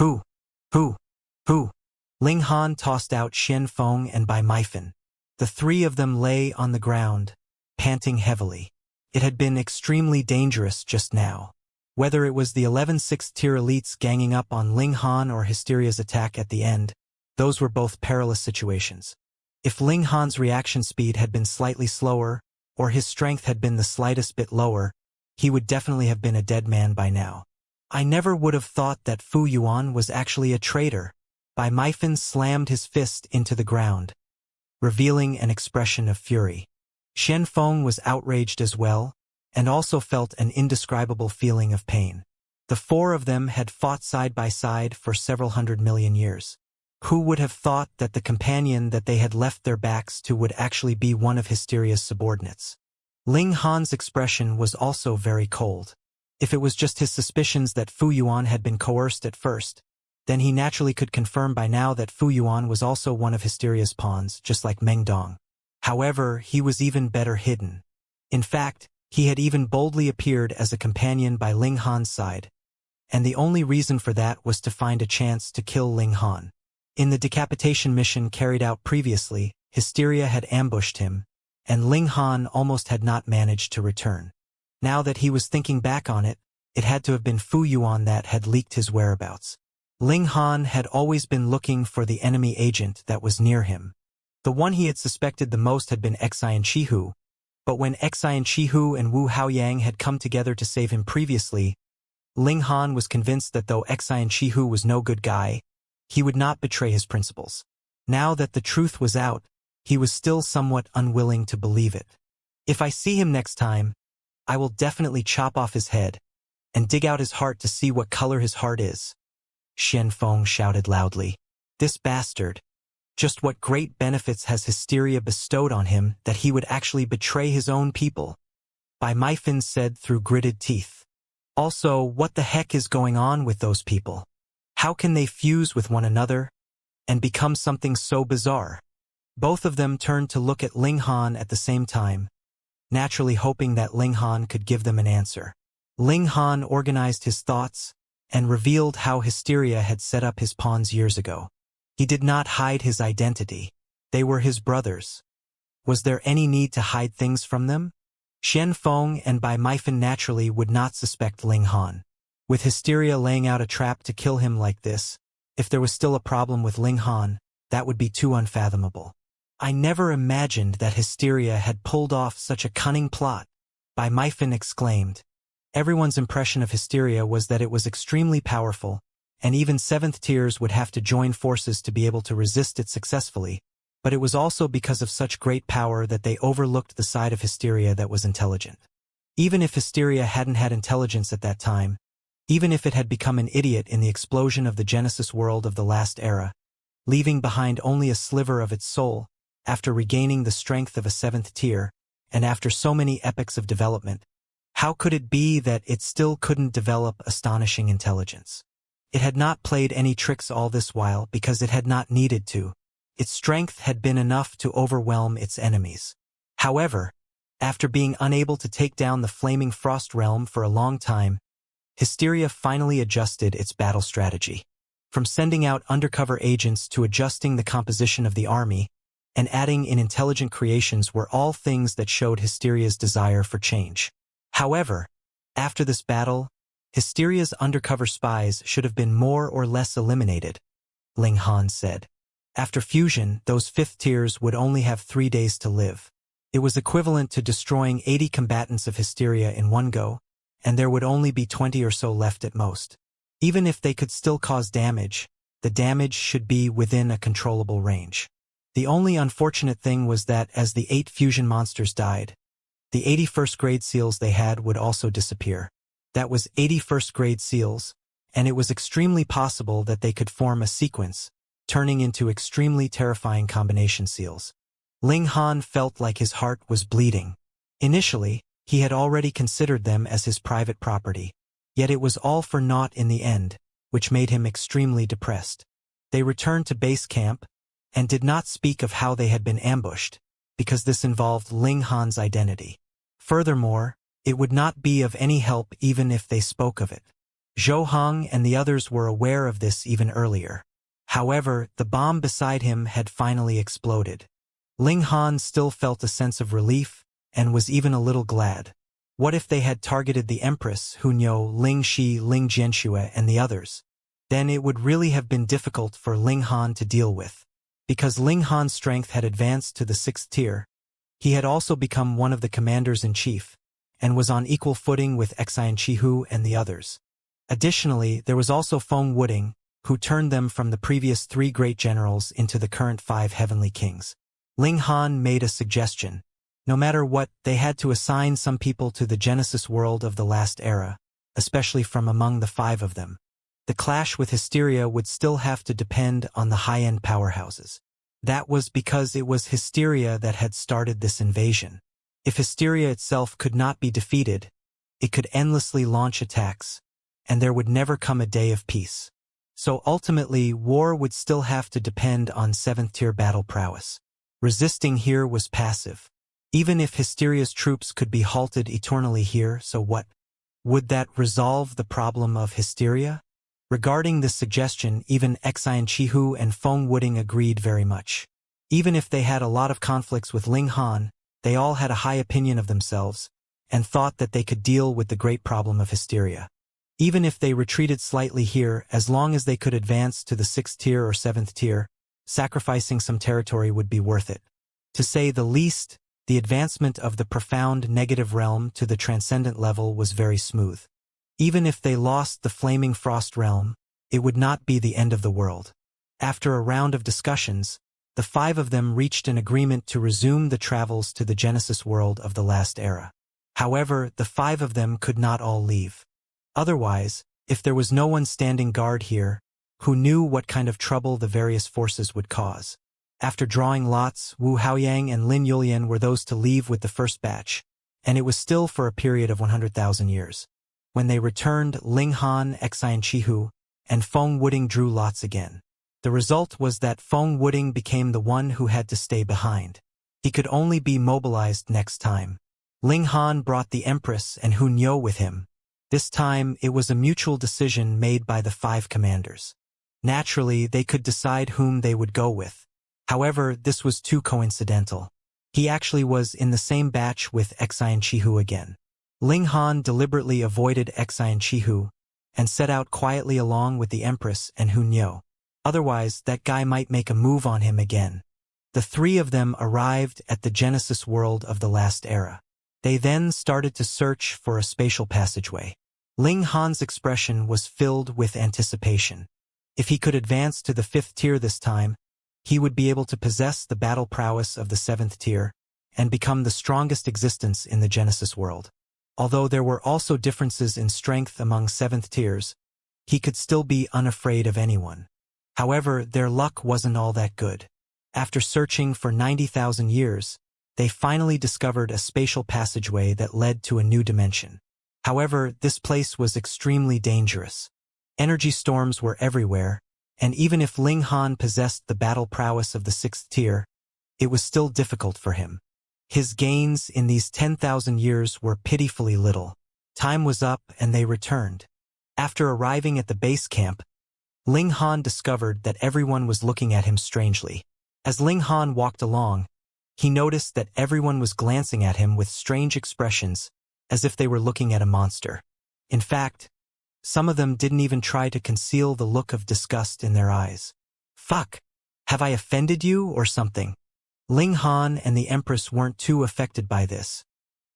Who? Who? Who? Ling Han tossed out Xian Feng and Bai Meifan. The three of them lay on the ground, panting heavily. It had been extremely dangerous just now. Whether it was the 11 6th-tier elites ganging up on Ling Han or Hysteria's attack at the end, those were both perilous situations. If Ling Han's reaction speed had been slightly slower, or his strength had been the slightest bit lower, he would definitely have been a dead man by now. I never would have thought that Fu Yuan was actually a traitor. Bai Meifan slammed his fist into the ground, revealing an expression of fury. Xian Feng was outraged as well, and also felt an indescribable feeling of pain. The four of them had fought side by side for several 100 million years. Who would have thought that the companion that they had left their backs to would actually be one of Hysteria's subordinates? Ling Han's expression was also very cold. If it was just his suspicions that Fu Yuan had been coerced at first, then he naturally could confirm by now that Fu Yuan was also one of Hysteria's pawns, just like Meng Dong. However, he was even better hidden. In fact, he had even boldly appeared as a companion by Ling Han's side, and the only reason for that was to find a chance to kill Ling Han. In the decapitation mission carried out previously, Hysteria had ambushed him, and Ling Han almost had not managed to return. Now that he was thinking back on it, it had to have been Fu Yuan that had leaked his whereabouts. Ling Han had always been looking for the enemy agent that was near him. The one he had suspected the most had been Xian Chihu, but when Xian Chihu and Wu Haoyang had come together to save him previously, Ling Han was convinced that though Xian Chihu was no good guy, he would not betray his principles. Now that the truth was out, he was still somewhat unwilling to believe it. If I see him next time, I will definitely chop off his head and dig out his heart to see what color his heart is. Xian Feng shouted loudly. This bastard. Just what great benefits has Hysteria bestowed on him that he would actually betray his own people? Bai Meifan said through gritted teeth. Also, what the heck is going on with those people? How can they fuse with one another and become something so bizarre? Both of them turned to look at Ling Han at the same time, naturally hoping that Ling Han could give them an answer. Ling Han organized his thoughts and revealed how Hysteria had set up his pawns years ago. He did not hide his identity. They were his brothers. Was there any need to hide things from them? Xian Feng and Bai Meifan naturally would not suspect Ling Han. With Hysteria laying out a trap to kill him like this, if there was still a problem with Ling Han, that would be too unfathomable. I never imagined that Hysteria had pulled off such a cunning plot, Bai Meifan exclaimed. Everyone's impression of Hysteria was that it was extremely powerful, and even 7th tiers would have to join forces to be able to resist it successfully, but it was also because of such great power that they overlooked the side of Hysteria that was intelligent. Even if Hysteria hadn't had intelligence at that time, even if it had become an idiot in the explosion of the Genesis world of the last era, leaving behind only a sliver of its soul, after regaining the strength of a 7th tier, and after so many epochs of development, how could it be that it still couldn't develop astonishing intelligence? It had not played any tricks all this while because it had not needed to. Its strength had been enough to overwhelm its enemies. However, after being unable to take down the flaming frost realm for a long time, Hysteria finally adjusted its battle strategy. From sending out undercover agents to adjusting the composition of the army, and adding in intelligent creations were all things that showed Hysteria's desire for change. However, after this battle, Hysteria's undercover spies should have been more or less eliminated, Ling Han said. After fusion, those 5th tiers would only have 3 days to live. It was equivalent to destroying 80 combatants of Hysteria in one go, and there would only be 20 or so left at most. Even if they could still cause damage, the damage should be within a controllable range. The only unfortunate thing was that as the 8 fusion monsters died, the 81st grade seals they had would also disappear. That was 81st grade seals, and it was extremely possible that they could form a sequence, turning into extremely terrifying combination seals. Ling Han felt like his heart was bleeding. Initially, he had already considered them as his private property, yet it was all for naught in the end, which made him extremely depressed. They returned to base camp, and did not speak of how they had been ambushed, because this involved Ling Han's identity. Furthermore, it would not be of any help even if they spoke of it. Zhou Hong and the others were aware of this even earlier. However, the bomb beside him had finally exploded. Ling Han still felt a sense of relief and was even a little glad. What if they had targeted the Empress, Hunyo, Ling Shi, Ling Jianxue, and the others? Then it would really have been difficult for Ling Han to deal with. Because Ling Han's strength had advanced to the 6th tier, he had also become one of the commanders-in-chief, and was on equal footing with Xianxia and the others. Additionally, there was also Feng Wuding, who turned them from the previous 3 great generals into the current 5 heavenly kings. Ling Han made a suggestion. No matter what, they had to assign some people to the Genesis world of the last era, especially from among the 5 of them. The clash with Hysteria would still have to depend on the high-end powerhouses. That was because it was Hysteria that had started this invasion. If Hysteria itself could not be defeated, it could endlessly launch attacks, and there would never come a day of peace. So ultimately, war would still have to depend on 7th-tier battle prowess. Resisting here was passive. Even if Hysteria's troops could be halted eternally here, so what? Would that resolve the problem of Hysteria? Regarding this suggestion, even Xianxia and Feng Wuding agreed very much. Even if they had a lot of conflicts with Ling Han, they all had a high opinion of themselves, and thought that they could deal with the great problem of Hysteria. Even if they retreated slightly here, as long as they could advance to the 6th tier or 7th tier, sacrificing some territory would be worth it. To say the least, the advancement of the profound negative realm to the transcendent level was very smooth. Even if they lost the flaming frost realm, it would not be the end of the world. After a round of discussions, the 5 of them reached an agreement to resume the travels to the Genesis world of the last era. However, the 5 of them could not all leave. Otherwise, if there was no one standing guard here, who knew what kind of trouble the various forces would cause? After drawing lots, Wu Haoyang and Lin Yulian were those to leave with the first batch, and it was still for a period of 100,000 years. When they returned, Ling Han, Xianxia, and Feng Wuding drew lots again. The result was that Feng Wuding became the one who had to stay behind. He could only be mobilized next time. Ling Han brought the Empress and Hunyo with him. This time, it was a mutual decision made by the 5 commanders. Naturally, they could decide whom they would go with. However, this was too coincidental. He actually was in the same batch with Xianxia again. Ling Han deliberately avoided Xianxia and set out quietly along with the Empress and Hunyo. Otherwise, that guy might make a move on him again. The 3 of them arrived at the Genesis world of the last era. They then started to search for a spatial passageway. Ling Han's expression was filled with anticipation. If he could advance to the 5th tier this time, he would be able to possess the battle prowess of the 7th tier and become the strongest existence in the Genesis world. Although there were also differences in strength among 7th tiers, he could still be unafraid of anyone. However, their luck wasn't all that good. After searching for 90,000 years, they finally discovered a spatial passageway that led to a new dimension. However, this place was extremely dangerous. Energy storms were everywhere, and even if Ling Han possessed the battle prowess of the 6th tier, it was still difficult for him. His gains in these 10,000 years were pitifully little. Time was up and they returned. After arriving at the base camp, Ling Han discovered that everyone was looking at him strangely. As Ling Han walked along, he noticed that everyone was glancing at him with strange expressions, as if they were looking at a monster. In fact, some of them didn't even try to conceal the look of disgust in their eyes. Fuck! Have I offended you or something? Ling Han and the Empress weren't too affected by this,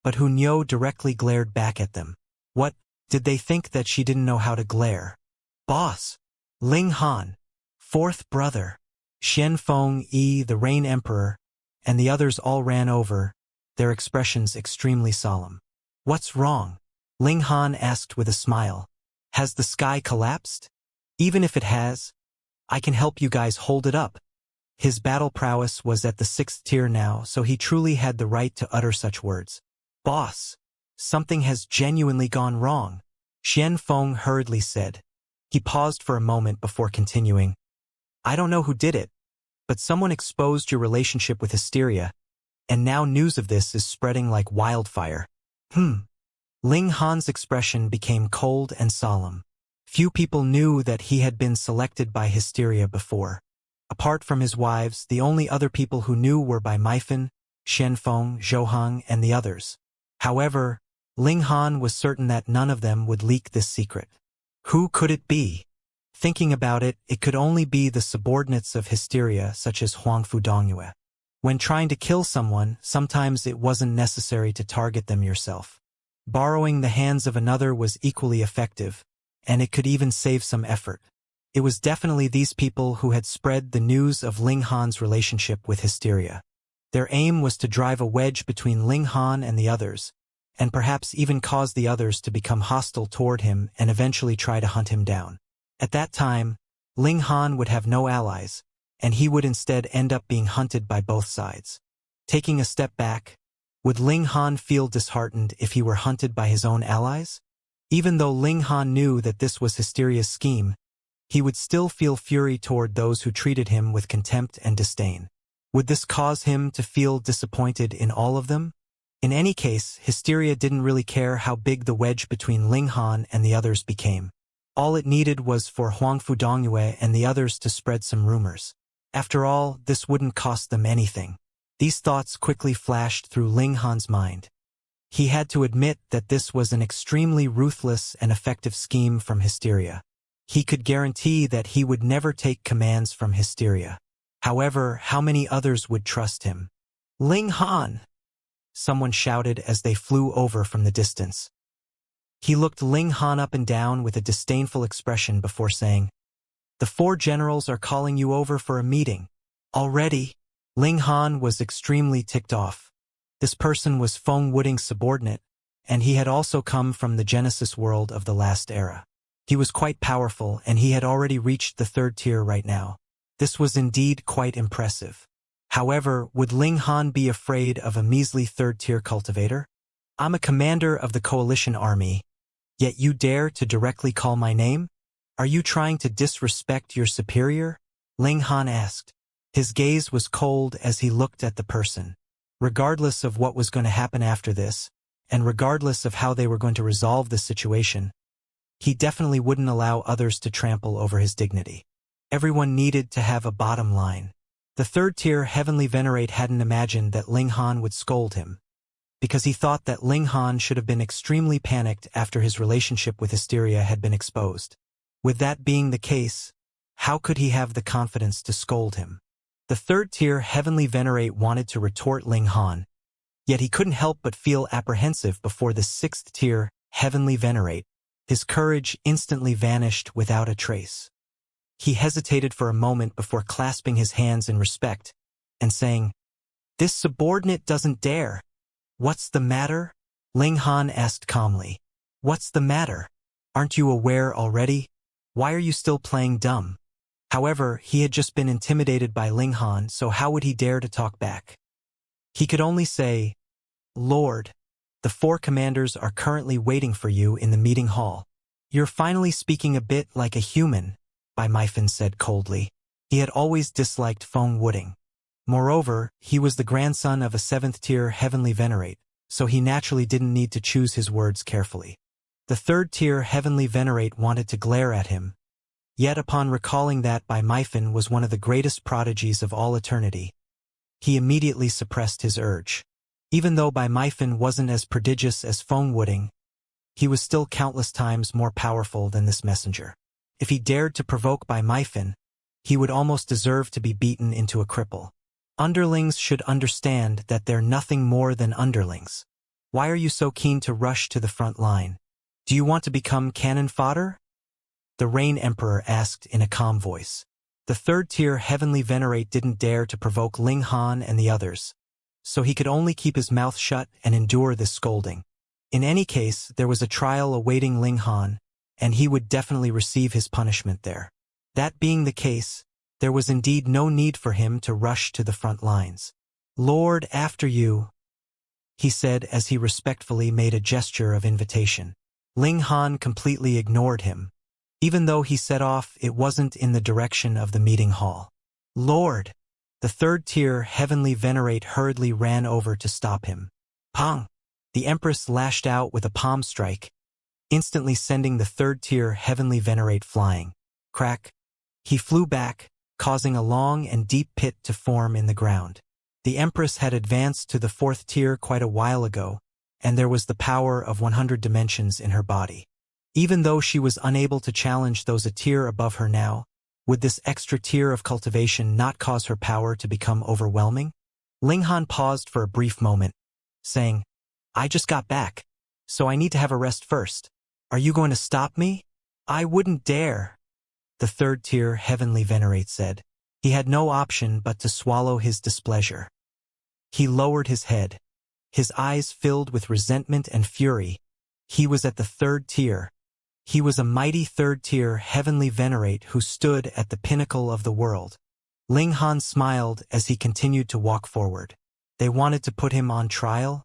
but Hunyo directly glared back at them. What, did they think that she didn't know how to glare? Boss! Ling Han, 4th brother, Xianfeng Yi, the Rain Emperor, and the others all ran over, their expressions extremely solemn. What's wrong? Ling Han asked with a smile. Has the sky collapsed? Even if it has, I can help you guys hold it up. His battle prowess was at the 6th tier now, so he truly had the right to utter such words. Boss, something has genuinely gone wrong, Xianfeng hurriedly said. He paused for a moment before continuing. I don't know who did it, but someone exposed your relationship with Hysteria, and now news of this is spreading like wildfire. Ling Han's expression became cold and solemn. Few people knew that he had been selected by Hysteria before. Apart from his wives, the only other people who knew were Bai Meifeng, Xianfeng, Zhouhang, and the others. However, Ling Han was certain that none of them would leak this secret. Who could it be? Thinking about it, it could only be the subordinates of Hysteria, such as Huang Fudongyue. When trying to kill someone, sometimes it wasn't necessary to target them yourself. Borrowing the hands of another was equally effective, and it could even save some effort. It was definitely these people who had spread the news of Ling Han's relationship with Hysteria. Their aim was to drive a wedge between Ling Han and the others, and perhaps even cause the others to become hostile toward him and eventually try to hunt him down. At that time, Ling Han would have no allies, and he would instead end up being hunted by both sides. Taking a step back, would Ling Han feel disheartened if he were hunted by his own allies? Even though Ling Han knew that this was Hysteria's scheme, he would still feel fury toward those who treated him with contempt and disdain. Would this cause him to feel disappointed in all of them? In any case, Hysteria didn't really care how big the wedge between Ling Han and the others became. All it needed was for Huang Fudongyue and the others to spread some rumors. After all, this wouldn't cost them anything. These thoughts quickly flashed through Ling Han's mind. He had to admit that this was an extremely ruthless and effective scheme from Hysteria. He could guarantee that he would never take commands from Hysteria. However, how many others would trust him? Ling Han! Someone shouted as they flew over from the distance. He looked Ling Han up and down with a disdainful expression before saying, "The 4 generals are calling you over for a meeting." Already? Ling Han was extremely ticked off. This person was Feng Wuding's subordinate, and he had also come from the Genesis world of the last era. He was quite powerful, and he had already reached the 3rd tier right now. This was indeed quite impressive. However, would Ling Han be afraid of a measly 3rd tier cultivator? "I'm a commander of the coalition army, yet you dare to directly call my name? Are you trying to disrespect your superior?" Ling Han asked. His gaze was cold as he looked at the person. Regardless of what was going to happen after this, and regardless of how they were going to resolve the situation, he definitely wouldn't allow others to trample over his dignity. Everyone needed to have a bottom line. The 3rd tier Heavenly Venerate hadn't imagined that Ling Han would scold him, because he thought that Ling Han should have been extremely panicked after his relationship with Hysteria had been exposed. With that being the case, how could he have the confidence to scold him? The 3rd tier Heavenly Venerate wanted to retort Ling Han, yet he couldn't help but feel apprehensive before the 6th tier Heavenly Venerate. His courage instantly vanished without a trace. He hesitated for a moment before clasping his hands in respect and saying, "This subordinate doesn't dare." "What's the matter?" Ling Han asked calmly. "What's the matter? Aren't you aware already? Why are you still playing dumb?" However, he had just been intimidated by Ling Han, so how would he dare to talk back? He could only say, "Lord, the 4 commanders are currently waiting for you in the meeting hall." "You're finally speaking a bit like a human," Bai Meifeng said coldly. He had always disliked Feng Wuding. Moreover, he was the grandson of a 7th tier Heavenly Venerate, so he naturally didn't need to choose his words carefully. The 3rd tier Heavenly Venerate wanted to glare at him, yet upon recalling that Bai Meifeng was one of the greatest prodigies of all eternity, he immediately suppressed his urge. Even though Bai Meifeng wasn't as prodigious as Feng Wuding, he was still countless times more powerful than this messenger. If he dared to provoke Bai Meifeng, he would almost deserve to be beaten into a cripple. Underlings should understand that they're nothing more than underlings. Why are you so keen to rush to the front line? Do you want to become cannon fodder? The Rain Emperor asked in a calm voice. The 3rd tier Heavenly Venerate didn't dare to provoke Ling Han and the others, so he could only keep his mouth shut and endure this scolding. In any case, there was a trial awaiting Ling Han, and he would definitely receive his punishment there. That being the case, there was indeed no need for him to rush to the front lines. "Lord, after you," he said as he respectfully made a gesture of invitation. Ling Han completely ignored him. Even though he set off, it wasn't in the direction of the meeting hall. "Lord!" The 3rd tier Heavenly Venerate hurriedly ran over to stop him. "Pong!" The Empress lashed out with a palm strike. instantly sending the third-tier heavenly venerate flying. Crack. He flew back, causing a long and deep pit to form in the ground. The Empress had advanced to the fourth tier quite a while ago, and there was the power of 100 dimensions in her body. Even though she was unable to challenge those a tier above her now, would this extra tier of cultivation not cause her power to become overwhelming? Linghan paused for a brief moment, saying, I just got back, so I need to have a rest first. Are you going to stop me? I wouldn't dare, the third-tier heavenly venerate said. He had no option but to swallow his displeasure. He lowered his head, his eyes filled with resentment and fury. He was at the third tier. He was a mighty third-tier heavenly venerate who stood at the pinnacle of the world. Linghan smiled as he continued to walk forward. They wanted to put him on trial?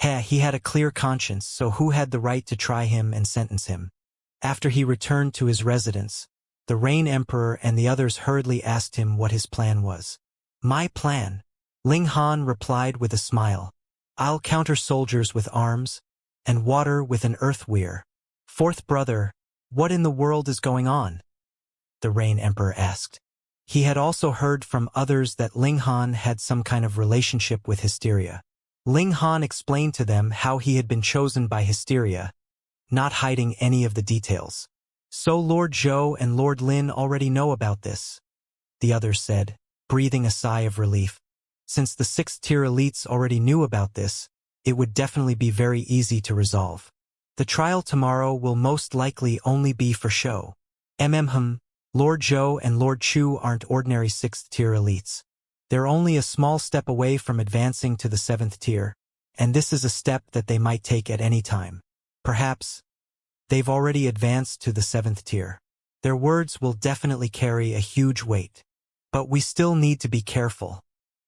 He had a clear conscience, so who had the right to try him and sentence him? After he returned to his residence, the Rain Emperor and the others hurriedly asked him what his plan was. My plan, Linghan replied with a smile. I'll counter soldiers with arms, and water with an earth weir. Fourth brother, what in the world is going on? The Rain Emperor asked. He had also heard from others that Linghan had some kind of relationship with Hysteria. Linghan explained to them how he had been chosen by Hysteria, not hiding any of the details. So Lord Zhou and Lord Lin already know about this, the others said, breathing a sigh of relief. Since the sixth-tier elites already knew about this, it would definitely be very easy to resolve. The trial tomorrow will most likely only be for show. Lord Zhou and Lord Chu aren't ordinary sixth-tier elites. They're only a small step away from advancing to the seventh tier, and this is a step that they might take at any time. Perhaps they've already advanced to the seventh tier. Their words will definitely carry a huge weight. But we still need to be careful.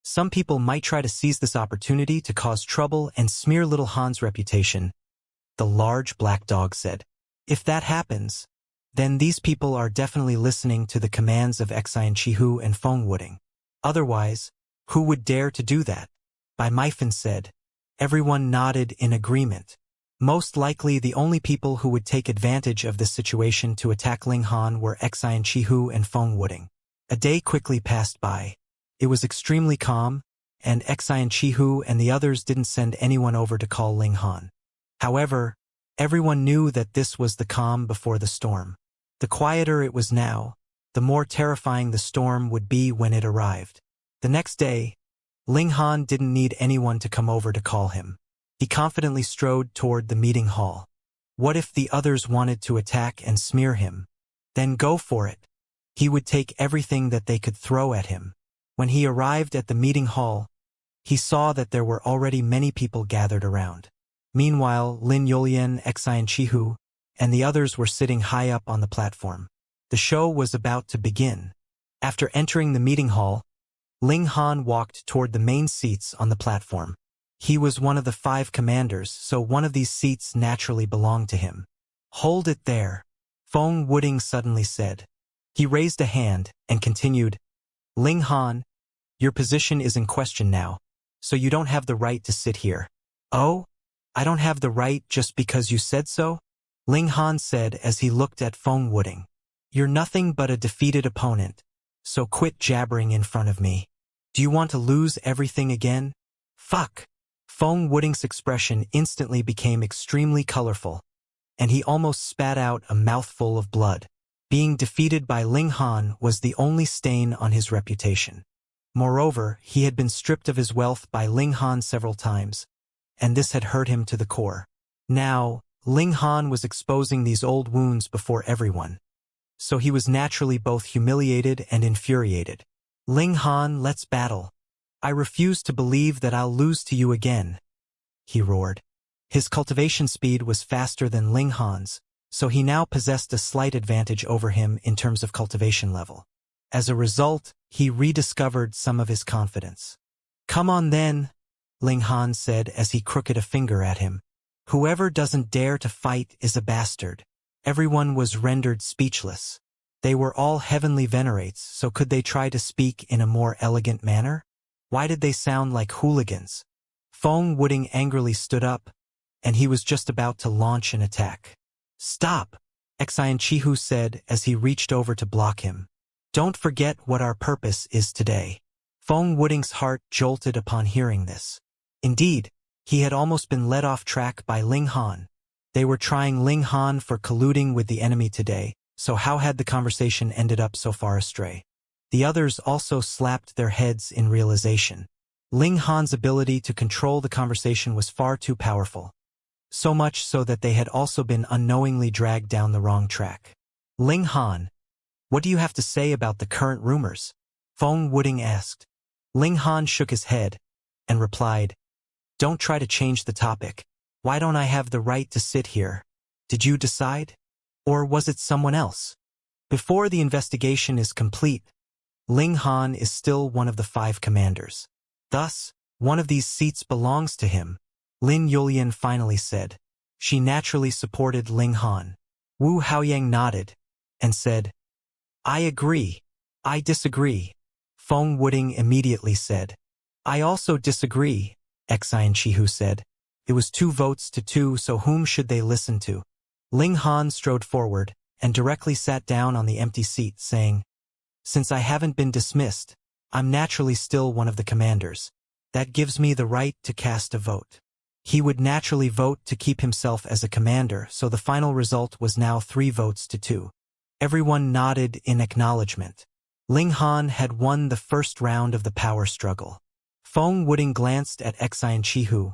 Some people might try to seize this opportunity to cause trouble and smear little Han's reputation, the large black dog said. If that happens, then these people are definitely listening to the commands of Xianxia and Feng Wuding. Otherwise, who would dare to do that? Bai Meifan said. Everyone nodded in agreement. Most likely the only people who would take advantage of this situation to attack Linghan were Xianxia and Feng Wuding. A day quickly passed by. It was extremely calm, and Xianxia and the others didn't send anyone over to call Linghan. However, everyone knew that this was the calm before the storm. The quieter it was now, the more terrifying the storm would be when it arrived. The next day, Linghan didn't need anyone to come over to call him. He confidently strode toward the meeting hall. What if the others wanted to attack and smear him? Then go for it. He would take everything that they could throw at him. When he arrived at the meeting hall, he saw that there were already many people gathered around. Meanwhile, Lin Yulian, Xianxia, and the others were sitting high up on the platform. The show was about to begin. After entering the meeting hall, Linghan walked toward the main seats on the platform. He was one of the 5 commanders, so one of these seats naturally belonged to him. Hold it there, Feng Wuding suddenly said. He raised a hand and continued, Linghan, your position is in question now, so you don't have the right to sit here. Oh? I don't have the right just because you said so? Linghan said as he looked at Feng Wuding. You're nothing but a defeated opponent, so quit jabbering in front of me. Do you want to lose everything again? Fuck! Feng Wuding's expression instantly became extremely colorful, and he almost spat out a mouthful of blood. Being defeated by Linghan was the only stain on his reputation. Moreover, he had been stripped of his wealth by Linghan several times, and this had hurt him to the core. Now, Linghan was exposing these old wounds before everyone. So he was naturally both humiliated and infuriated. Linghan, let's battle. I refuse to believe that I'll lose to you again, he roared. His cultivation speed was faster than Linghan's, so he now possessed a slight advantage over him in terms of cultivation level. As a result, he rediscovered some of his confidence. Come on then, Linghan said as he crooked a finger at him. Whoever doesn't dare to fight is a bastard. Everyone was rendered speechless. They were all heavenly venerates, so could they try to speak in a more elegant manner? Why did they sound like hooligans? Feng Wuding angrily stood up, and he was just about to launch an attack. Stop, Xianxia said as he reached over to block him. Don't forget what our purpose is today. Feng Wuding's heart jolted upon hearing this. Indeed, he had almost been led off track by Ling Han. They were trying Ling Han for colluding with the enemy today, so how had the conversation ended up so far astray? The others also slapped their heads in realization. Ling Han's ability to control the conversation was far too powerful. So much so that they had also been unknowingly dragged down the wrong track. Ling Han, what do you have to say about the current rumors? Feng Wuding asked. Ling Han shook his head and replied, Don't try to change the topic. Why don't I have the right to sit here? Did you decide? Or was it someone else? Before the investigation is complete, Ling Han is still one of the 5 commanders. Thus, one of these seats belongs to him, Lin Yulian finally said. She naturally supported Ling Han. Wu Haoyang nodded and said, I agree. I disagree. Feng Wuding immediately said. I also disagree, Xianxia said. It was 2 votes to 2, so whom should they listen to? Ling Han strode forward and directly sat down on the empty seat, saying, Since I haven't been dismissed, I'm naturally still one of the commanders. That gives me the right to cast a vote. He would naturally vote to keep himself as a commander, so the final result was now 3 votes to 2. Everyone nodded in acknowledgement. Ling Han had won the first round of the power struggle. Feng Wuding glanced at Xianxia,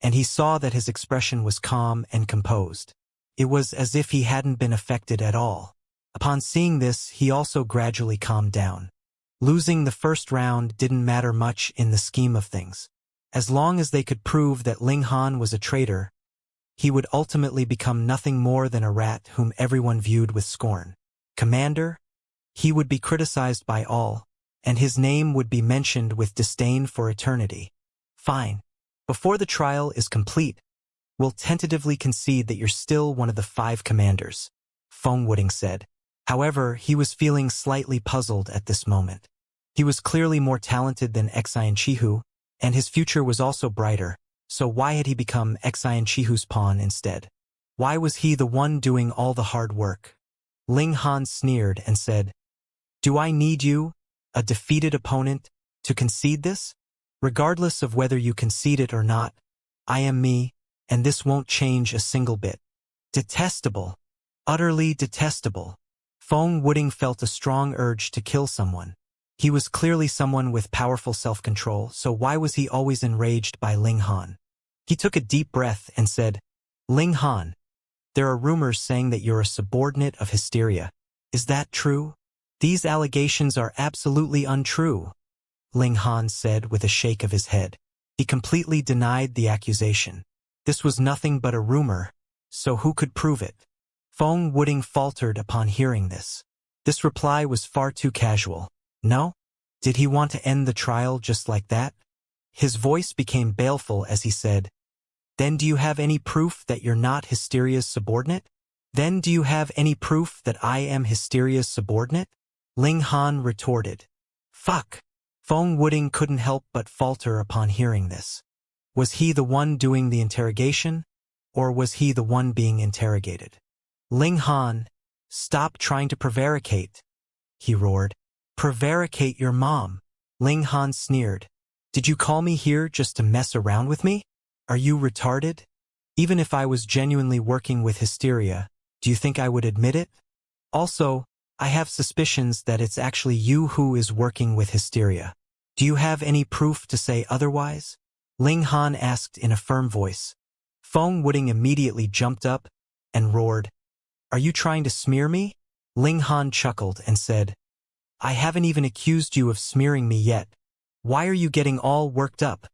and he saw that his expression was calm and composed. It was as if he hadn't been affected at all. Upon seeing this, he also gradually calmed down. Losing the first round didn't matter much in the scheme of things. As long as they could prove that Ling Han was a traitor, he would ultimately become nothing more than a rat whom everyone viewed with scorn. Commander? He would be criticized by all, and his name would be mentioned with disdain for eternity. Fine. Before the trial is complete, we'll tentatively concede that you're still one of the 5 commanders, Feng Wuding said. However, he was feeling slightly puzzled at this moment. He was clearly more talented than Xianxia, and his future was also brighter, so why had he become Xianxia's pawn instead? Why was he the one doing all the hard work? Ling Han sneered and said, Do I need you, a defeated opponent, to concede this? Regardless of whether you concede it or not, I am me, and this won't change a single bit. Detestable. Utterly detestable. Feng Wuding felt a strong urge to kill someone. He was clearly someone with powerful self-control, so why was he always enraged by Ling Han? He took a deep breath and said, Ling Han, there are rumors saying that you're a subordinate of Hysteria. Is that true? These allegations are absolutely untrue, Ling Han said with a shake of his head. He completely denied the accusation. This was nothing but a rumor, so who could prove it? Feng Wuding faltered upon hearing this. This reply was far too casual. No? Did he want to end the trial just like that? His voice became baleful as he said, Then do you have any proof that you're not Hysteria's subordinate? Then do you have any proof that I am Hysteria's subordinate? Ling Han retorted. Fuck. Feng Wuding couldn't help but falter upon hearing this. Was he the one doing the interrogation, or was he the one being interrogated? Ling Han, stop trying to prevaricate, he roared. Prevaricate your mom, Ling Han sneered. Did you call me here just to mess around with me? Are you retarded? Even if I was genuinely working with Hysteria, do you think I would admit it? Also, I have suspicions that it's actually you who is working with Hysteria. Do you have any proof to say otherwise? Ling Han asked in a firm voice. Feng Wuding immediately jumped up and roared, Are you trying to smear me? Ling Han chuckled and said, I haven't even accused you of smearing me yet. Why are you getting all worked up?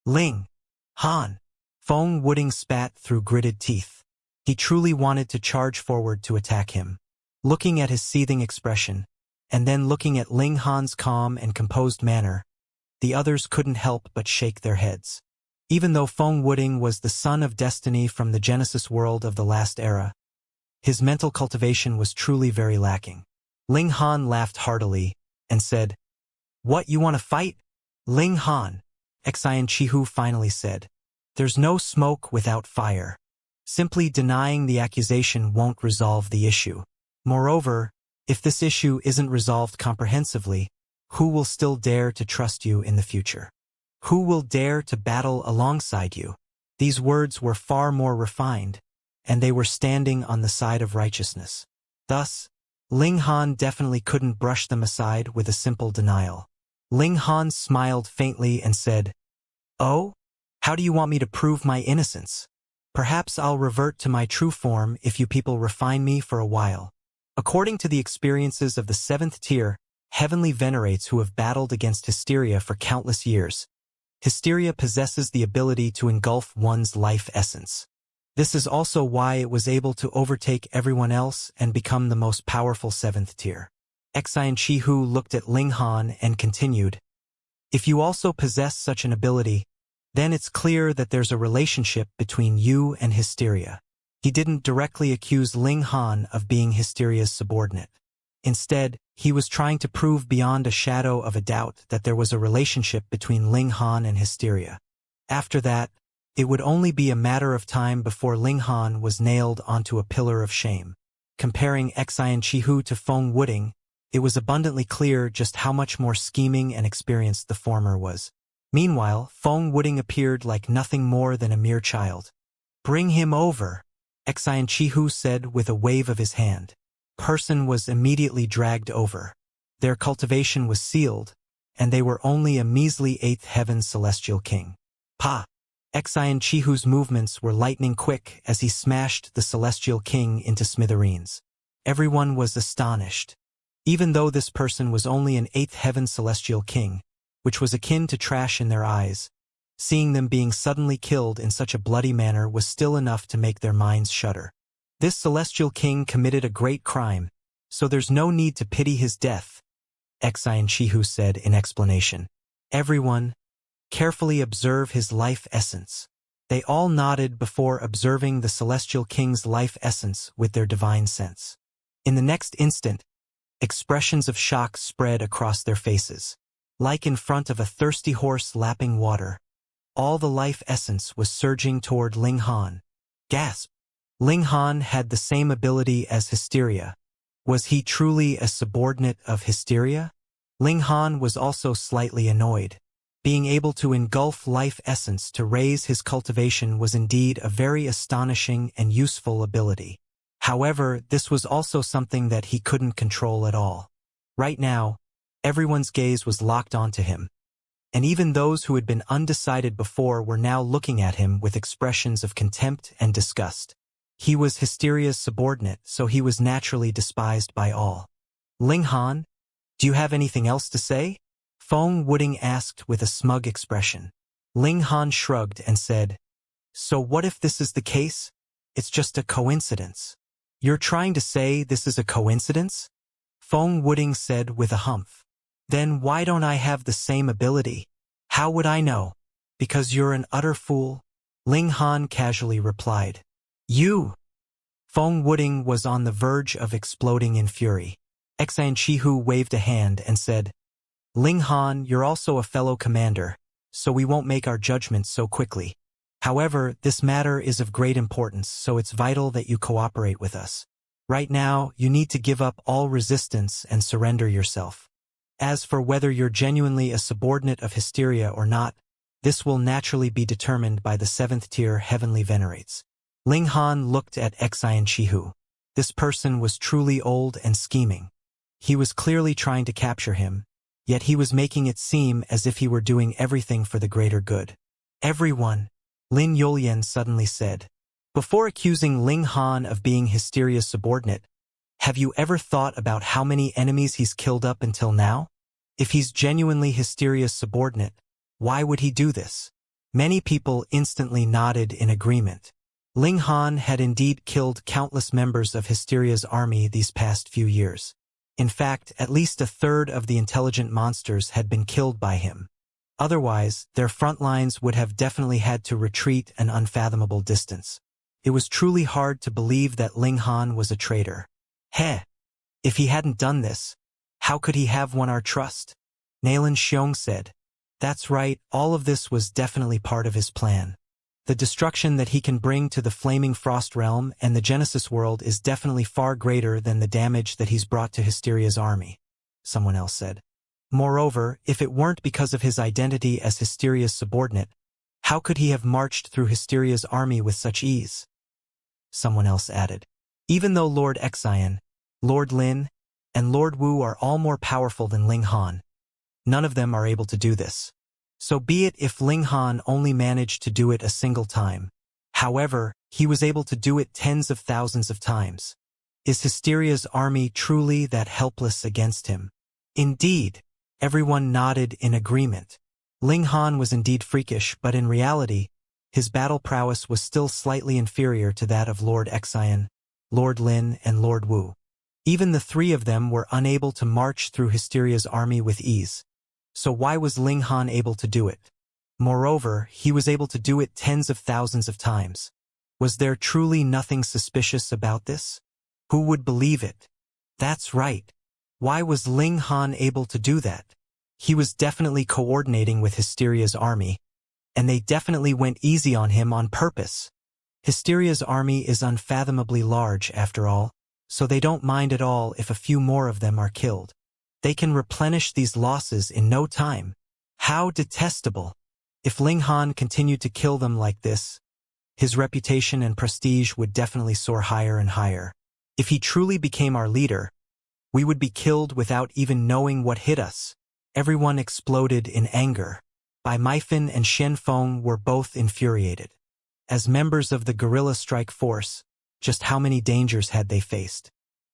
Ling Han. Feng Wuding spat through gritted teeth. He truly wanted to charge forward to attack him. Looking at his seething expression, and then looking at Ling Han's calm and composed manner, the others couldn't help but shake their heads. Even though Feng Wuding was the son of destiny from the Genesis world of the last era, his mental cultivation was truly very lacking. Ling Han laughed heartily and said, What, you want to fight? Ling Han, Xianxia finally said. There's no smoke without fire. Simply denying the accusation won't resolve the issue. Moreover, if this issue isn't resolved comprehensively, who will still dare to trust you in the future? Who will dare to battle alongside you? These words were far more refined, and they were standing on the side of righteousness. Thus, Ling Han definitely couldn't brush them aside with a simple denial. Ling Han smiled faintly and said, "Oh? How do you want me to prove my innocence? Perhaps I'll revert to my true form if you people refine me for a while." According to the experiences of the 7th tier, heavenly venerates who have battled against hysteria for countless years, hysteria possesses the ability to engulf one's life essence. This is also why it was able to overtake everyone else and become the most powerful 7th tier. Xianxia looked at Ling Han and continued, "If you also possess such an ability, then it's clear that there's a relationship between you and hysteria." He didn't directly accuse Ling Han of being hysteria's subordinate. Instead, he was trying to prove beyond a shadow of a doubt that there was a relationship between Ling Han and hysteria. After that, it would only be a matter of time before Ling Han was nailed onto a pillar of shame. Comparing Xianxia to Feng Wuding, it was abundantly clear just how much more scheming and experienced the former was. Meanwhile, Feng Wuding appeared like nothing more than a mere child. "Bring him over," Xianxia said with a wave of his hand. Person was immediately dragged over. Their cultivation was sealed, and they were only a measly 8th heaven celestial king. Pa! Xianxia's movements were lightning quick as he smashed the celestial king into smithereens. Everyone was astonished. Even though this person was only an 8th heaven celestial king, which was akin to trash in their eyes, seeing them being suddenly killed in such a bloody manner was still enough to make their minds shudder. This celestial king committed a great crime, so there's no need to pity his death, Xianxia said in explanation. Everyone, carefully observe his life essence. They all nodded before observing the celestial king's life essence with their divine sense. In the next instant, expressions of shock spread across their faces. Like in front of a thirsty horse lapping water, all the life essence was surging toward Ling Han. Gasp! Ling Han had the same ability as hysteria. Was he truly a subordinate of hysteria? Ling Han was also slightly annoyed. Being able to engulf life essence to raise his cultivation was indeed a very astonishing and useful ability. However, this was also something that he couldn't control at all. Right now, everyone's gaze was locked onto him, and even those who had been undecided before were now looking at him with expressions of contempt and disgust. He was hysteria's subordinate, so he was naturally despised by all. "Ling Han, do you have anything else to say?" Feng Wuding asked with a smug expression. Ling Han shrugged and said, "So what if this is the case? It's just a coincidence." "You're trying to say this is a coincidence?" Feng Wuding said with a humph. "Then why don't I have the same ability?" "How would I know?" "Because you're an utter fool," Ling Han casually replied. "You!" Feng Wuding was on the verge of exploding in fury. Xianxia waved a hand and said, "Ling Han, you're also a fellow commander, so we won't make our judgments so quickly. However, this matter is of great importance, so it's vital that you cooperate with us. Right now, you need to give up all resistance and surrender yourself. As for whether you're genuinely a subordinate of hysteria or not, this will naturally be determined by the 7th tier heavenly venerates." Ling Han looked at Xianxia. This person was truly old and scheming. He was clearly trying to capture him, yet he was making it seem as if he were doing everything for the greater good. "Everyone," Lin Yulian suddenly said. Before accusing Ling Han of being hysteria's subordinate, have you ever thought about how many enemies he's killed up until now? If he's genuinely hysteria's subordinate, why would he do this? Many people instantly nodded in agreement. Ling Han had indeed killed countless members of Hysteria's army these past few years. In fact, at least a third of the intelligent monsters had been killed by him. Otherwise, their front lines would have definitely had to retreat an unfathomable distance. It was truly hard to believe that Ling Han was a traitor. Heh! If he hadn't done this, how could he have won our trust? Nalan Xiong said. That's right, all of this was definitely part of his plan. The destruction that he can bring to the Flaming Frost Realm and the Genesis world is definitely far greater than the damage that he's brought to Hysteria's army, someone else said. Moreover, if it weren't because of his identity as Hysteria's subordinate, how could he have marched through Hysteria's army with such ease? Someone else added. Even though Lord Xian, Lord Lin, and Lord Wu are all more powerful than Ling Han, none of them are able to do this. So be it if Ling Han only managed to do it a single time. However, he was able to do it tens of thousands of times. Is Hysteria's army truly that helpless against him? Indeed, everyone nodded in agreement. Ling Han was indeed freakish, but in reality, his battle prowess was still slightly inferior to that of Lord Xian, Lord Lin, and Lord Wu. Even the three of them were unable to march through Hysteria's army with ease. So why was Ling Han able to do it? Moreover, he was able to do it tens of thousands of times. Was there truly nothing suspicious about this? Who would believe it? That's right. Why was Ling Han able to do that? He was definitely coordinating with Hysteria's army, and they definitely went easy on him on purpose. Hysteria's army is unfathomably large, after all, so they don't mind at all if a few more of them are killed. They can replenish these losses in no time. How detestable! If Ling Han continued to kill them like this, his reputation and prestige would definitely soar higher and higher. If he truly became our leader, we would be killed without even knowing what hit us. Everyone exploded in anger. Bai Meifeng and Shen Feng were both infuriated. As members of the guerrilla strike force, just how many dangers had they faced?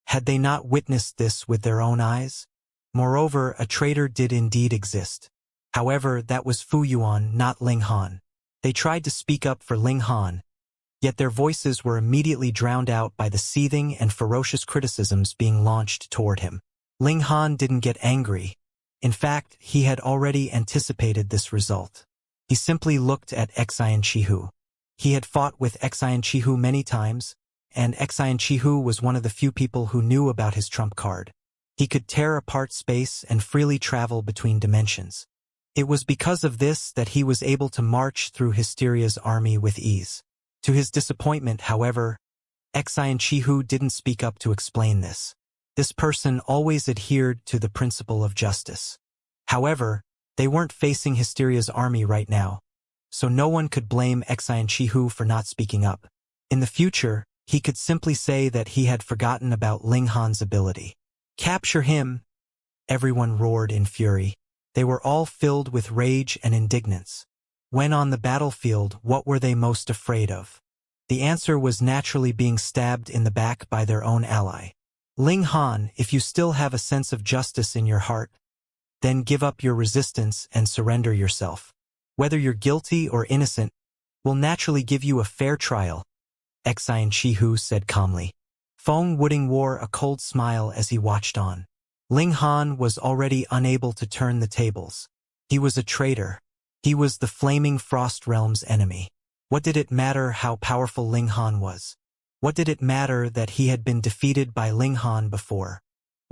Had they not witnessed this with their own eyes? Moreover, a traitor did indeed exist. However, that was Fu Yuan, not Ling Han. They tried to speak up for Ling Han, yet their voices were immediately drowned out by the seething and ferocious criticisms being launched toward him. Ling Han didn't get angry. In fact, he had already anticipated this result. He simply looked at Xian Chihu. He had fought with Xian Chihu many times, and Xian Chihu was one of the few people who knew about his trump card. He could tear apart space and freely travel between dimensions. It was because of this that he was able to march through Hysteria's army with ease. To his disappointment, however, Xian Chihu didn't speak up to explain this. This person always adhered to the principle of justice. However, they weren't facing Hysteria's army right now, so no one could blame Xian Chihu for not speaking up. In the future, he could simply say that he had forgotten about Ling Han's ability. Capture him! Everyone roared in fury. They were all filled with rage and indignance. When on the battlefield, what were they most afraid of? The answer was naturally being stabbed in the back by their own ally. Ling Han, if you still have a sense of justice in your heart, then give up your resistance and surrender yourself. Whether you're guilty or innocent, we'll naturally give you a fair trial, Xian Chihu said calmly. Feng Wuding wore a cold smile as he watched on. Ling Han was already unable to turn the tables. He was a traitor. He was the Flaming Frost Realm's enemy. What did it matter how powerful Ling Han was? What did it matter that he had been defeated by Ling Han before?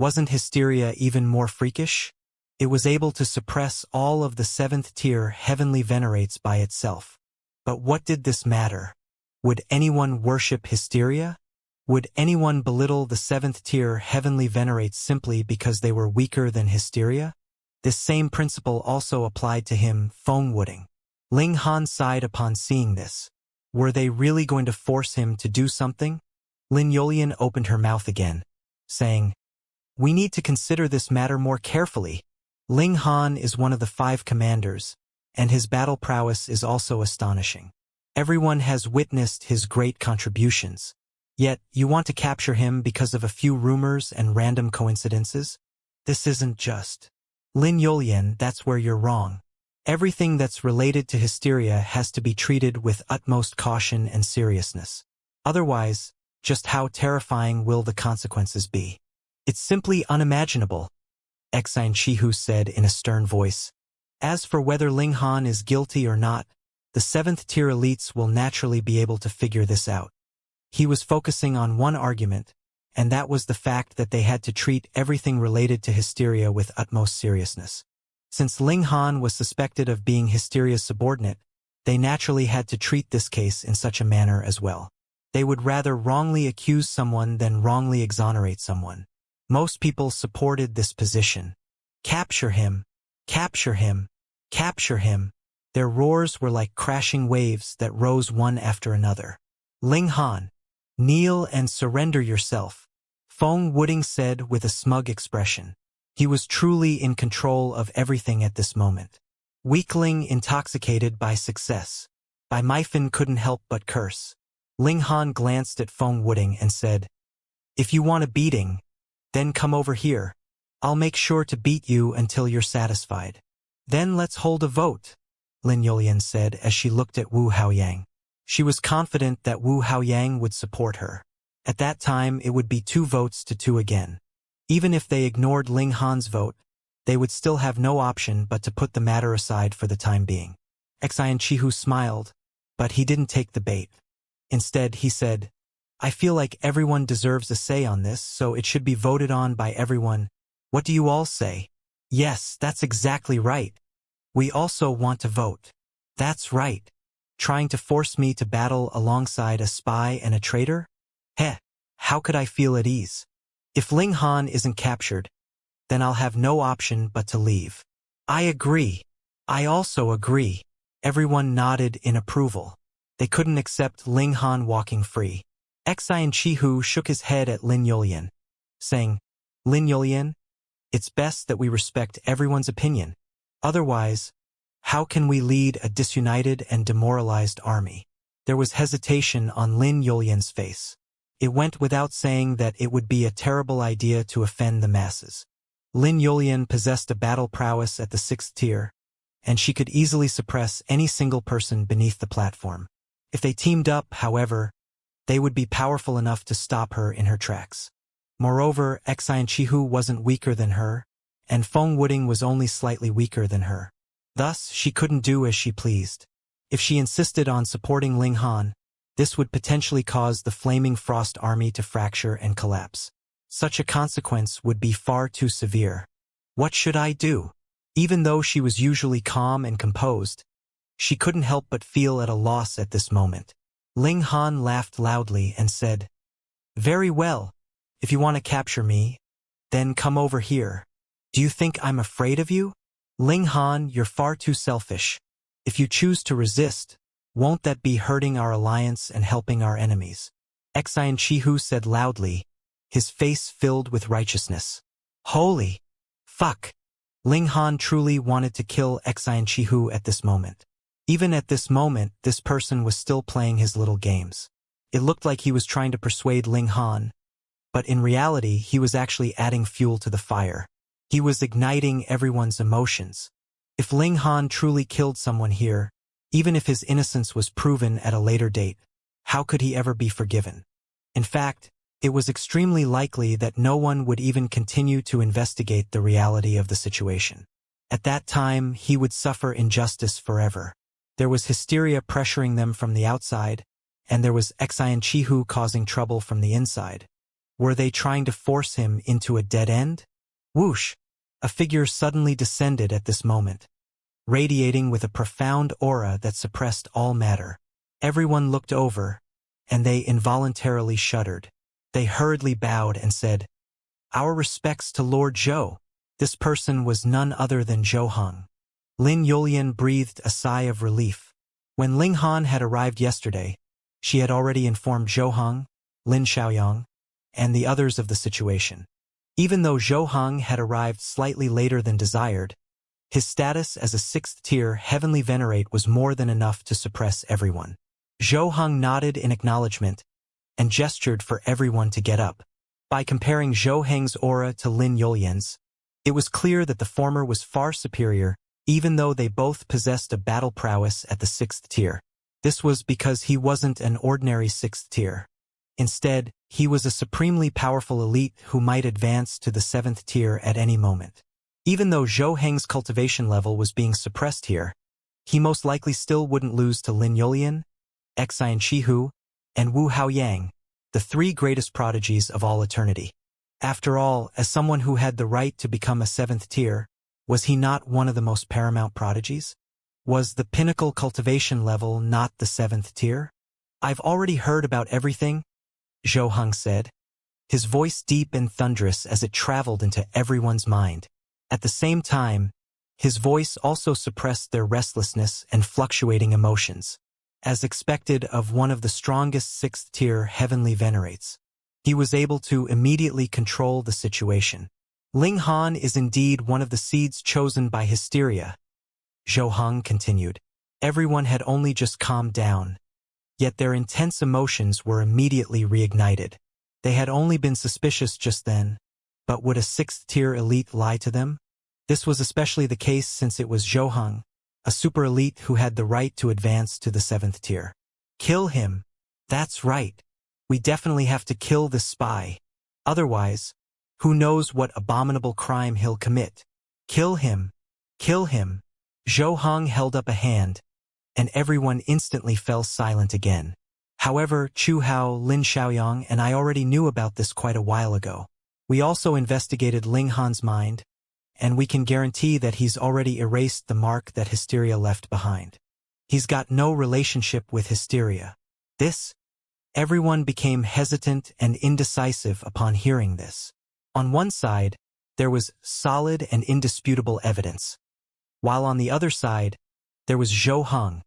Wasn't Hysteria even more freakish? It was able to suppress all of the 7th-tier heavenly venerates by itself. But what did this matter? Would anyone worship Hysteria? Would anyone belittle the 7th-tier heavenly venerates simply because they were weaker than Hysteria? This same principle also applied to him, Feng Wuding. Ling Han sighed upon seeing this. Were they really going to force him to do something? Lin Yolian opened her mouth again, saying, "We need to consider this matter more carefully. Ling Han is one of the 5 commanders, and his battle prowess is also astonishing. Everyone has witnessed his great contributions. Yet, you want to capture him because of a few rumors and random coincidences? This isn't just. Lin Yolian, that's where you're wrong. Everything that's related to Hysteria has to be treated with utmost caution and seriousness. Otherwise, just how terrifying will the consequences be? It's simply unimaginable," Xian Chihu said in a stern voice. "As for whether Ling Han is guilty or not, the 7th-tier elites will naturally be able to figure this out." He was focusing on one argument, and that was the fact that they had to treat everything related to Hysteria with utmost seriousness. Since Ling Han was suspected of being Hysteria's subordinate, they naturally had to treat this case in such a manner as well. They would rather wrongly accuse someone than wrongly exonerate someone. Most people supported this position. Capture him! Capture him! Capture him! Their roars were like crashing waves that rose one after another. Ling Han, kneel and surrender yourself, Feng Wuding said with a smug expression. He was truly in control of everything at this moment. Weakling intoxicated by success. Bai Meifan couldn't help but curse. Ling Han glanced at Feng Wuding and said, "If you want a beating, then come over here. I'll make sure to beat you until you're satisfied." "Then let's hold a vote," Lin Yulian said as she looked at Wu Haoyang. She was confident that Wu Haoyang would support her. At that time it would be 2 votes to 2 again. Even if they ignored Ling Han's vote, they would still have no option but to put the matter aside for the time being. Xianxia smiled, but he didn't take the bait. Instead, he said, "I feel like everyone deserves a say on this, so it should be voted on by everyone. What do you all say?" "Yes, that's exactly right. We also want to vote." "That's right. Trying to force me to battle alongside a spy and a traitor? Heh, how could I feel at ease? If Ling Han isn't captured, then I'll have no option but to leave." "I agree. I also agree." Everyone nodded in approval. They couldn't accept Ling Han walking free. Xianxia shook his head at Lin Yulian, saying, "Lin Yulian, it's best that we respect everyone's opinion. Otherwise, how can we lead a disunited and demoralized army?" There was hesitation on Lin Yulian's face. It went without saying that it would be a terrible idea to offend the masses. Lin Yulian possessed a battle prowess at the 6th tier, and she could easily suppress any single person beneath the platform. If they teamed up, however, they would be powerful enough to stop her in her tracks. Moreover, Xianxia wasn't weaker than her, and Feng Wuding was only slightly weaker than her. Thus, she couldn't do as she pleased. If she insisted on supporting Ling Han, this would potentially cause the Flaming Frost army to fracture and collapse. Such a consequence would be far too severe. What should I do? Even though she was usually calm and composed, she couldn't help but feel at a loss at this moment. Ling Han laughed loudly and said, "Very well. If you want to capture me, then come over here. Do you think I'm afraid of you? Ling Han, you're far too selfish. If you choose to resist, won't that be hurting our alliance and helping our enemies?" Xianxia said loudly, his face filled with righteousness. Holy fuck! Ling Han truly wanted to kill Xianxia at this moment. Even at this moment, this person was still playing his little games. It looked like he was trying to persuade Ling Han, but in reality, he was actually adding fuel to the fire. He was igniting everyone's emotions. If Ling Han truly killed someone here, even if his innocence was proven at a later date, how could he ever be forgiven? In fact, it was extremely likely that no one would even continue to investigate the reality of the situation. At that time, he would suffer injustice forever. There was hysteria pressuring them from the outside, and there was Xianxia causing trouble from the inside. Were they trying to force him into a dead end? Whoosh! A figure suddenly descended at this moment, radiating with a profound aura that suppressed all matter. Everyone looked over, and they involuntarily shuddered. They hurriedly bowed and said, "Our respects to Lord Zhou." This person was none other than Zhou Heng. Lin Yulian breathed a sigh of relief. When Ling Han had arrived yesterday, she had already informed Zhou Heng, Lin Xiaoyang, and the others of the situation. Even though Zhou Heng had arrived slightly later than desired, his status as a 6th-tier heavenly venerate was more than enough to suppress everyone. Zhou Heng nodded in acknowledgement and gestured for everyone to get up. By comparing Zhou Heng's aura to Lin Yulian's, it was clear that the former was far superior, even though they both possessed a battle prowess at the 6th tier. This was because he wasn't an ordinary 6th tier. Instead, he was a supremely powerful elite who might advance to the 7th tier at any moment. Even though Zhou Heng's cultivation level was being suppressed here, he most likely still wouldn't lose to Lin Yulian, Xianxia, and Wu Haoyang, the 3 greatest prodigies of all eternity. After all, as someone who had the right to become a 7th tier, was he not one of the most paramount prodigies? Was the pinnacle cultivation level not the 7th tier? I've already heard about everything, Zhou Heng said, his voice deep and thunderous as it traveled into everyone's mind. At the same time, his voice also suppressed their restlessness and fluctuating emotions. As expected of one of the strongest 6th-tier heavenly venerates, he was able to immediately control the situation. Ling Han is indeed one of the seeds chosen by hysteria, Zhou Heng continued. Everyone had only just calmed down, yet their intense emotions were immediately reignited. They had only been suspicious just then, but would a 6th-tier elite lie to them? This was especially the case since it was Zhou Heng, a super elite who had the right to advance to the 7th tier. Kill him. That's right. We definitely have to kill this spy. Otherwise, who knows what abominable crime he'll commit. Kill him. Kill him. Zhou Heng held up a hand, and everyone instantly fell silent again. However, Chu Hao, Lin Xiaoyang, and I already knew about this quite a while ago. We also investigated Ling Han's mind, and we can guarantee that he's already erased the mark that hysteria left behind. He's got no relationship with hysteria. Everyone became hesitant and indecisive upon hearing this. On one side, there was solid and indisputable evidence, while on the other side, there was Zhou Heng,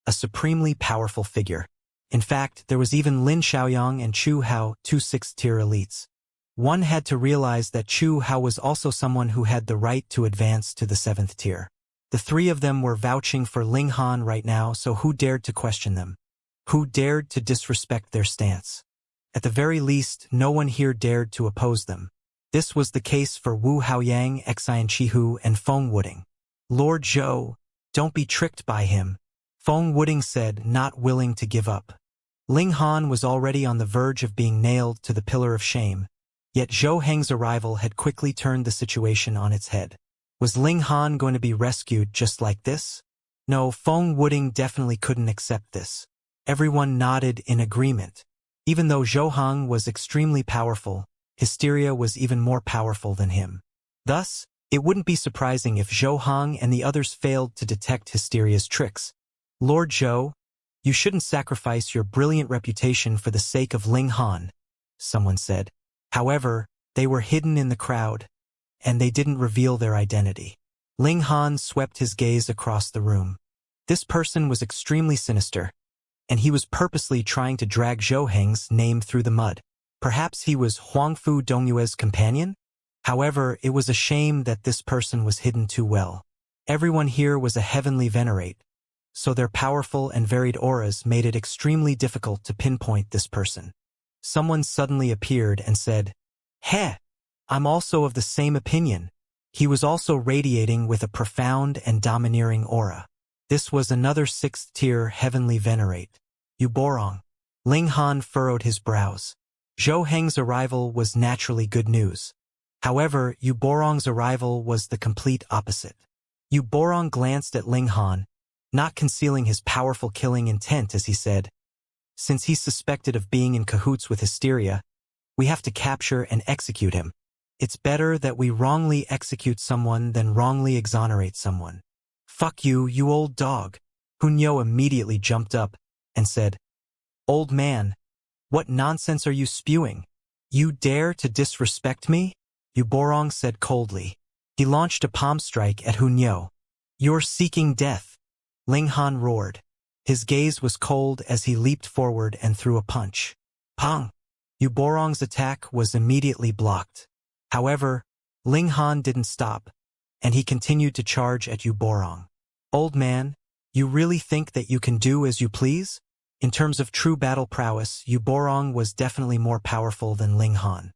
a supremely powerful figure. In fact, there was even Lin Xiaoyang and Chu Hao, 2 6th-tier elites. One had to realize that Chu Hao was also someone who had the right to advance to the 7th tier. The three of them were vouching for Ling Han right now, so who dared to question them? Who dared to disrespect their stance? At the very least, no one here dared to oppose them. This was the case for Wu Haoyang, Xian Chihu, and Feng Wuding. Lord Zhou, don't be tricked by him, Feng Wuding said, not willing to give up. Ling Han was already on the verge of being nailed to the pillar of shame, yet Zhou Heng's arrival had quickly turned the situation on its head. Was Ling Han going to be rescued just like this? No, Feng Wuding definitely couldn't accept this. Everyone nodded in agreement. Even though Zhou Heng was extremely powerful, hysteria was even more powerful than him. Thus, it wouldn't be surprising if Zhou Heng and the others failed to detect hysteria's tricks. Lord Zhou, you shouldn't sacrifice your brilliant reputation for the sake of Ling Han, someone said. However, they were hidden in the crowd, and they didn't reveal their identity. Ling Han swept his gaze across the room. This person was extremely sinister, and he was purposely trying to drag Zhou Heng's name through the mud. Perhaps he was Huangfu Dongyue's companion? However, it was a shame that this person was hidden too well. Everyone here was a heavenly venerate, so their powerful and varied auras made it extremely difficult to pinpoint this person. Someone suddenly appeared and said, "Heh, I'm also of the same opinion." He was also radiating with a profound and domineering aura. This was another 6th-tier heavenly venerate, Yuborong. Ling Han furrowed his brows. Zhou Heng's arrival was naturally good news. However, Yuborong's arrival was the complete opposite. Yuborong glanced at Ling Han, not concealing his powerful killing intent as he said, "Since he's suspected of being in cahoots with hysteria, we have to capture and execute him. It's better that we wrongly execute someone than wrongly exonerate someone." "Fuck you, you old dog." Hunyo immediately jumped up and said, "Old man, what nonsense are you spewing? You dare to disrespect me?" Yuborong said coldly. He launched a palm strike at Hunyo. "You're seeking death," Ling Han roared. His gaze was cold as he leaped forward and threw a punch. Pong! Yuborong's attack was immediately blocked. However, Ling Han didn't stop, and he continued to charge at Yuborong. "Old man, you really think that you can do as you please?" In terms of true battle prowess, Yuborong was definitely more powerful than Ling Han.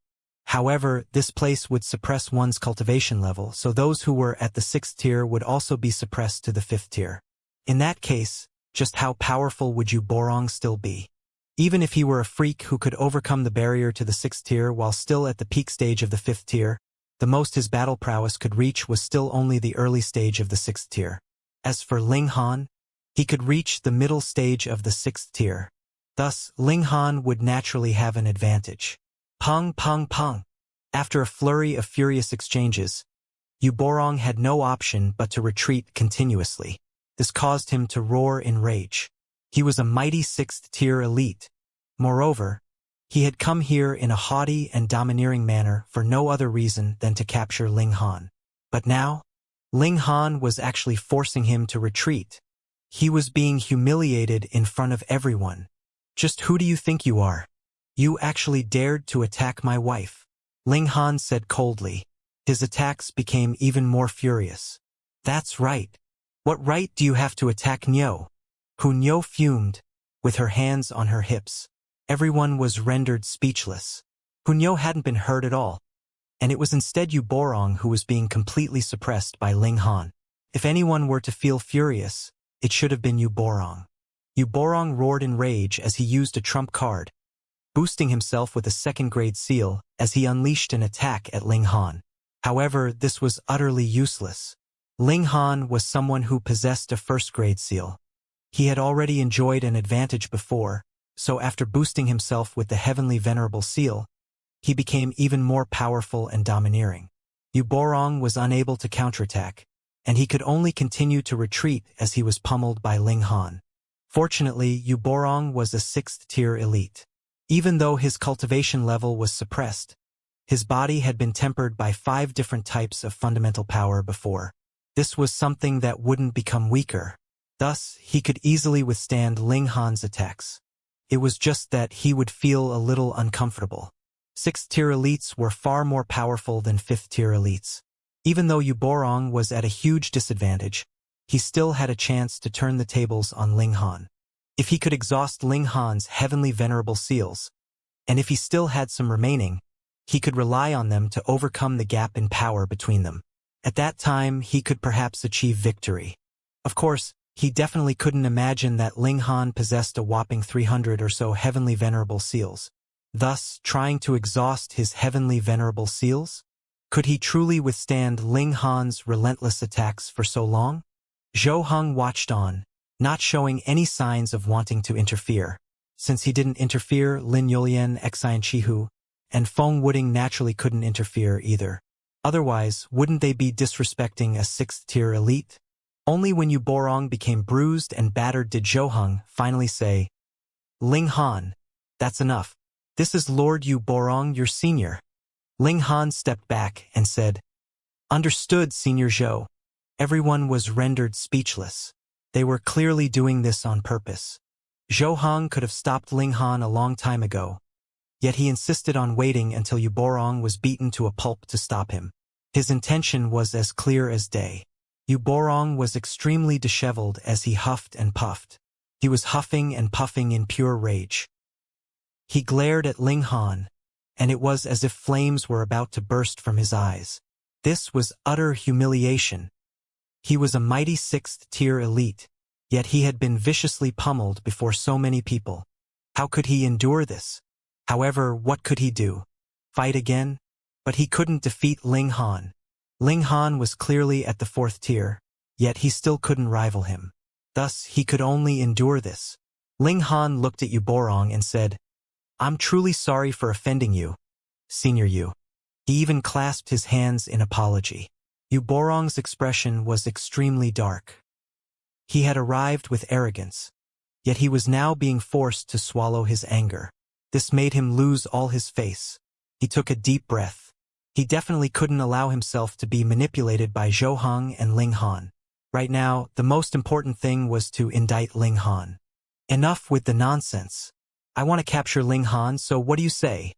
However, this place would suppress one's cultivation level, so those who were at the 6th tier would also be suppressed to the 5th tier. In that case, just how powerful would Yuborong still be? Even if he were a freak who could overcome the barrier to the 6th tier while still at the peak stage of the 5th tier, the most his battle prowess could reach was still only the early stage of the 6th tier. As for Ling Han, he could reach the middle stage of the 6th tier. Thus, Ling Han would naturally have an advantage. Pong, pong, pong. After a flurry of furious exchanges, Yuborong had no option but to retreat continuously. This caused him to roar in rage. He was a mighty 6th-tier elite. Moreover, he had come here in a haughty and domineering manner for no other reason than to capture Ling Han. But now, Ling Han was actually forcing him to retreat. He was being humiliated in front of everyone. Just who do you think you are? You actually dared to attack my wife. Ling Han said coldly. His attacks became even more furious. That's right. What right do you have to attack Nyo? Nyo fumed, with her hands on her hips. Everyone was rendered speechless. Nyo hadn't been hurt at all. And it was instead Yu Borong who was being completely suppressed by Ling Han. If anyone were to feel furious, it should have been Yu Borong. Yu Borong roared in rage as he used a trump card, boosting himself with a 2nd-grade seal as he unleashed an attack at Ling Han. However, this was utterly useless. Ling Han was someone who possessed a 1st-grade seal. He had already enjoyed an advantage before, so after boosting himself with the Heavenly Venerable Seal, he became even more powerful and domineering. Yu Borong was unable to counterattack, and he could only continue to retreat as he was pummeled by Ling Han. Fortunately, Yu Borong was a 6th-tier elite. Even though his cultivation level was suppressed, his body had been tempered by 5 different types of fundamental power before. This was something that wouldn't become weaker. Thus, he could easily withstand Ling Han's attacks. It was just that he would feel a little uncomfortable. 6th-tier elites were far more powerful than 5th-tier elites. Even though Yu Borong was at a huge disadvantage, he still had a chance to turn the tables on Ling Han. If he could exhaust Ling Han's Heavenly Venerable Seals, and if he still had some remaining, he could rely on them to overcome the gap in power between them. At that time, he could perhaps achieve victory. Of course, he definitely couldn't imagine that Ling Han possessed a whopping 300 or so Heavenly Venerable Seals. Thus, trying to exhaust his Heavenly Venerable Seals? Could he truly withstand Ling Han's relentless attacks for so long? Zhou Heng watched on, not showing any signs of wanting to interfere. Since he didn't interfere, Lin Yulian, Xian Chihu, and Feng Wuding naturally couldn't interfere either. Otherwise, wouldn't they be disrespecting a 6th-tier elite? Only when Yu Borong became bruised and battered did Zhou Heng finally say, Ling Han, that's enough. This is Lord Yu Borong, your senior. Ling Han stepped back and said, Understood, Senior Zhou. Everyone was rendered speechless. They were clearly doing this on purpose. Zhou Heng could have stopped Ling Han a long time ago, yet he insisted on waiting until Yu Borong was beaten to a pulp to stop him. His intention was as clear as day. Yu Borong was extremely disheveled as he huffed and puffed. He was huffing and puffing in pure rage. He glared at Ling Han, and it was as if flames were about to burst from his eyes. This was utter humiliation. He was a mighty 6th-tier elite, yet he had been viciously pummeled before so many people. How could he endure this? However, what could he do? Fight again? But he couldn't defeat Ling Han. Ling Han was clearly at the 4th tier, yet he still couldn't rival him. Thus, he could only endure this. Ling Han looked at Yu Borong and said, I'm truly sorry for offending you, Senior Yu. He even clasped his hands in apology. Yu Borong's expression was extremely dark. He had arrived with arrogance, yet he was now being forced to swallow his anger. This made him lose all his face. He took a deep breath. He definitely couldn't allow himself to be manipulated by Zhou Heng and Ling Han. Right now, the most important thing was to indict Ling Han. Enough with the nonsense. I want to capture Ling Han, so what do you say?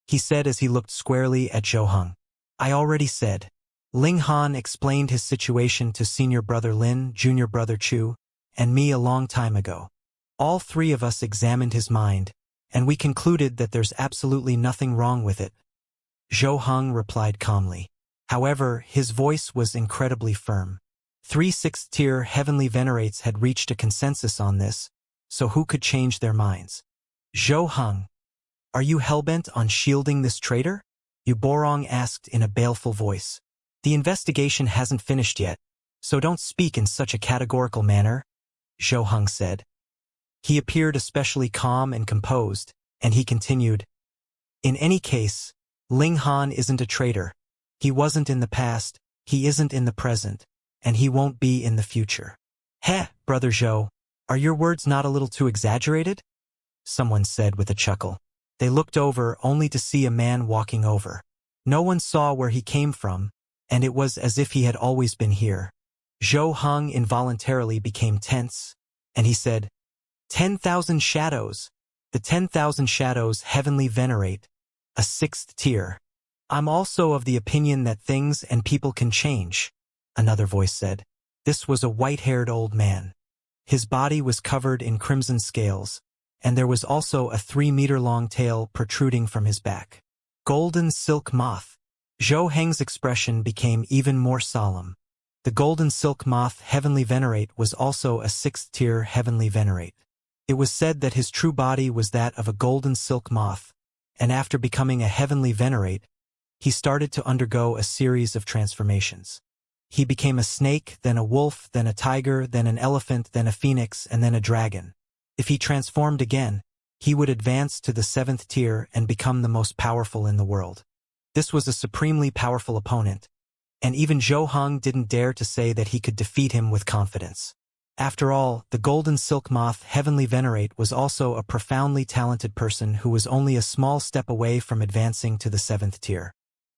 He said as he looked squarely at Zhou Heng. I already said. Ling Han explained his situation to senior brother Lin, junior brother Chu, and me a long time ago. All 3 of us examined his mind, and we concluded that there's absolutely nothing wrong with it. Zhou Heng replied calmly. However, his voice was incredibly firm. 3 6th-tier heavenly venerates had reached a consensus on this, so who could change their minds? Zhou Heng, are you hellbent on shielding this traitor? Yu Borong asked in a baleful voice. The investigation hasn't finished yet, so don't speak in such a categorical manner, Zhou Heng said. He appeared especially calm and composed, and he continued, In any case, Ling Han isn't a traitor. He wasn't in the past, he isn't in the present, and he won't be in the future. Heh, Brother Zhou, are your words not a little too exaggerated? Someone said with a chuckle. They looked over only to see a man walking over. No one saw where he came from, and it was as if he had always been here. Zhou Heng involuntarily became tense, and he said, 10,000 shadows. The 10,000 shadows heavenly venerate, a sixth tier. I'm also of the opinion that things and people can change, another voice said. This was a white-haired old man. His body was covered in crimson scales, and there was also a 3-meter-long tail protruding from his back. Golden silk moth. Zhou Heng's expression became even more solemn. The golden silk moth heavenly venerate was also a sixth-tier heavenly venerate. It was said that his true body was that of a golden silk moth, and after becoming a heavenly venerate, he started to undergo a series of transformations. He became a snake, then a wolf, then a tiger, then an elephant, then a phoenix, and then a dragon. If he transformed again, he would advance to the 7th tier and become the most powerful in the world. This was a supremely powerful opponent, and even Zhou Heng didn't dare to say that he could defeat him with confidence. After all, the golden silk moth heavenly venerate was also a profoundly talented person who was only a small step away from advancing to the 7th tier.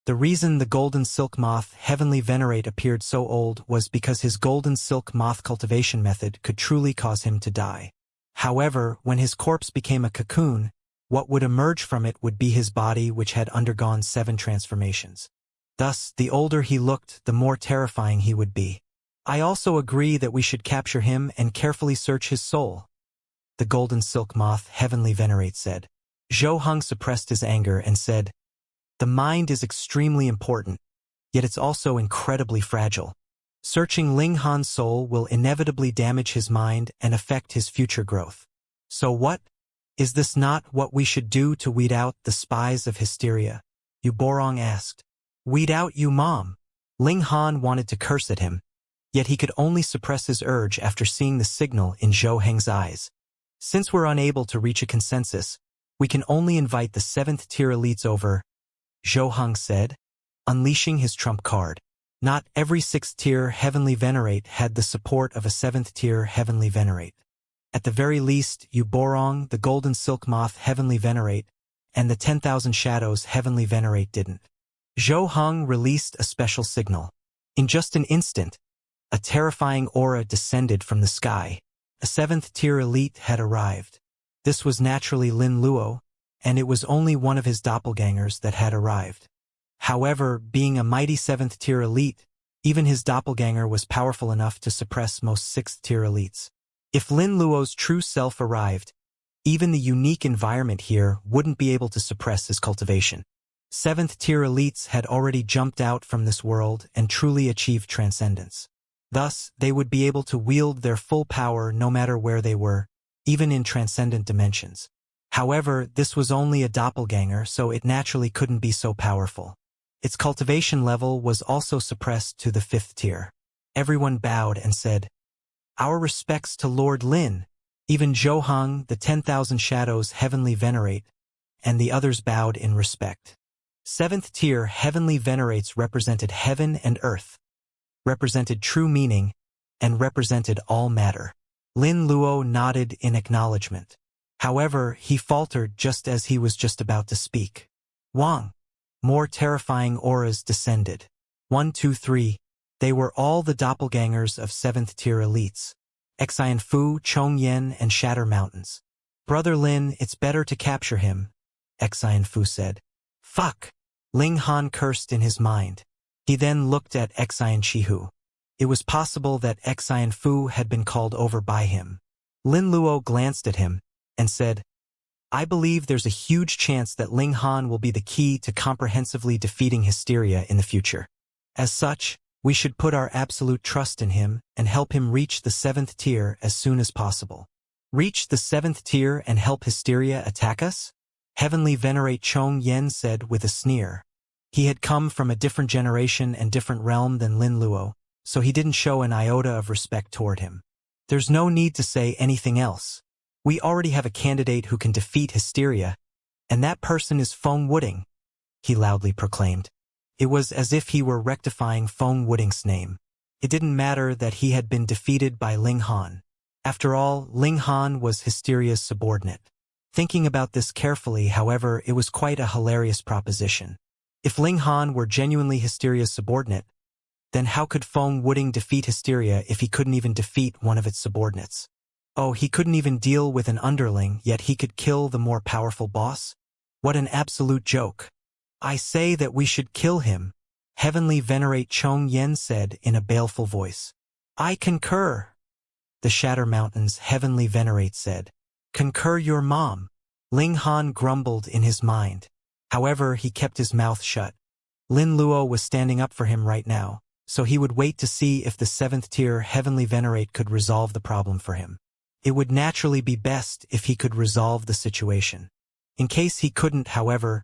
The reason the golden silk moth heavenly venerate appeared so old was because his golden silk moth cultivation method could truly cause him to die. However, when his corpse became a cocoon, what would emerge from it would be his body, which had undergone 7 transformations. Thus, the older he looked, the more terrifying he would be. I also agree that we should capture him and carefully search his soul, the golden silk moth heavenly venerate said. Zhou Heng suppressed his anger and said, the mind is extremely important, yet it's also incredibly fragile. Searching Ling Han's soul will inevitably damage his mind and affect his future growth. So what? Is this not what we should do to weed out the spies of hysteria? Yu Borong asked. Weed out you, Mom? Ling Han wanted to curse at him, yet he could only suppress his urge after seeing the signal in Zhou Heng's eyes. Since we're unable to reach a consensus, we can only invite the 7th tier elites over, Zhou Heng said, unleashing his trump card. Not every 6th tier heavenly venerate had the support of a 7th tier heavenly venerate. At the very least, Yu Borong, the golden silk moth heavenly venerate, and the 10,000 shadows heavenly venerate didn't. Zhou Heng released a special signal. In just an instant, a terrifying aura descended from the sky. A 7th tier elite had arrived. This was naturally Lin Luo, and it was only one of his doppelgangers that had arrived. However, being a mighty 7th tier elite, even his doppelganger was powerful enough to suppress most 6th tier elites. If Lin Luo's true self arrived, even the unique environment here wouldn't be able to suppress his cultivation. 7th tier elites had already jumped out from this world and truly achieved transcendence. Thus, they would be able to wield their full power no matter where they were, even in transcendent dimensions. However, this was only a doppelganger, so it naturally couldn't be so powerful. Its cultivation level was also suppressed to the 5th tier. Everyone bowed and said, Our respects to Lord Lin. Even Zhou Heng, the 10,000 shadows heavenly venerate, and the others bowed in respect. 7th tier heavenly venerates represented heaven and earth, represented true meaning, and represented all matter. Lin Luo nodded in acknowledgement. However, he faltered just as he was just about to speak. Wang. More terrifying auras descended. 1, 2, 3. They were all the doppelgangers of 7th tier elites. Xianfu, Chongyan, and Shatter Mountains. Brother Lin, it's better to capture him, Xianfu said. Fuck! Ling Han cursed in his mind. He then looked at Xianqihu. It was possible that Xianfu had been called over by him. Lin Luo glanced at him and said, I believe there's a huge chance that Ling Han will be the key to comprehensively defeating hysteria in the future. As such, we should put our absolute trust in him and help him reach the 7th tier as soon as possible. Reach the 7th tier and help hysteria attack us? Heavenly Venerate Chong Yen said with a sneer. He had come from a different generation and different realm than Lin Luo, so he didn't show an iota of respect toward him. There's no need to say anything else. We already have a candidate who can defeat hysteria, and that person is Feng Wuding, he loudly proclaimed. It was as if he were rectifying Feng Wuding's name. It didn't matter that he had been defeated by Ling Han. After all, Ling Han was Hysteria's subordinate. Thinking about this carefully, however, it was quite a hilarious proposition. If Ling Han were genuinely Hysteria's subordinate, then how could Feng Wuding defeat Hysteria if he couldn't even defeat one of its subordinates? Oh, he couldn't even deal with an underling, yet he could kill the more powerful boss? What an absolute joke. I say that we should kill him, Heavenly Venerate Chong Yen said in a baleful voice. I concur, the Shatter Mountain's Heavenly Venerate said. Concur your mom, Ling Han grumbled in his mind. However, he kept his mouth shut. Lin Luo was standing up for him right now, so he would wait to see if the 7th-tier Heavenly Venerate could resolve the problem for him. It would naturally be best if he could resolve the situation. In case he couldn't, however,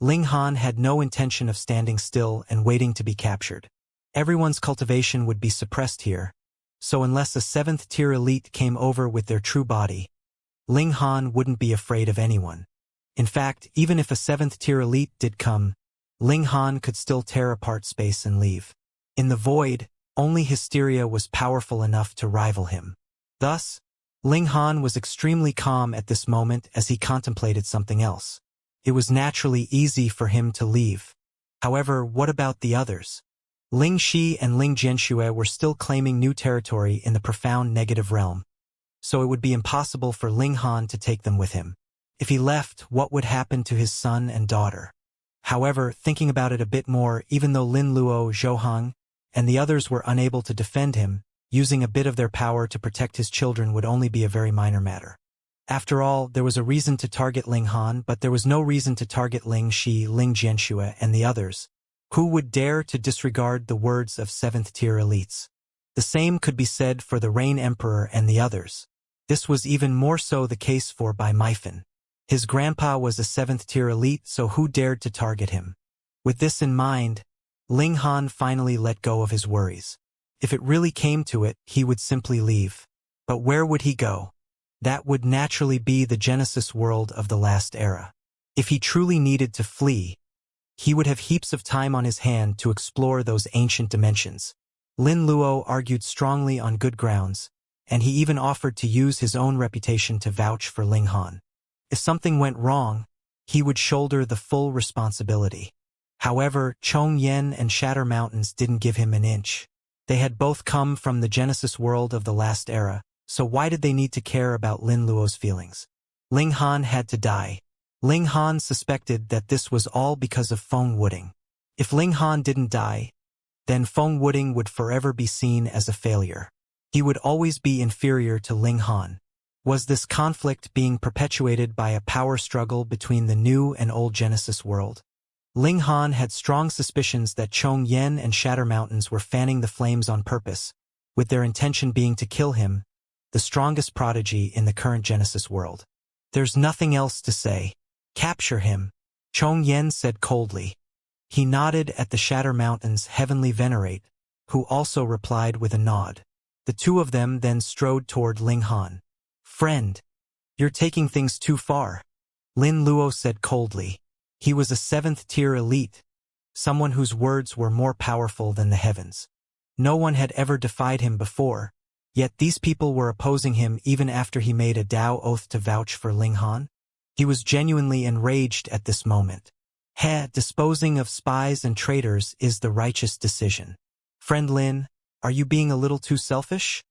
Ling Han had no intention of standing still and waiting to be captured. Everyone's cultivation would be suppressed here, so unless a 7th-tier elite came over with their true body, Ling Han wouldn't be afraid of anyone. In fact, even if a 7th-tier elite did come, Ling Han could still tear apart space and leave. In the void, only Hysteria was powerful enough to rival him. Thus, Ling Han was extremely calm at this moment as he contemplated something else. It was naturally easy for him to leave. However, what about the others? Ling Shi and Ling Jianxue were still claiming new territory in the profound negative realm, so it would be impossible for Ling Han to take them with him. If he left, what would happen to his son and daughter? However, thinking about it a bit more, even though Lin Luo, Zhou Hang, and the others were unable to defend him, using a bit of their power to protect his children would only be a very minor matter. After all, there was a reason to target Ling Han, but there was no reason to target Ling Shi, Ling Jianxue, and the others. Who would dare to disregard the words of 7th-tier elites? The same could be said for the Rain Emperor and the others. This was even more so the case for Bai Meifan. His grandpa was a 7th-tier elite, so who dared to target him? With this in mind, Ling Han finally let go of his worries. If it really came to it, he would simply leave. But where would he go? That would naturally be the Genesis world of the last era. If he truly needed to flee, he would have heaps of time on his hand to explore those ancient dimensions. Lin Luo argued strongly on good grounds, and he even offered to use his own reputation to vouch for Ling Han. If something went wrong, he would shoulder the full responsibility. However, Chong Yen and Shatter Mountains didn't give him an inch. They had both come from the Genesis world of the last era, so why did they need to care about Lin Luo's feelings? Ling Han had to die. Ling Han suspected that this was all because of Feng Wuding. If Ling Han didn't die, then Feng Wuding would forever be seen as a failure. He would always be inferior to Ling Han. Was this conflict being perpetuated by a power struggle between the new and old Genesis world? Ling Han had strong suspicions that Chong Yen and Shatter Mountains were fanning the flames on purpose, with their intention being to kill him, the strongest prodigy in the current Genesis world. There's nothing else to say. Capture him, Chong Yen said coldly. He nodded at the Shatter Mountain's Heavenly Venerate, who also replied with a nod. The two of them then strode toward Ling Han. Friend, you're taking things too far, Lin Luo said coldly. He was a 7th-tier elite, someone whose words were more powerful than the heavens. No one had ever defied him before, yet these people were opposing him even after he made a Dao oath to vouch for Ling Han. He was genuinely enraged at this moment. Disposing of spies and traitors is the righteous decision. Friend Lin, are you being a little too selfish?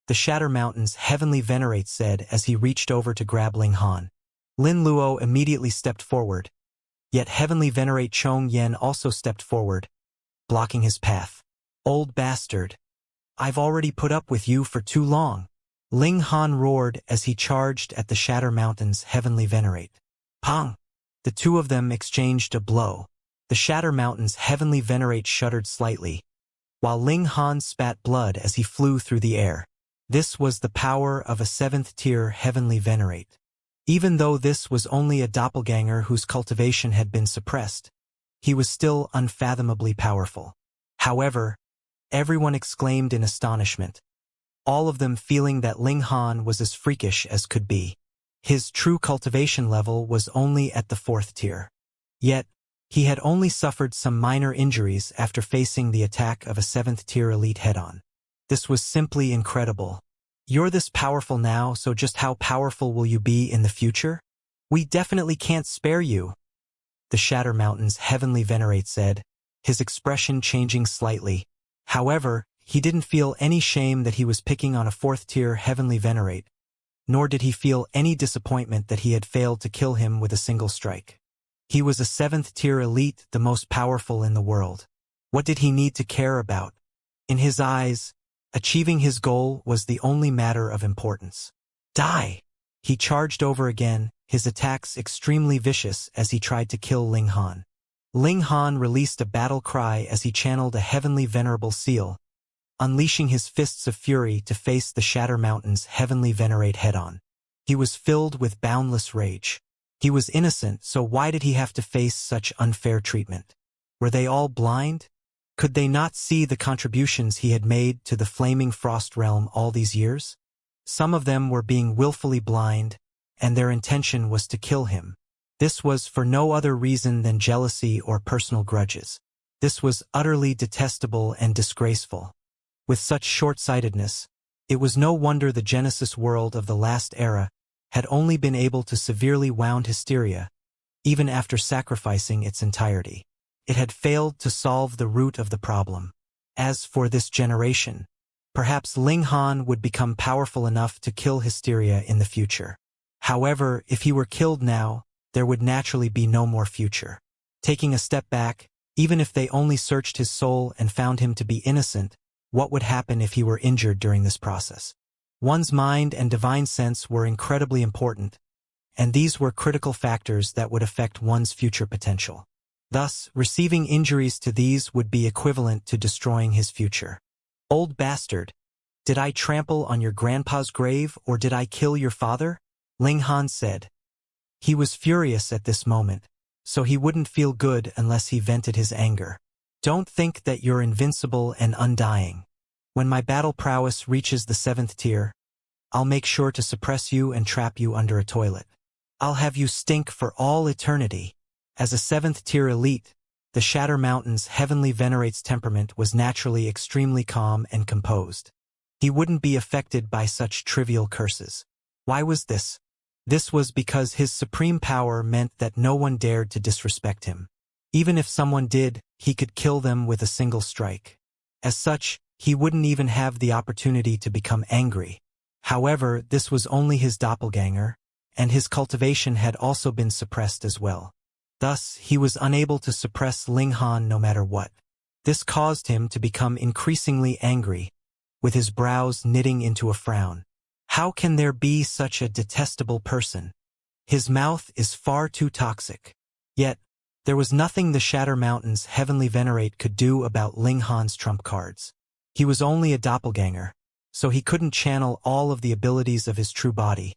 The Shatter Mountain's Heavenly Venerate said as he reached over to grab Ling Han. Lin Luo immediately stepped forward, yet Heavenly Venerate Chong Yen also stepped forward, blocking his path. Old bastard. I've already put up with you for too long. Ling Han roared as he charged at the Shatter Mountain's Heavenly Venerate. Pong! The two of them exchanged a blow. The Shatter Mountain's Heavenly Venerate shuddered slightly, while Ling Han spat blood as he flew through the air. This was the power of a 7th-tier Heavenly Venerate. Even though this was only a doppelganger whose cultivation had been suppressed, he was still unfathomably powerful. However, everyone exclaimed in astonishment, all of them feeling that Ling Han was as freakish as could be. His true cultivation level was only at the 4th tier. Yet, He had only suffered some minor injuries after facing the attack of a 7th-tier elite head-on. This was simply incredible. You're this powerful now, so just how powerful will you be in the future? We definitely can't spare you, the Shatter Mountain's Heavenly Venerate said, his expression changing slightly. However, he didn't feel any shame that he was picking on a 4th-tier Heavenly Venerate, nor did he feel any disappointment that he had failed to kill him with a single strike. He was a 7th-tier elite, the most powerful in the world. What did he need to care about? In his eyes, achieving his goal was the only matter of importance. Die! He charged over again, his attacks extremely vicious as he tried to kill Ling Han. Ling Han released a battle cry as he channeled a heavenly venerable seal, unleashing his fists of fury to face the Shatter Mountain's Heavenly Venerate head-on. He was filled with boundless rage. He was innocent, so why did he have to face such unfair treatment? Were they all blind? Could they not see the contributions he had made to the Flaming Frost Realm all these years? Some of them were being willfully blind, and their intention was to kill him. This was for no other reason than jealousy or personal grudges. This was utterly detestable and disgraceful. With such short-sightedness, it was no wonder the Genesis world of the last era had only been able to severely wound hysteria, even after sacrificing its entirety. It had failed to solve the root of the problem. As for this generation, perhaps Ling Han would become powerful enough to kill hysteria in the future. However, if he were killed now, there would naturally be no more future. Taking a step back, even if they only searched his soul and found him to be innocent, what would happen if he were injured during this process? One's mind and divine sense were incredibly important, and these were critical factors that would affect one's future potential. Thus, receiving injuries to these would be equivalent to destroying his future. Old bastard, did I trample on your grandpa's grave or did I kill your father? Ling Han said. He was furious at this moment, so he wouldn't feel good unless he vented his anger. Don't think that you're invincible and undying. When my battle prowess reaches the 7th tier, I'll make sure to suppress you and trap you under a toilet. I'll have you stink for all eternity. As a 7th tier elite, the Shatter Mountain's Heavenly Venerate's temperament was naturally extremely calm and composed. He wouldn't be affected by such trivial curses. Why was this? This was because his supreme power meant that no one dared to disrespect him. Even if someone did, he could kill them with a single strike. As such, he wouldn't even have the opportunity to become angry. However, this was only his doppelganger, and his cultivation had also been suppressed as well. Thus, he was unable to suppress Ling Han no matter what. This caused him to become increasingly angry, with his brows knitting into a frown. How can there be such a detestable person? His mouth is far too toxic. Yet, there was nothing the Shatter Mountain's Heavenly Venerate could do about Ling Han's trump cards. He was only a doppelganger, so he couldn't channel all of the abilities of his true body,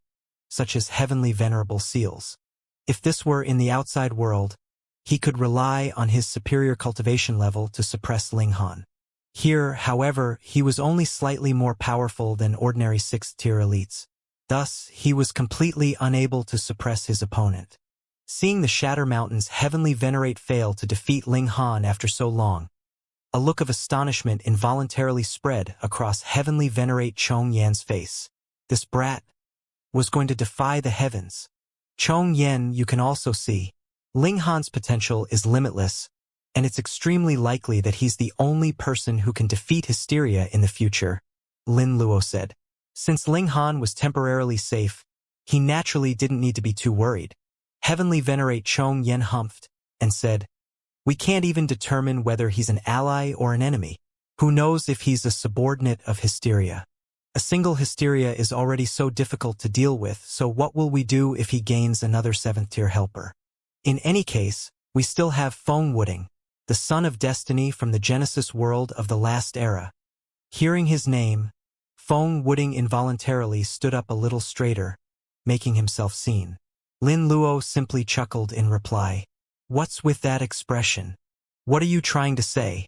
such as Heavenly Venerable Seals. If this were in the outside world, he could rely on his superior cultivation level to suppress Ling Han. Here, however, he was only slightly more powerful than ordinary 6th tier elites. Thus, he was completely unable to suppress his opponent. Seeing the Shatter Mountain's Heavenly Venerate fail to defeat Ling Han after so long, a look of astonishment involuntarily spread across Heavenly Venerate Chong Yan's face. This brat was going to defy the heavens. Chong Yan, you can also see, Ling Han's potential is limitless, and it's extremely likely that he's the only person who can defeat hysteria in the future, Lin Luo said. Since Ling Han was temporarily safe, he naturally didn't need to be too worried. Heavenly Venerate Chong Yan humphed and said, "We can't even determine whether he's an ally or an enemy. Who knows if he's a subordinate of hysteria? A single hysteria is already so difficult to deal with, so what will we do if he gains another 7th tier helper? In any case, we still have Feng Wuding, the son of destiny from the Genesis world of the last era." Hearing his name, Feng Wuding involuntarily stood up a little straighter, making himself seen. Lin Luo simply chuckled in reply. "What's with that expression? What are you trying to say?"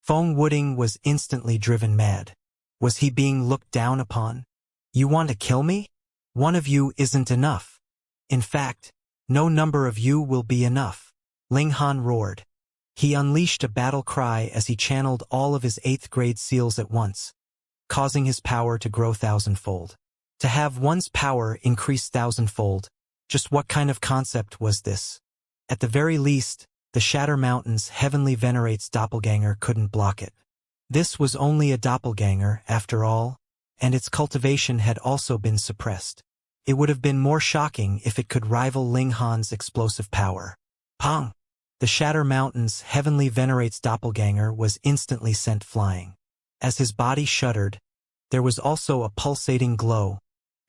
Feng Wuding was instantly driven mad. Was he being looked down upon? "You want to kill me? One of you isn't enough. In fact, no number of you will be enough. Ling Han roared. He unleashed a battle cry as he channeled all of his 8th grade seals at once, causing his power to grow thousandfold. To have one's power increase thousandfold, just what kind of concept was this? At the very least, the Shatter Mountain's Heavenly Venerate's doppelganger couldn't block it. This was only a doppelganger, after all, and its cultivation had also been suppressed. It would have been more shocking if it could rival Ling Han's explosive power. Pong! The Shatter Mountain's Heavenly Venerate's doppelganger was instantly sent flying. As his body shuddered, there was also a pulsating glow,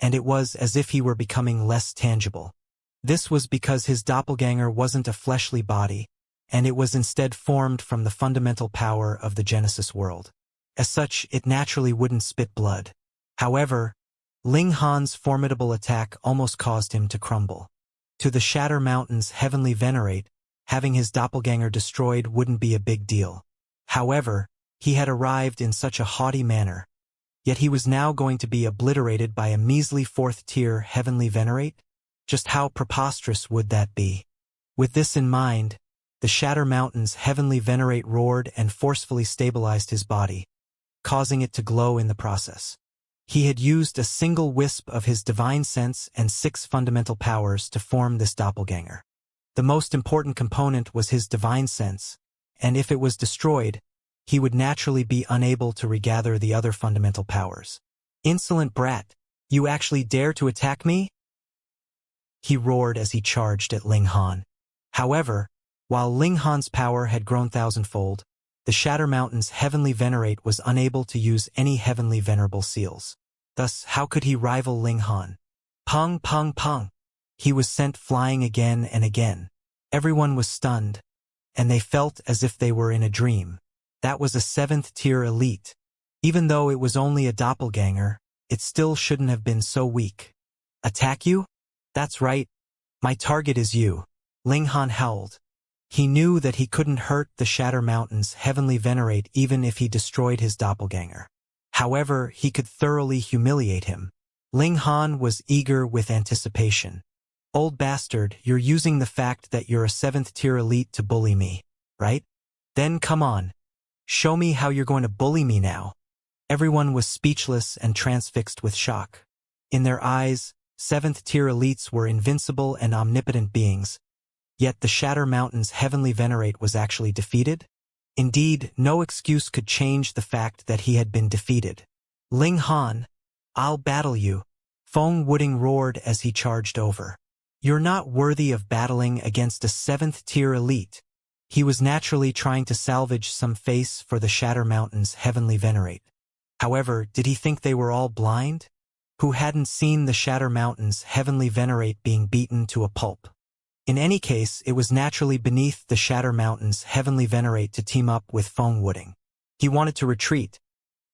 and it was as if he were becoming less tangible. This was because his doppelganger wasn't a fleshly body, and it was instead formed from the fundamental power of the Genesis world. As such, it naturally wouldn't spit blood. However, Ling Han's formidable attack almost caused him to crumble. To the Shatter Mountain's Heavenly Venerate, having his doppelganger destroyed wouldn't be a big deal. However, he had arrived in such a haughty manner. Yet he was now going to be obliterated by a measly 4th-tier Heavenly Venerate? Just how preposterous would that be? With this in mind, the Shatter Mountain's Heavenly Venerate roared and forcefully stabilized his body, causing it to glow in the process. He had used a single wisp of his divine sense and 6 fundamental powers to form this doppelganger. The most important component was his divine sense, and if it was destroyed, he would naturally be unable to regather the other fundamental powers. Insolent brat, you actually dare to attack me? He roared as he charged at Ling Han. However, while Ling Han's power had grown thousandfold, the Shatter Mountain's Heavenly Venerate was unable to use any Heavenly Venerable seals. Thus, how could he rival Ling Han? Pong, pong, pong! He was sent flying again and again. Everyone was stunned, and they felt as if they were in a dream. That was a 7th-tier elite. Even though it was only a doppelganger, it still shouldn't have been so weak. Attack you? That's right. My target is you. Ling Han howled. He knew that he couldn't hurt the Shatter Mountain's Heavenly Venerate even if he destroyed his doppelganger. However, he could thoroughly humiliate him. Ling Han was eager with anticipation. Old bastard, you're using the fact that you're a 7th-tier elite to bully me, right? Then come on. Show me how you're going to bully me now. Everyone was speechless and transfixed with shock. In their eyes, 7th-tier elites were invincible and omnipotent beings. Yet the Shatter Mountain's Heavenly Venerate was actually defeated? Indeed, no excuse could change the fact that he had been defeated. Ling Han, I'll battle you. Feng Wuding roared as he charged over. You're not worthy of battling against a 7th-tier elite. He was naturally trying to salvage some face for the Shatter Mountain's Heavenly Venerate. However, did he think they were all blind? Who hadn't seen the Shatter Mountain's Heavenly Venerate being beaten to a pulp? In any case, it was naturally beneath the Shatter Mountain's Heavenly Venerate to team up with Feng Wuding. He wanted to retreat,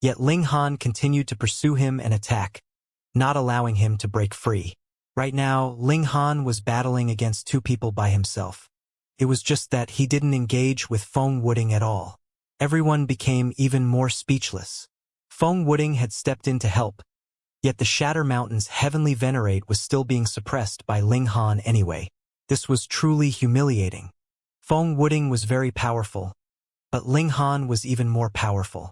yet Ling Han continued to pursue him and attack, not allowing him to break free. Right now, Ling Han was battling against 2 people by himself. It was just that he didn't engage with Feng Wuding at all. Everyone became even more speechless. Feng Wuding had stepped in to help, yet the Shatter Mountain's Heavenly Venerate was still being suppressed by Ling Han anyway. This was truly humiliating. Feng Wuding was very powerful, but Ling Han was even more powerful.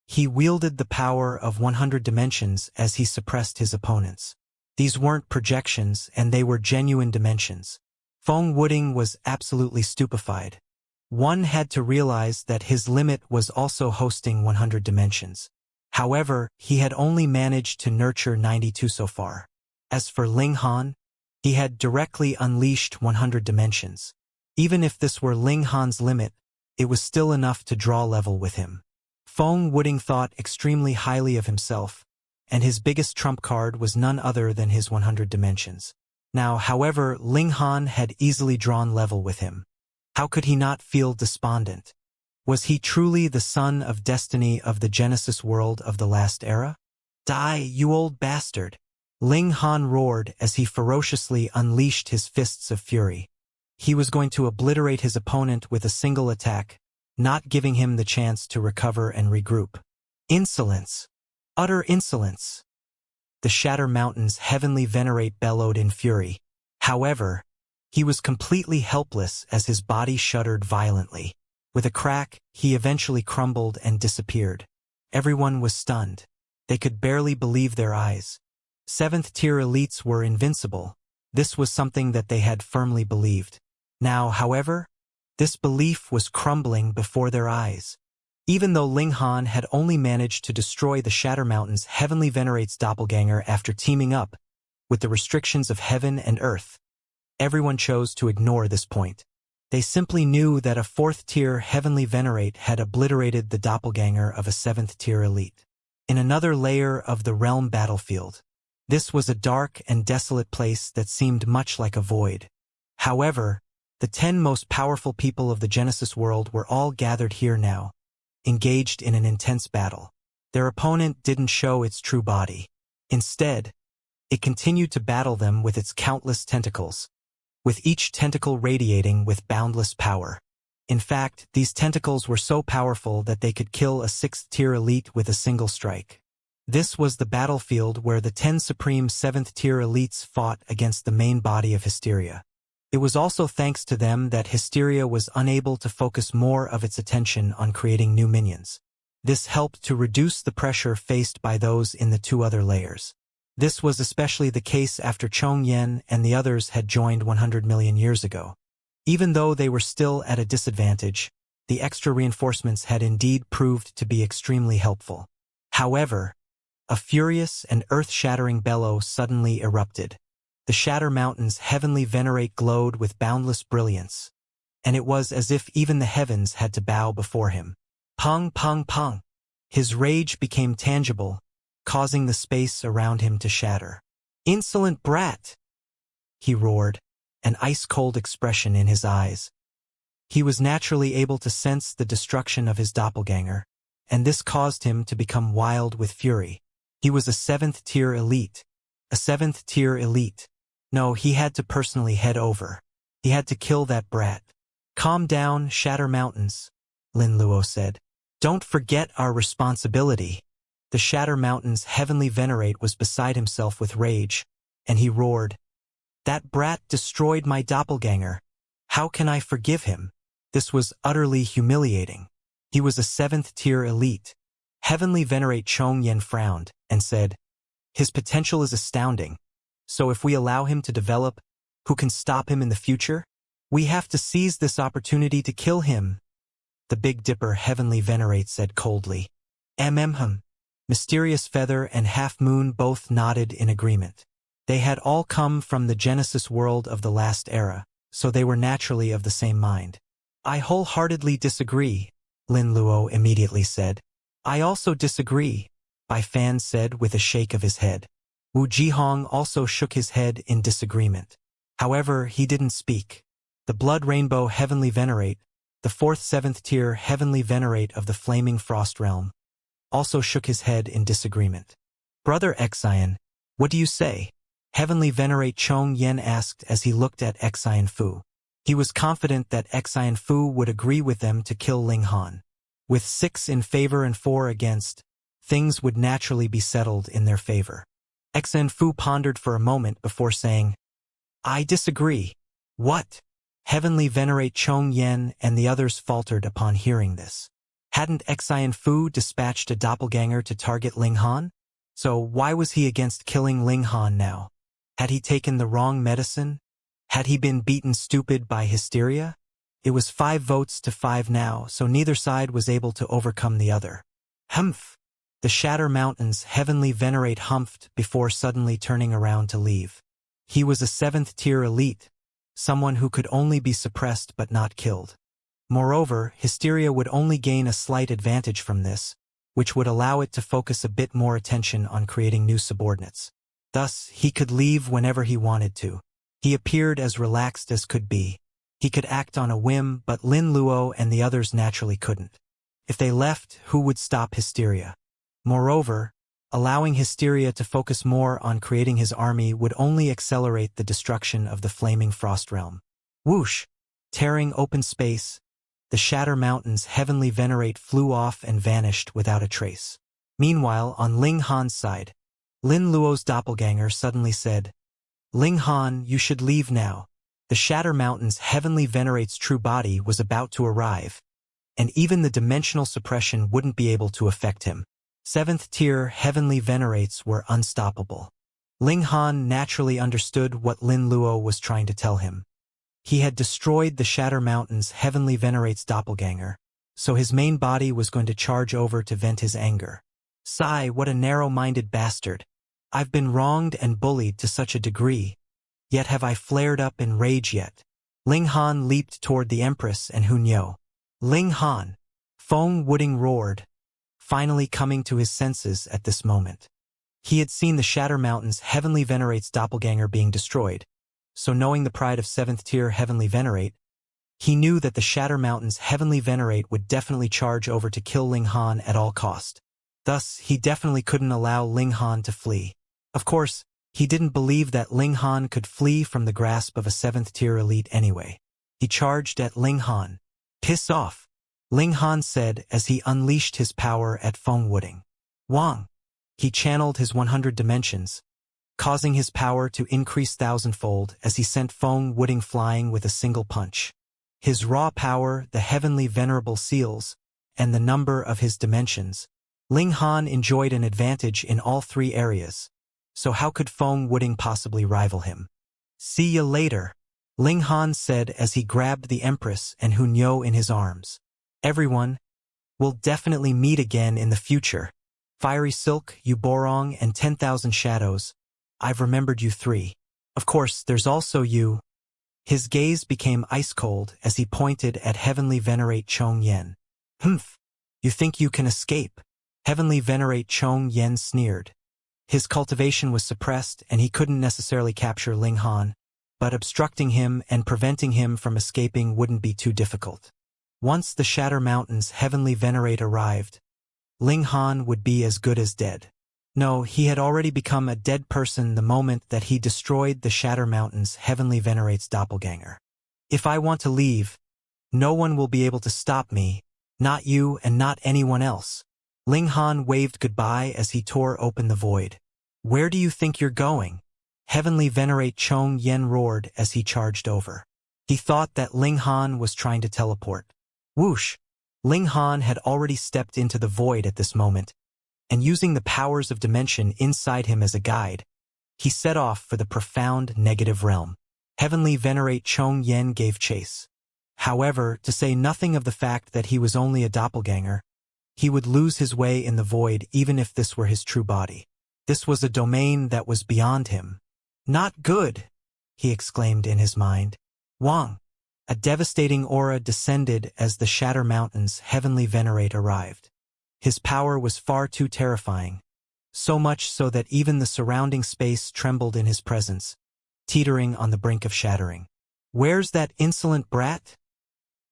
He wielded the power of 100 dimensions as he suppressed his opponents. These weren't projections, and they were genuine dimensions. Feng Wuding was absolutely stupefied. One had to realize that his limit was also hosting 100 dimensions. However, he had only managed to nurture 92 so far. As for Ling Han, he had directly unleashed 100 dimensions. Even if this were Ling Han's limit, it was still enough to draw level with him. Feng Wuding thought extremely highly of himself, and his biggest trump card was none other than his 100 dimensions. Now, however, Ling Han had easily drawn level with him. How could he not feel despondent? Was he truly the son of destiny of the Genesis world of the last era? Die, you old bastard! Ling Han roared as he ferociously unleashed his fists of fury. He was going to obliterate his opponent with a single attack, not giving him the chance to recover and regroup. Insolence! Utter insolence! The Shatter Mountain's Heavenly Venerate bellowed in fury. However, He was completely helpless as his body shuddered violently. With a crack, he eventually crumbled and disappeared. Everyone was stunned. They could barely believe their eyes. Seventh-tier elites were invincible. This was something that they had firmly believed. Now, however, this belief was crumbling before their eyes. Even though Ling Han had only managed to destroy the Shatter Mountain's Heavenly Venerate's doppelganger after teaming up with the restrictions of heaven and earth, everyone chose to ignore this point. They simply knew that a fourth-tier Heavenly Venerate had obliterated the doppelganger of a seventh-tier elite. In another layer of the realm battlefield, this was a dark and desolate place that seemed much like a void. However, the 10 most powerful people of the Genesis world were all gathered here now, engaged in an intense battle. Their opponent didn't show its true body. Instead, it continued to battle them with its countless tentacles, with each tentacle radiating with boundless power. In fact, these tentacles were so powerful that they could kill a sixth-tier elite with a single strike. This was the battlefield where the 10 supreme seventh-tier elites fought against the main body of Hysteria. It was also thanks to them that Hysteria was unable to focus more of its attention on creating new minions. This helped to reduce the pressure faced by those in the 2 other layers. This was especially the case after Chong Yen and the others had joined 100 million years ago. Even though they were still at a disadvantage, the extra reinforcements had indeed proved to be extremely helpful. However, a furious and earth-shattering bellow suddenly erupted. The Shatter Mountain's Heavenly Venerate glowed with boundless brilliance, and it was as if even the heavens had to bow before him. Pong, pong, pong. His rage became tangible, causing the space around him to shatter. "Insolent brat!" he roared, an ice-cold expression in his eyes. He was naturally able to sense the destruction of his doppelganger, and this caused him to become wild with fury. He was a seventh-tier elite. A seventh-tier elite. No, he had to personally head over. He had to kill that brat. "Calm down, Shatter Mountains," Lin Luo said. "Don't forget our responsibility." The Shatter Mountain's Heavenly Venerate was beside himself with rage, and he roared, "That brat destroyed my doppelganger. How can I forgive him?" This was utterly humiliating. He was a seventh-tier elite. Heavenly Venerate Chong Yen frowned and said, "His potential is astounding. So if we allow him to develop, who can stop him in the future? We have to seize this opportunity to kill him." The Big Dipper Heavenly Venerate said coldly. "Hum." Mysterious Feather and Half Moon both nodded in agreement. They had all come from the Genesis world of the last era, so they were naturally of the same mind. "I wholeheartedly disagree," Lin Luo immediately said. "I also disagree," Bai Fan said with a shake of his head. Wu Jihong also shook his head in disagreement. However, he didn't speak. The Blood Rainbow Heavenly Venerate, the 4th 7th tier Heavenly Venerate of the Flaming Frost Realm, also shook his head in disagreement. "Brother Xian, what do you say?" Heavenly Venerate Chong Yen asked as he looked at Xian Fu. He was confident that Xian Fu would agree with them to kill Ling Han. With 6 in favor and 4 against, things would naturally be settled in their favor. Xian Fu pondered for a moment before saying, "I disagree." "What?" Heavenly Venerate Chong Yen and the others faltered upon hearing this. Hadn't Xian Fu dispatched a doppelganger to target Ling Han? So why was he against killing Ling Han now? Had he taken the wrong medicine? Had he been beaten stupid by Hysteria? It was 5 votes to 5 now, so neither side was able to overcome the other. Humph! The Shatter Mountain's Heavenly Venerate humphed before suddenly turning around to leave. He was a 7th tier elite, someone who could only be suppressed but not killed. Moreover, Hysteria would only gain a slight advantage from this, which would allow it to focus a bit more attention on creating new subordinates. Thus, he could leave whenever he wanted to. He appeared as relaxed as could be. He could act on a whim, but Lin Luo and the others naturally couldn't. If they left, who would stop Hysteria? Moreover, allowing Hysteria to focus more on creating his army would only accelerate the destruction of the Flaming Frost Realm. Whoosh! Tearing open space, the Shatter Mountain's Heavenly Venerate flew off and vanished without a trace. Meanwhile, on Ling Han's side, Lin Luo's doppelganger suddenly said, "Ling Han, you should leave now. The Shatter Mountain's Heavenly Venerate's true body was about to arrive, and even the dimensional suppression wouldn't be able to affect him. 7th tier Heavenly Venerates were unstoppable. Ling Han naturally understood what Lin Luo was trying to tell him. He had destroyed the Shatter Mountain's Heavenly Venerate's doppelganger, so his main body was going to charge over to vent his anger. Sigh, what a narrow-minded bastard. I've been wronged and bullied to such a degree, yet have I flared up in rage yet? Ling Han leaped toward the Empress and Hunyou. Ling Han! Feng Wuding roared, finally coming to his senses at this moment. He had seen the Shatter Mountain's Heavenly Venerate's doppelganger being destroyed, so knowing the pride of 7th tier Heavenly Venerate, he knew that the Shatter Mountain's Heavenly Venerate would definitely charge over to kill Ling Han at all cost. Thus, he definitely couldn't allow Ling Han to flee. Of course, he didn't believe that Ling Han could flee from the grasp of a 7th tier elite anyway. He charged at Ling Han. Piss off, Ling Han said as he unleashed his power at Feng Wuding. Wang! He channeled his 100 dimensions, causing his power to increase thousandfold as he sent Feng Wuding flying with a single punch. His raw power, the heavenly venerable seals, and the number of his dimensions, Ling Han enjoyed an advantage in all three areas, so how could Feng Wuding possibly rival him? See ya later, Ling Han said as he grabbed the Empress and Hunyou in his arms. Everyone, we'll definitely meet again in the future. Fiery Silk, Yu Borong, and 10,000 Shadows, I've remembered you three. Of course, there's also you. His gaze became ice-cold as he pointed at Heavenly Venerate Chong Yen. Humph! You think you can escape? Heavenly Venerate Chong Yen sneered. His cultivation was suppressed and he couldn't necessarily capture Ling Han, but obstructing him and preventing him from escaping wouldn't be too difficult. Once the Shatter Mountain's Heavenly Venerate arrived, Ling Han would be as good as dead. No, he had already become a dead person the moment that he destroyed the Shatter Mountain's Heavenly Venerate's doppelganger. If I want to leave, no one will be able to stop me, not you and not anyone else. Ling Han waved goodbye as he tore open the void. Where do you think you're going? Heavenly Venerate Chong Yen roared as he charged over. He thought that Ling Han was trying to teleport. Whoosh! Ling Han had already stepped into the void at this moment, and using the powers of dimension inside him as a guide, he set off for the profound negative realm. Heavenly Venerate Chong Yen gave chase. However, to say nothing of the fact that he was only a doppelganger, he would lose his way in the void even if this were his true body. This was a domain that was beyond him. Not good, he exclaimed in his mind. Wang! A devastating aura descended as the Shatter Mountain's Heavenly Venerate arrived. His power was far too terrifying, so much so that even the surrounding space trembled in his presence, teetering on the brink of shattering. Where's that insolent brat?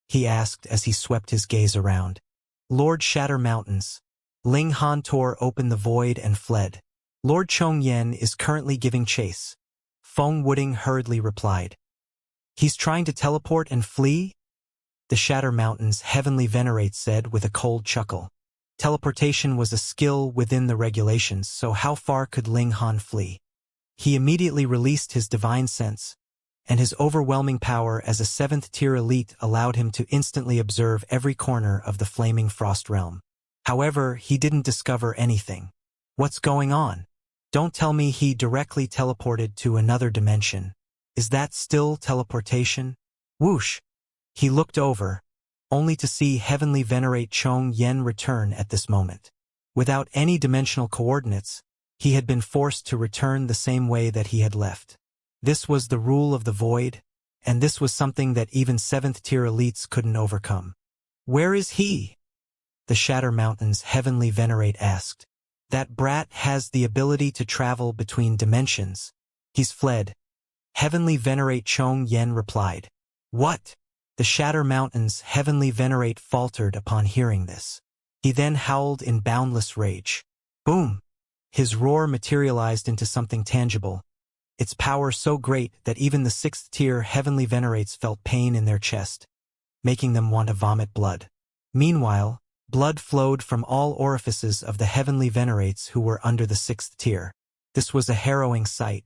He asked as he swept his gaze around. Lord Shatter Mountains. Ling Han tore open the void and fled. Lord Chong Yen is currently giving chase, Feng Wuding hurriedly replied. He's trying to teleport and flee? The Shatter Mountain's Heavenly Venerate said with a cold chuckle. Teleportation was a skill within the regulations, so how far could Ling Han flee? He immediately released his divine sense, and his overwhelming power as a 7th tier elite allowed him to instantly observe every corner of the flaming frost realm. However, he didn't discover anything. What's going on? Don't tell me he directly teleported to another dimension. Is that still teleportation? Whoosh! He looked over, only to see Heavenly Venerate Chong Yen return at this moment. Without any dimensional coordinates, he had been forced to return the same way that he had left. This was the rule of the void, and this was something that even 7th tier elites couldn't overcome. Where is he? The Shatter Mountain's Heavenly Venerate asked. That brat has the ability to travel between dimensions. He's fled. Heavenly Venerate Chong Yen replied. What? The Shatter Mountain's Heavenly Venerate faltered upon hearing this. He then howled in boundless rage. Boom! His roar materialized into something tangible, its power so great that even the 6th tier Heavenly Venerates felt pain in their chest, making them want to vomit blood. Meanwhile, blood flowed from all orifices of the Heavenly Venerates who were under the 6th tier. This was a harrowing sight.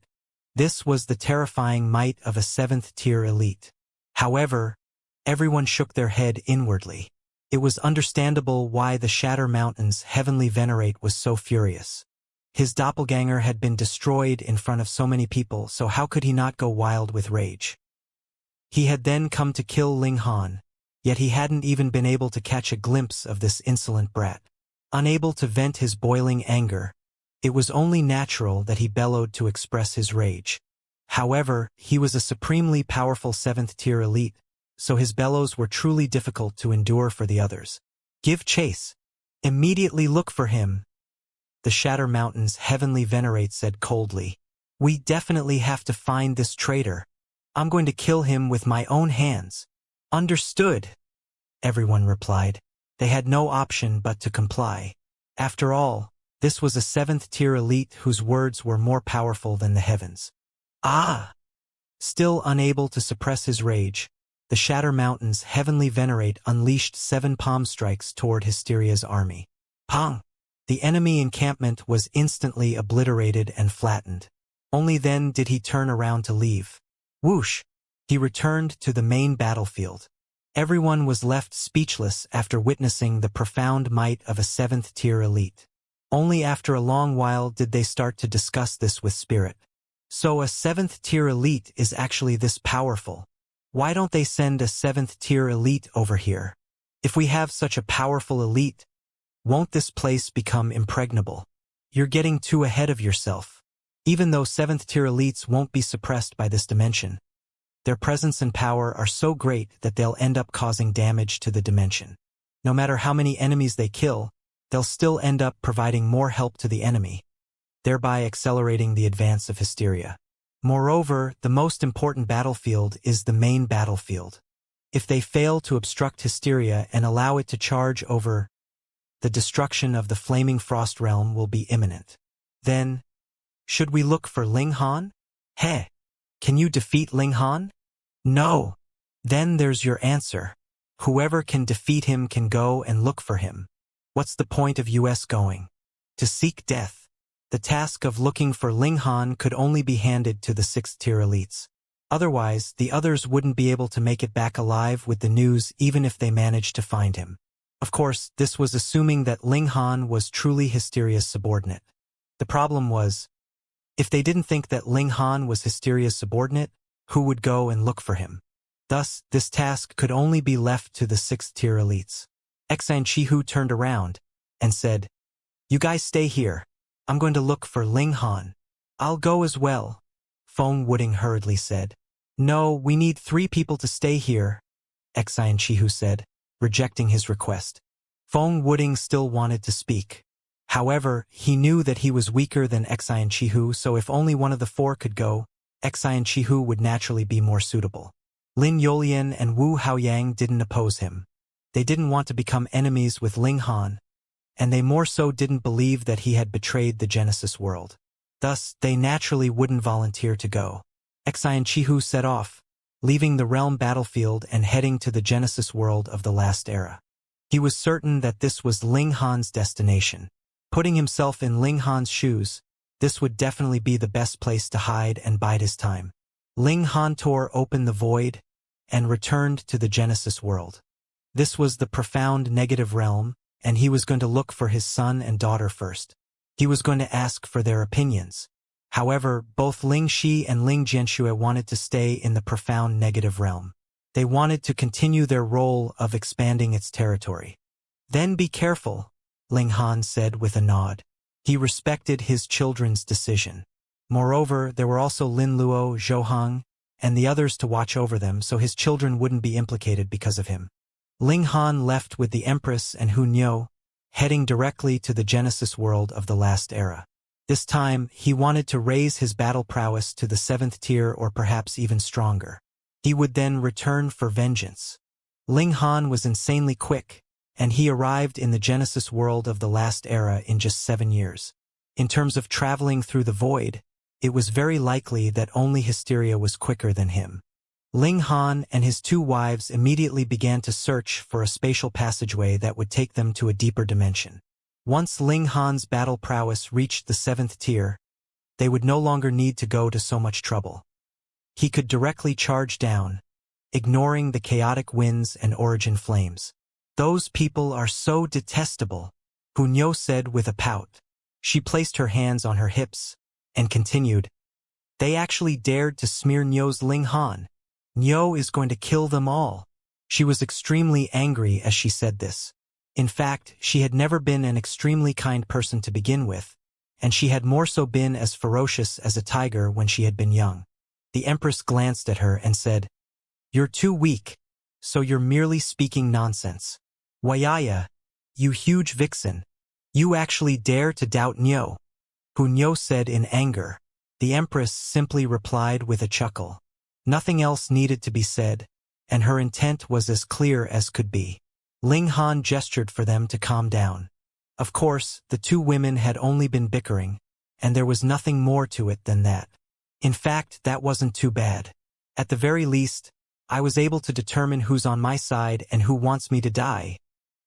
This was the terrifying might of a 7th-tier elite. However, everyone shook their head inwardly. It was understandable why the Shatter Mountain's heavenly venerate was so furious. His doppelganger had been destroyed in front of so many people, so how could he not go wild with rage? He had then come to kill Ling Han, yet he hadn't even been able to catch a glimpse of this insolent brat. Unable to vent his boiling anger, it was only natural that he bellowed to express his rage. However, he was a supremely powerful 7th-tier elite, so his bellows were truly difficult to endure for the others. Give chase. Immediately look for him. The Shatter Mountain's heavenly venerate said coldly. We definitely have to find this traitor. I'm going to kill him with my own hands. Understood, everyone replied. They had no option but to comply. After all, this was a 7th-tier elite whose words were more powerful than the heavens. Ah! Still unable to suppress his rage, the Shatter Mountain's heavenly venerate unleashed 7 palm strikes toward Hysteria's army. Pong! The enemy encampment was instantly obliterated and flattened. Only then did he turn around to leave. Whoosh! He returned to the main battlefield. Everyone was left speechless after witnessing the profound might of a 7th-tier elite. Only after a long while did they start to discuss this with spirit. So a 7th-tier elite is actually this powerful. Why don't they send a 7th-tier elite over here? If we have such a powerful elite, won't this place become impregnable? You're getting too ahead of yourself. Even though 7th-tier elites won't be suppressed by this dimension, their presence and power are so great that they'll end up causing damage to the dimension. No matter how many enemies they kill, they'll still end up providing more help to the enemy, thereby accelerating the advance of Hysteria. Moreover, the most important battlefield is the main battlefield. If they fail to obstruct Hysteria and allow it to charge over, the destruction of the Flaming Frost Realm will be imminent. Then, should we look for Ling Han? Heh! Can you defeat Ling Han? No! Then there's your answer. Whoever can defeat him can go and look for him. What's the point of us going? To seek death. The task of looking for Ling Han could only be handed to the 6th-tier elites. Otherwise, the others wouldn't be able to make it back alive with the news even if they managed to find him. Of course, this was assuming that Ling Han was truly Hysteria's subordinate. The problem was, if they didn't think that Ling Han was Hysteria's subordinate, who would go and look for him? Thus, this task could only be left to the 6th-tier elites. Xianxia turned around and said, You guys stay here. I'm going to look for Ling Han. I'll go as well, Feng Wuding hurriedly said. No, we need 3 people to stay here, Xianxia said, rejecting his request. Feng Wuding still wanted to speak. However, he knew that he was weaker than Xianxia, so if only one of the 4 could go, Xianxia would naturally be more suitable. Lin Yolian and Wu Haoyang didn't oppose him. They didn't want to become enemies with Ling Han, and they more so didn't believe that he had betrayed the Genesis world. Thus, they naturally wouldn't volunteer to go. Xianxia set off, leaving the realm battlefield and heading to the Genesis world of the last era. He was certain that this was Ling Han's destination. Putting himself in Ling Han's shoes, this would definitely be the best place to hide and bide his time. Ling Han tore open the void and returned to the Genesis world. This was the profound negative realm, and he was going to look for his son and daughter first. He was going to ask for their opinions. However, both Ling Shi and Ling Jianxue wanted to stay in the profound negative realm. They wanted to continue their role of expanding its territory. Then be careful, Ling Han said with a nod. He respected his children's decision. Moreover, there were also Lin Luo, Zhou Hang, and the others to watch over them so his children wouldn't be implicated because of him. Ling Han left with the Empress and Hu Niu, heading directly to the Genesis world of the last era. This time, he wanted to raise his battle prowess to the 7th tier or perhaps even stronger. He would then return for vengeance. Ling Han was insanely quick, and he arrived in the Genesis world of the last era in just 7 years. In terms of traveling through the void, it was very likely that only Hysteria was quicker than him. Ling Han and his 2 wives immediately began to search for a spatial passageway that would take them to a deeper dimension. Once Ling Han's battle prowess reached the 7th tier, they would no longer need to go to so much trouble. He could directly charge down, ignoring the chaotic winds and origin flames. "Those people are so detestable," Hunyo said with a pout. She placed her hands on her hips and continued, "They actually dared to smear Nyo's Linghan. Nyo is going to kill them all." She was extremely angry as she said this. In fact, she had never been an extremely kind person to begin with, and she had more so been as ferocious as a tiger when she had been young. The Empress glanced at her and said, "You're too weak, so you're merely speaking nonsense. Wayaya, you huge vixen, you actually dare to doubt Nyo," Hunyo said in anger. The Empress simply replied with a chuckle. Nothing else needed to be said, and her intent was as clear as could be. Ling Han gestured for them to calm down. Of course, the two women had only been bickering, and there was nothing more to it than that. In fact, that wasn't too bad. At the very least, I was able to determine who's on my side and who wants me to die,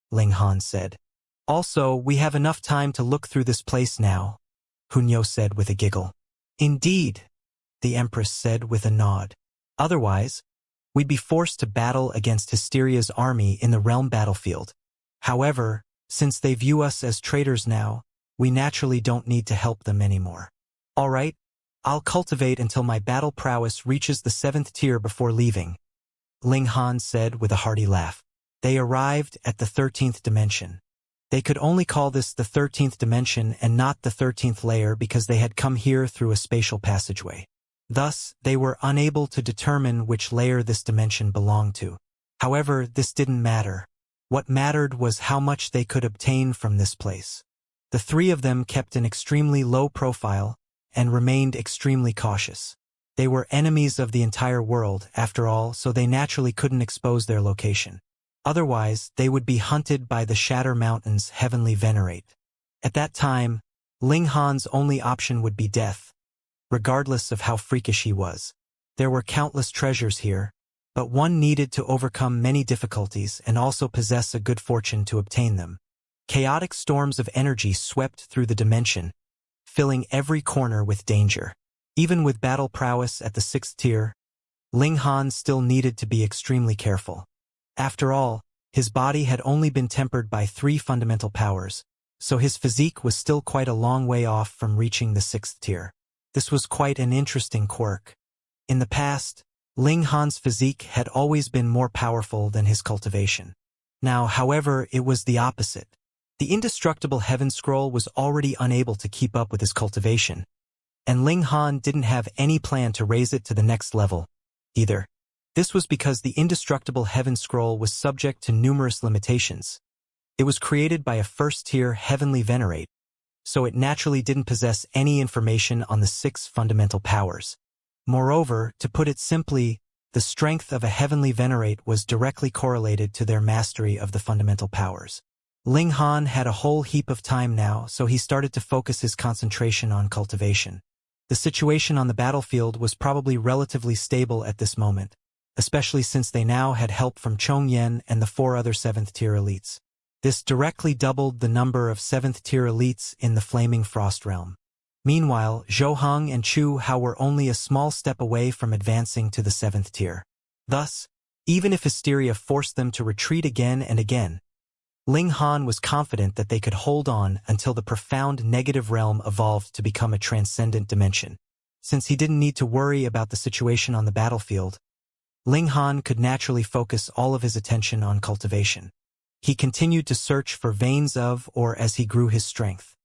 Ling Han said. Also, we have enough time to look through this place now, Hunyo said with a giggle. Indeed, the Empress said with a nod. Otherwise, we'd be forced to battle against Hysteria's army in the realm battlefield. However, since they view us as traitors now, we naturally don't need to help them anymore. All right, I'll cultivate until my battle prowess reaches the 7th tier before leaving, Ling Han said with a hearty laugh. They arrived at the 13th dimension. They could only call this the 13th dimension and not the 13th layer because they had come here through a spatial passageway. Thus, they were unable to determine which layer this dimension belonged to. However, this didn't matter. What mattered was how much they could obtain from this place. The three of them kept an extremely low profile and remained extremely cautious. They were enemies of the entire world, after all, so they naturally couldn't expose their location. Otherwise, they would be hunted by the Shatter Mountain's heavenly venerate. At that time, Ling Han's only option would be death, regardless of how freakish he was. There were countless treasures here, but one needed to overcome many difficulties and also possess a good fortune to obtain them. Chaotic storms of energy swept through the dimension, filling every corner with danger. Even with battle prowess at the 6th tier, Ling Han still needed to be extremely careful. After all, his body had only been tempered by 3 fundamental powers, so his physique was still quite a long way off from reaching the 6th tier. This was quite an interesting quirk. In the past, Ling Han's physique had always been more powerful than his cultivation. Now, however, it was the opposite. The indestructible Heaven Scroll was already unable to keep up with his cultivation, and Ling Han didn't have any plan to raise it to the next level, either. This was because the indestructible Heaven Scroll was subject to numerous limitations. It was created by a 1st-tier heavenly venerate, so it naturally didn't possess any information on the 6 fundamental powers. Moreover, to put it simply, the strength of a heavenly venerate was directly correlated to their mastery of the fundamental powers. Ling Han had a whole heap of time now, so he started to focus his concentration on cultivation. The situation on the battlefield was probably relatively stable at this moment, especially since they now had help from Chongyan and the 4 other 7th-tier elites. This directly doubled the number of 7th-tier elites in the Flaming Frost Realm. Meanwhile, Zhou Heng and Chu Hao were only a small step away from advancing to the 7th tier. Thus, even if Hysteria forced them to retreat again and again, Ling Han was confident that they could hold on until the profound negative realm evolved to become a transcendent dimension. Since he didn't need to worry about the situation on the battlefield, Ling Han could naturally focus all of his attention on cultivation. He continued to search for veins of, or as he grew his strength.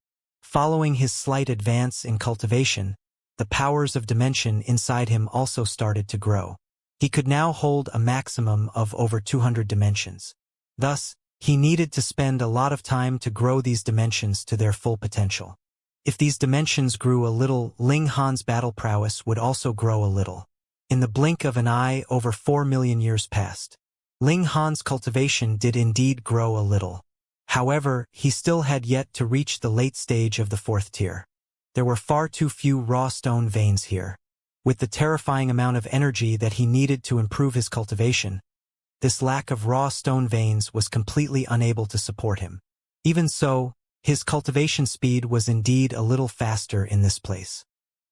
Following his slight advance in cultivation, the powers of dimension inside him also started to grow. He could now hold a maximum of over 200 dimensions. Thus, he needed to spend a lot of time to grow these dimensions to their full potential. If these dimensions grew a little, Ling Han's battle prowess would also grow a little. In the blink of an eye, over 4 million years passed. Ling Han's cultivation did indeed grow a little. However, he still had yet to reach the late stage of the 4th tier. There were far too few raw stone veins here. With the terrifying amount of energy that he needed to improve his cultivation, this lack of raw stone veins was completely unable to support him. Even so, his cultivation speed was indeed a little faster in this place.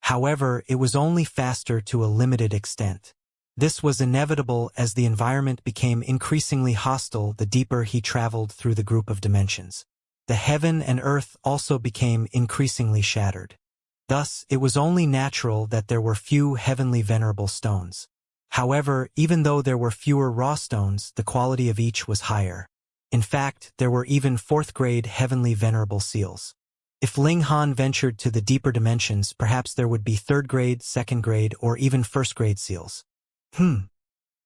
However, it was only faster to a limited extent. This was inevitable as the environment became increasingly hostile the deeper he traveled through the group of dimensions. The heaven and earth also became increasingly shattered. Thus, it was only natural that there were few heavenly venerable stones. However, even though there were fewer raw stones, the quality of each was higher. In fact, there were even fourth-grade heavenly venerable seals. If Ling Han ventured to the deeper dimensions, perhaps there would be third-grade, second-grade, or even first-grade seals.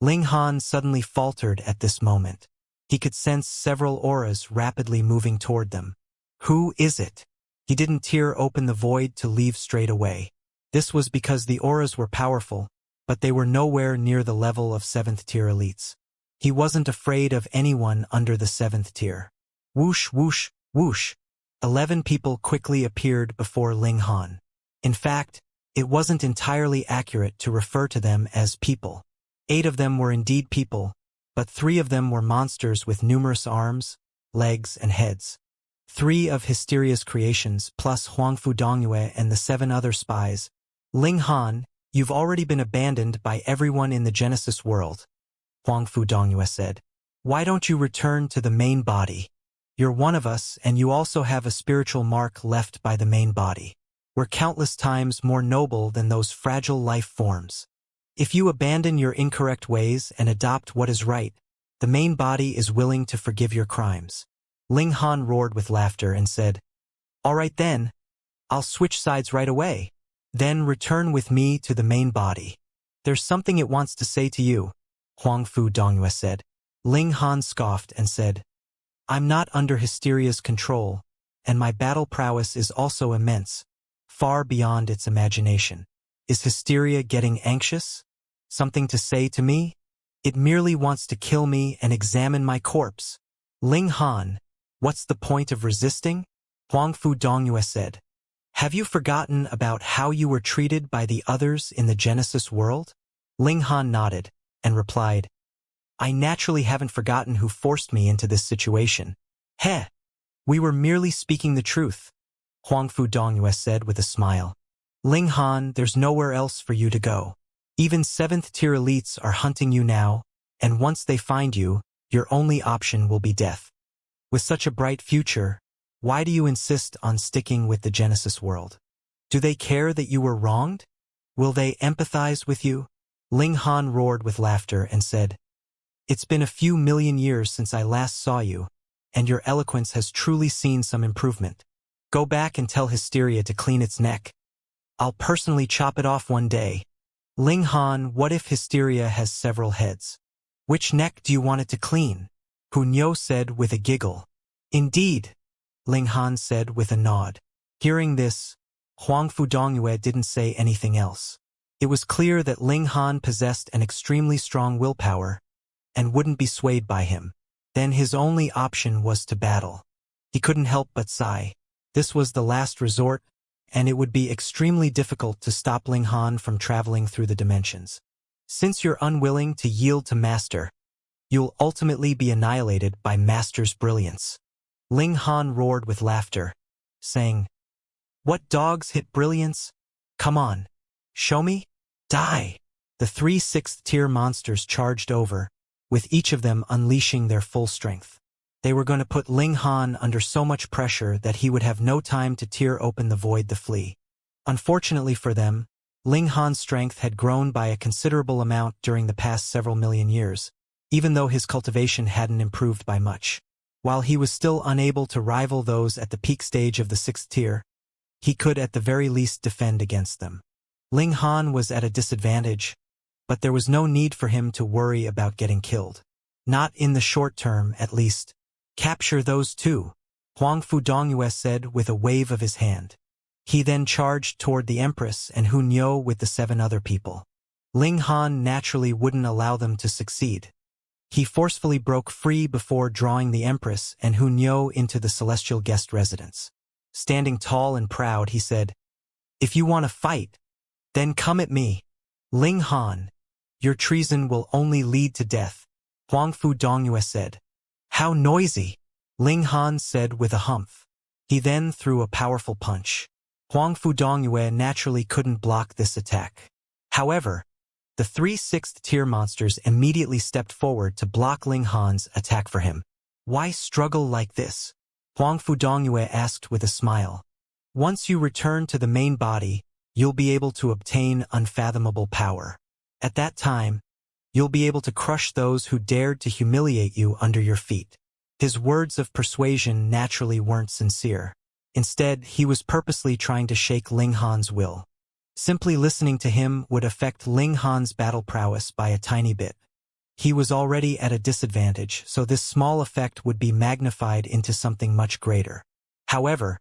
Ling Han suddenly faltered at this moment. He could sense several auras rapidly moving toward them. Who is it? He didn't tear open the void to leave straight away. This was because the auras were powerful, but they were nowhere near the level of 7th-tier elites. He wasn't afraid of anyone under the 7th tier. Whoosh, whoosh, whoosh. 11 people quickly appeared before Ling Han. In fact, it wasn't entirely accurate to refer to them as people. 8 of them were indeed people, but 3 of them were monsters with numerous arms, legs, and heads. 3 of Hysteria's creations, plus Huangfu Dongyue and the 7 other spies. Ling Han, you've already been abandoned by everyone in the Genesis world, Huangfu Dongyue said. Why don't you return to the main body? You're one of us, and you also have a spiritual mark left by the main body. We're countless times more noble than those fragile life forms. If you abandon your incorrect ways and adopt what is right, the main body is willing to forgive your crimes. Ling Han roared with laughter and said, All right then, I'll switch sides right away. Then return with me to the main body. There's something it wants to say to you, Huangfu Dongyue said. Ling Han scoffed and said, I'm not under Hysteria's control, and my battle prowess is also immense, far beyond its imagination. Is Hysteria getting anxious? Something to say to me? It merely wants to kill me and examine my corpse. Ling Han, what's the point of resisting? Huangfu Dongyue said. Have you forgotten about how you were treated by the others in the Genesis world? Ling Han nodded and replied, I naturally haven't forgotten who forced me into this situation. Heh! We were merely speaking the truth, Huangfu Dongyue said with a smile. Ling Han, there's nowhere else for you to go. Even 7th-tier elites are hunting you now, and once they find you, your only option will be death. With such a bright future, why do you insist on sticking with the Genesis world? Do they care that you were wronged? Will they empathize with you? Ling Han roared with laughter and said, It's been a few million years since I last saw you, and your eloquence has truly seen some improvement. Go back and tell Hysteria to clean its neck. I'll personally chop it off one day. Ling Han, what if Hysteria has several heads? Which neck do you want it to clean? Hunyo said with a giggle. Indeed, Ling Han said with a nod. Hearing this, Huangfu Dongyue didn't say anything else. It was clear that Ling Han possessed an extremely strong willpower and wouldn't be swayed by him. Then his only option was to battle. He couldn't help but sigh. This was the last resort, and it would be extremely difficult to stop Ling Han from traveling through the dimensions. Since you're unwilling to yield to Master, you'll ultimately be annihilated by Master's brilliance. Ling Han roared with laughter, saying, What dogs hit brilliance? Come on, show me? Die! The 3 6th-tier monsters charged over, with each of them unleashing their full strength. They were going to put Ling Han under so much pressure that he would have no time to tear open the void to flee. Unfortunately for them, Ling Han's strength had grown by a considerable amount during the past several million years, even though his cultivation hadn't improved by much. While he was still unable to rival those at the peak stage of the 6th tier, he could at the very least defend against them. Ling Han was at a disadvantage, but there was no need for him to worry about getting killed. Not in the short term, at least. Capture those 2, Huangfu Dongyue said with a wave of his hand. He then charged toward the Empress and Hunyo with the 7 other people. Ling Han naturally wouldn't allow them to succeed. He forcefully broke free before drawing the Empress and Hunyo into the celestial guest residence. Standing tall and proud, he said, If you want to fight, then come at me. Ling Han, your treason will only lead to death, Huangfu Dongyue said. How noisy, Ling Han said with a humph. He then threw a powerful punch. Huang Fudongyue naturally couldn't block this attack. However, the 3 6th-tier monsters immediately stepped forward to block Ling Han's attack for him. Why struggle like this? Huang Fudongyue asked with a smile. Once you return to the main body, you'll be able to obtain unfathomable power. At that time, you'll be able to crush those who dared to humiliate you under your feet. His words of persuasion naturally weren't sincere. Instead, he was purposely trying to shake Ling Han's will. Simply listening to him would affect Ling Han's battle prowess by a tiny bit. He was already at a disadvantage, so this small effect would be magnified into something much greater. However,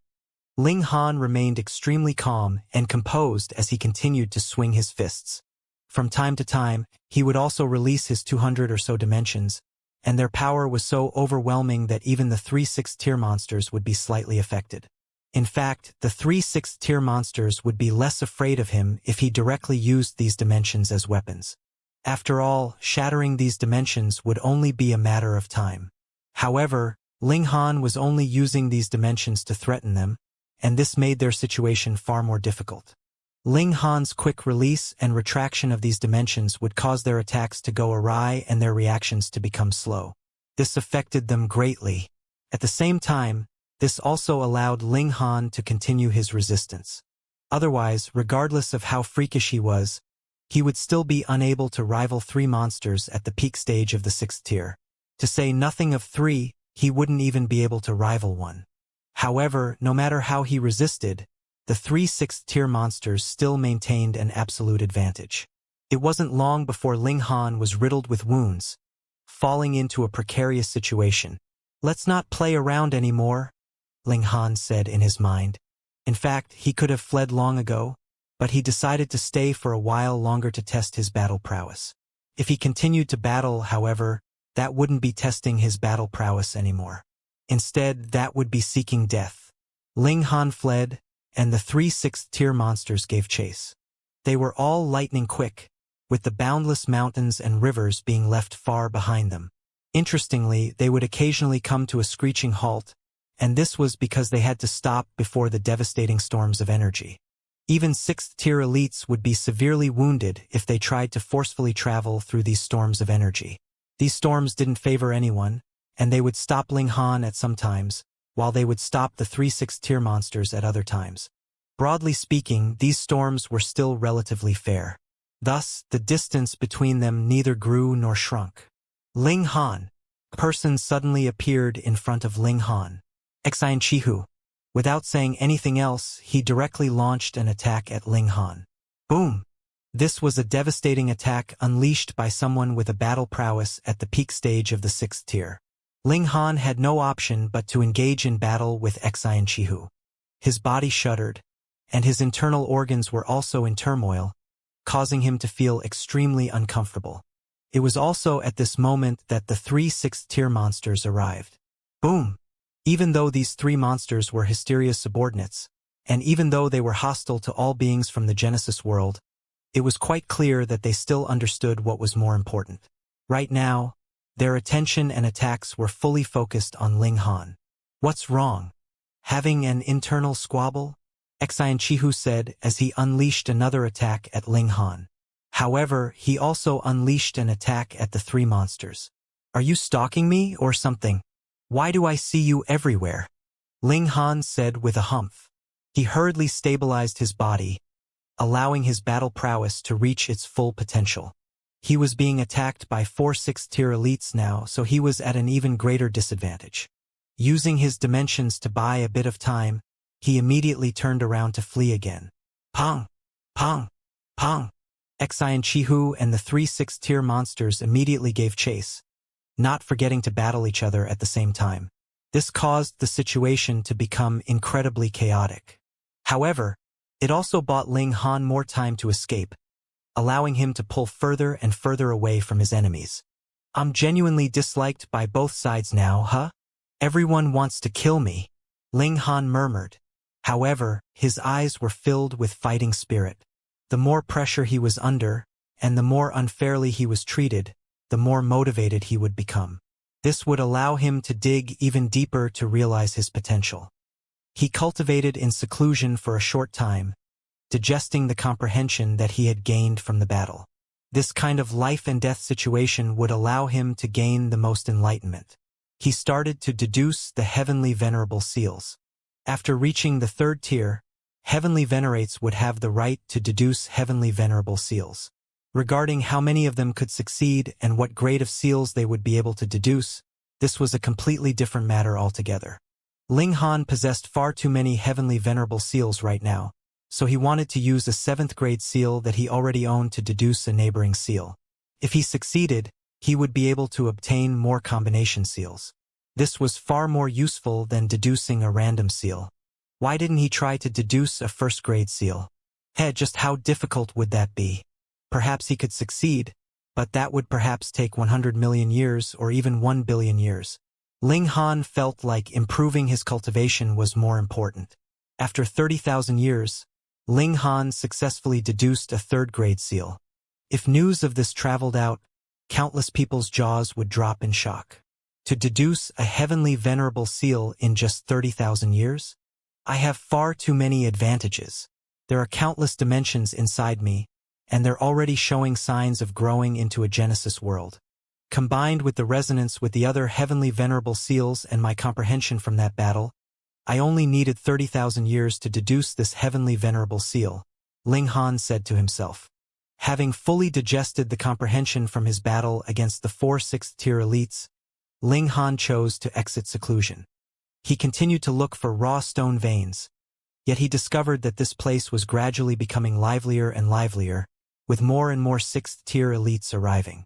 Ling Han remained extremely calm and composed as he continued to swing his fists. From time to time, he would also release his 200 or so dimensions, and their power was so overwhelming that even the 3 6th-tier monsters would be slightly affected. In fact, the 3 6th-tier monsters would be less afraid of him if he directly used these dimensions as weapons. After all, shattering these dimensions would only be a matter of time. However, Ling Han was only using these dimensions to threaten them, and this made their situation far more difficult. Ling Han's quick release and retraction of these dimensions would cause their attacks to go awry and their reactions to become slow. This affected them greatly. At the same time, this also allowed Ling Han to continue his resistance. Otherwise, regardless of how freakish he was, he would still be unable to rival 3 monsters at the peak stage of the 6th tier. To say nothing of 3, he wouldn't even be able to rival 1. However, no matter how he resisted, the 3 6th-tier monsters still maintained an absolute advantage. It wasn't long before Ling Han was riddled with wounds, falling into a precarious situation. "Let's not play around anymore," Ling Han said in his mind. In fact, he could have fled long ago, but he decided to stay for a while longer to test his battle prowess. If he continued to battle, however, that wouldn't be testing his battle prowess anymore. Instead, that would be seeking death. Ling Han fled, and the 3 6th-tier monsters gave chase. They were all lightning quick, with the boundless mountains and rivers being left far behind them. Interestingly, they would occasionally come to a screeching halt, and this was because they had to stop before the devastating storms of energy. Even 6th-tier elites would be severely wounded if they tried to forcefully travel through these storms of energy. These storms didn't favor anyone, and they would stop Ling Han at some times, while they would stop the 3 6th-tier monsters at other times. Broadly speaking, these storms were still relatively fair. Thus, the distance between them neither grew nor shrunk. Ling Han. A person suddenly appeared in front of Ling Han. Xianxia. Without saying anything else, he directly launched an attack at Ling Han. Boom! This was a devastating attack unleashed by someone with a battle prowess at the peak stage of the 6th tier. Ling Han had no option but to engage in battle with Xianxia. His body shuddered, and his internal organs were also in turmoil, causing him to feel extremely uncomfortable. It was also at this moment that the 3 6th-tier monsters arrived. Boom! Even though these 3 monsters were Hysteria's subordinates, and even though they were hostile to all beings from the Genesis world, it was quite clear that they still understood what was more important. Right now, their attention and attacks were fully focused on Ling Han. "What's wrong? Having an internal squabble?" Xianxia said as he unleashed another attack at Ling Han. However, he also unleashed an attack at the 3 monsters. "Are you stalking me or something? Why do I see you everywhere?" Ling Han said with a humph. He hurriedly stabilized his body, allowing his battle prowess to reach its full potential. He was being attacked by 4 6th-tier elites now, so he was at an even greater disadvantage. Using his dimensions to buy a bit of time, he immediately turned around to flee again. Pong! Pong! Pong! Xianxia and the 3 6th-tier monsters immediately gave chase, not forgetting to battle each other at the same time. This caused the situation to become incredibly chaotic. However, it also bought Ling Han more time to escape, allowing him to pull further and further away from his enemies. "I'm genuinely disliked by both sides now, huh? Everyone wants to kill me," Ling Han murmured. However, his eyes were filled with fighting spirit. The more pressure he was under, and the more unfairly he was treated, the more motivated he would become. This would allow him to dig even deeper to realize his potential. He cultivated in seclusion for a short time, digesting the comprehension that he had gained from the battle. This kind of life and death situation would allow him to gain the most enlightenment. He started to deduce the heavenly venerable seals. After reaching the third tier, heavenly venerates would have the right to deduce heavenly venerable seals. Regarding how many of them could succeed and what grade of seals they would be able to deduce, this was a completely different matter altogether. Ling Han possessed far too many heavenly venerable seals right now, so he wanted to use a 7th grade seal that he already owned to deduce a neighboring seal. If he succeeded, he would be able to obtain more combination seals. This was far more useful than deducing a random seal. Why didn't he try to deduce a 1st grade seal? Just how difficult would that be? Perhaps he could succeed, but that would perhaps take 100 million years or even 1 billion years. Ling Han felt like improving his cultivation was more important. After 30,000 years, Ling Han successfully deduced a 3rd grade seal. If news of this traveled out, countless people's jaws would drop in shock. To deduce a heavenly venerable seal in just 30,000 years? I have far too many advantages. There are countless dimensions inside me, and they're already showing signs of growing into a Genesis world. Combined with the resonance with the other heavenly venerable seals and my comprehension from that battle, I only needed 30,000 years to deduce this heavenly venerable seal, Ling Han said to himself. Having fully digested the comprehension from his battle against the 4 6th-tier elites, Ling Han chose to exit seclusion. He continued to look for raw stone veins, yet he discovered that this place was gradually becoming livelier and livelier, with more and more 6th-tier elites arriving.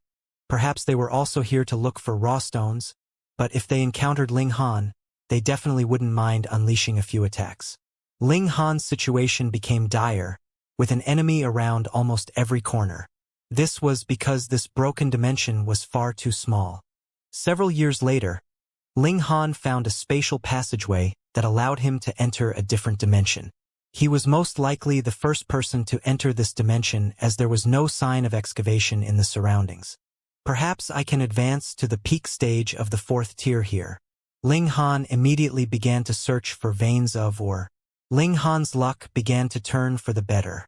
Perhaps they were also here to look for raw stones, but if they encountered Ling Han, they definitely wouldn't mind unleashing a few attacks. Ling Han's situation became dire, with an enemy around almost every corner. This was because this broken dimension was far too small. Several years later, Ling Han found a spatial passageway that allowed him to enter a different dimension. He was most likely the first person to enter this dimension as there was no sign of excavation in the surroundings. Perhaps I can advance to the peak stage of the 4th tier here. Ling Han immediately began to search for veins of ore. Ling Han's luck began to turn for the better.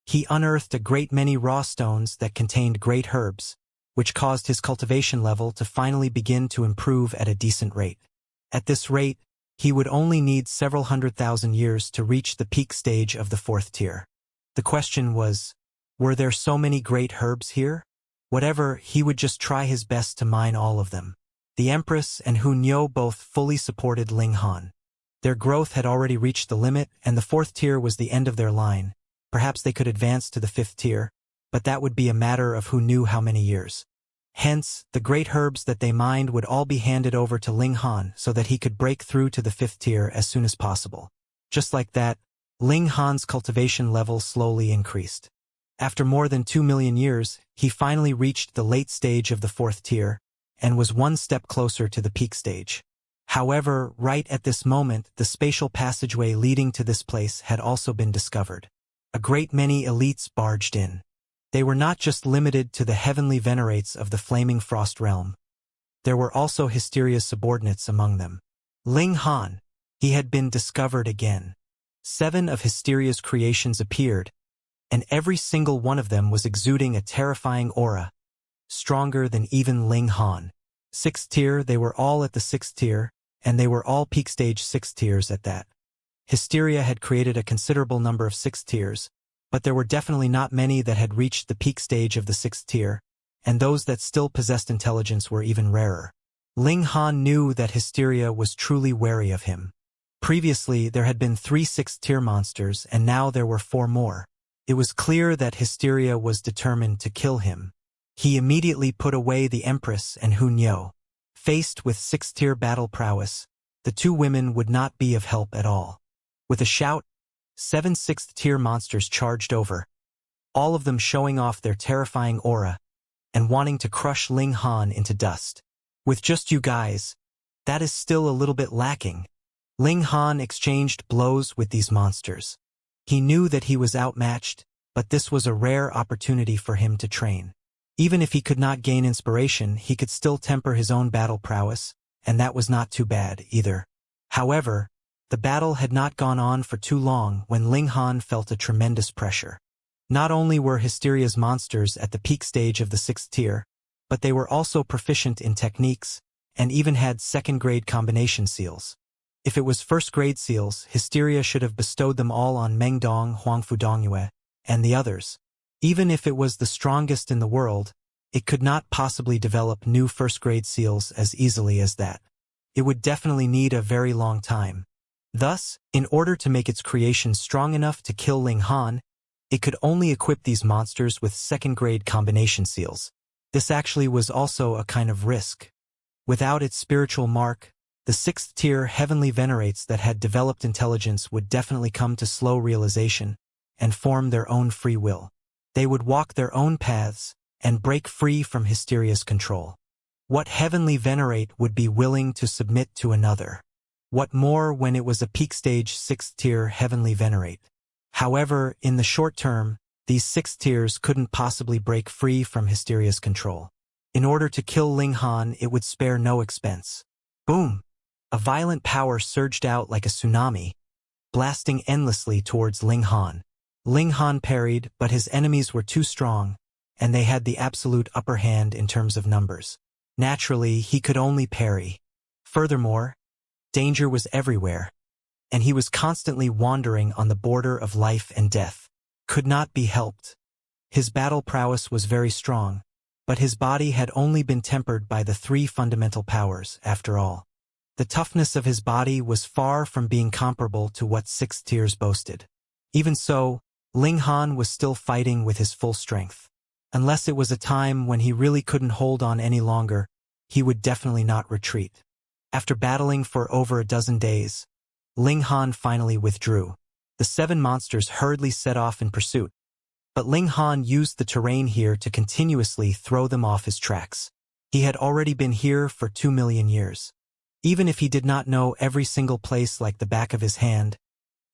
He unearthed a great many raw stones that contained great herbs, which caused his cultivation level to finally begin to improve at a decent rate. At this rate, he would only need several 100,000 years to reach the peak stage of the 4th tier. The question was, were there so many great herbs here? Whatever, he would just try his best to mine all of them. The Empress and Hunyou both fully supported Ling Han. Their growth had already reached the limit, and the 4th tier was the end of their line. Perhaps they could advance to the 5th tier, but that would be a matter of who knew how many years. Hence, the great herbs that they mined would all be handed over to Ling Han so that he could break through to the 5th tier as soon as possible. Just like that, Ling Han's cultivation level slowly increased. After more than 2 million years, he finally reached the late stage of the 4th tier, and was one step closer to the peak stage. However, right at this moment, the spatial passageway leading to this place had also been discovered. A great many elites barged in. They were not just limited to the heavenly venerates of the Flaming Frost realm. There were also Hysteria's subordinates among them. Ling Han, he had been discovered again. 7 of Hysteria's creations appeared, and every single one of them was exuding a terrifying aura, stronger than even Ling Han. 6th tier, they were all at the 6th tier, and they were all peak stage 6th tiers at that. Hysteria had created a considerable number of 6th tiers, but there were definitely not many that had reached the peak stage of the 6th tier, and those that still possessed intelligence were even rarer. Ling Han knew that Hysteria was truly wary of him. Previously, there had been 3 6th tier monsters, and now there were 4 more. It was clear that Hysteria was determined to kill him. He immediately put away the Empress and Hunyou. Faced with 6th tier battle prowess, the 2 women would not be of help at all. With a shout, 7 6th tier monsters charged over, all of them showing off their terrifying aura and wanting to crush Ling Han into dust. With just you guys, that is still a little bit lacking. Ling Han exchanged blows with these monsters. He knew that he was outmatched, but this was a rare opportunity for him to train. Even if he could not gain inspiration, he could still temper his own battle prowess, and that was not too bad either. However, The battle had not gone on for too long when Ling Han felt a tremendous pressure. Not only were Hysteria's monsters at the peak stage of the 6th tier, but they were also proficient in techniques, and even had second-grade combination seals. If it was first-grade seals, Hysteria should have bestowed them all on Mengdong, Huangfudongyue, and the others. Even if it was the strongest in the world, it could not possibly develop new first-grade seals as easily as that. It would definitely need a very long time. Thus, in order to make its creation strong enough to kill Ling Han, it could only equip these monsters with second-grade combination seals. This actually was also a kind of risk. Without its spiritual mark, the 6th tier heavenly venerates that had developed intelligence would definitely come to slow realization and form their own free will. They would walk their own paths and break free from Hysteria's control. What heavenly venerate would be willing to submit to another? What more when it was a peak stage 6th tier heavenly venerate? However, in the short term, these 6 tiers couldn't possibly break free from Hysteria's control. In order to kill Ling Han, it would spare no expense. Boom! A violent power surged out like a tsunami, blasting endlessly towards Ling Han. Ling Han parried, but his enemies were too strong, and they had the absolute upper hand in terms of numbers. Naturally, he could only parry. Furthermore, danger was everywhere, and he was constantly wandering on the border of life and death. Could not be helped. His battle prowess was very strong, but his body had only been tempered by the 3 fundamental powers, after all. The toughness of his body was far from being comparable to what 6 tiers boasted. Even so, Ling Han was still fighting with his full strength. Unless it was a time when he really couldn't hold on any longer, he would definitely not retreat. After battling for over a dozen days, Ling Han finally withdrew. The 7 monsters hurriedly set off in pursuit, but Ling Han used the terrain here to continuously throw them off his tracks. He had already been here for 2 million years. Even if he did not know every single place like the back of his hand,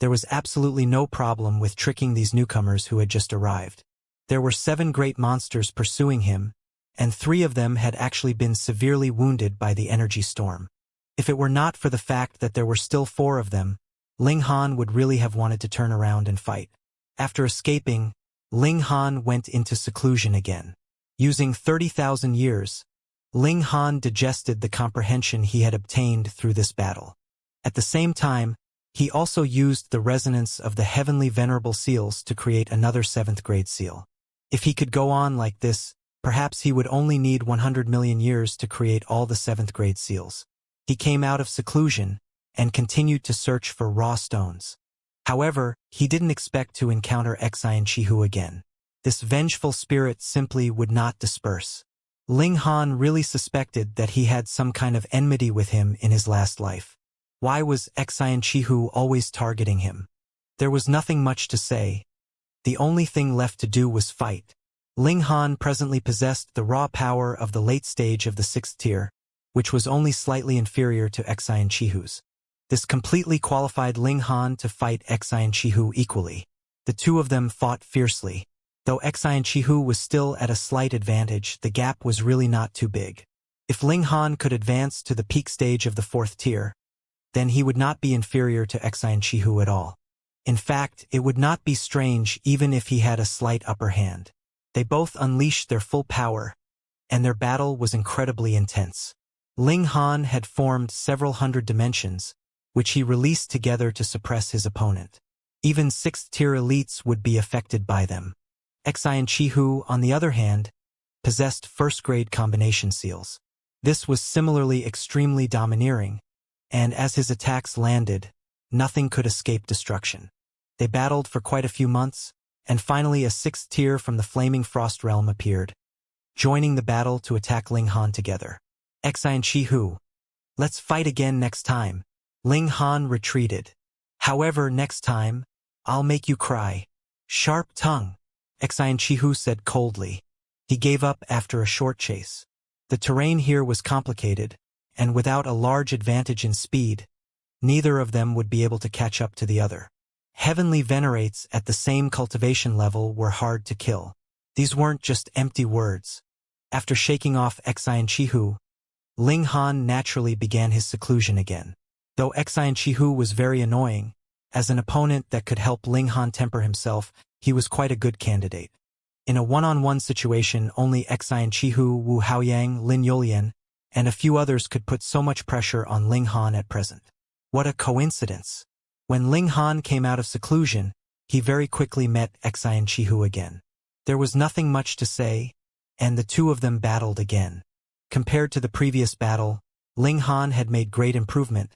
there was absolutely no problem with tricking these newcomers who had just arrived. There were 7 great monsters pursuing him, and 3 of them had actually been severely wounded by the energy storm. If it were not for the fact that there were still 4 of them, Ling Han would really have wanted to turn around and fight. After escaping, Ling Han went into seclusion again. Using 30,000 years, Ling Han digested the comprehension he had obtained through this battle. At the same time, he also used the resonance of the heavenly venerable seals to create another 7th grade seal. If he could go on like this, perhaps he would only need 100 million years to create all the 7th grade seals. He came out of seclusion and continued to search for raw stones. However, he didn't expect to encounter Xianxia again. This vengeful spirit simply would not disperse. Ling Han really suspected that he had some kind of enmity with him in his last life. Why was Xianxia always targeting him? There was nothing much to say. The only thing left to do was fight. Ling Han presently possessed the raw power of the late stage of the 6th tier, which was only slightly inferior to Xianxia's. This completely qualified Ling Han to fight Xianxia equally. The 2 of them fought fiercely. Though Xianxia was still at a slight advantage, the gap was really not too big. If Ling Han could advance to the peak stage of the 4th tier, then he would not be inferior to Xianxia at all. In fact, it would not be strange even if he had a slight upper hand. They both unleashed their full power, and their battle was incredibly intense. Ling Han had formed several hundred dimensions, which he released together to suppress his opponent. Even 6th tier elites would be affected by them. Xianxia, on the other hand, possessed first-grade combination seals. This was similarly extremely domineering, and as his attacks landed, nothing could escape destruction. They battled for quite a few months, and finally a 6th tier from the Flaming Frost Realm appeared, joining the battle to attack Ling Han together. Xianxia, let's fight again next time. Ling Han retreated. However, next time, I'll make you cry. Sharp tongue, Xianxia said coldly. He gave up after a short chase. The terrain here was complicated, and without a large advantage in speed, neither of them would be able to catch up to the other. Heavenly venerates at the same cultivation level were hard to kill. These weren't just empty words. After shaking off Xianxia, Ling Han naturally began his seclusion again. Though Xianxia was very annoying, as an opponent that could help Ling Han temper himself, he was quite a good candidate. In a one-on-one situation, only Xianxia, Wu Haoyang, Lin Yulian, and a few others could put so much pressure on Ling Han at present. What a coincidence! When Ling Han came out of seclusion, he very quickly met Xianxia again. There was nothing much to say, and the two of them battled again. Compared to the previous battle, Ling Han had made great improvement,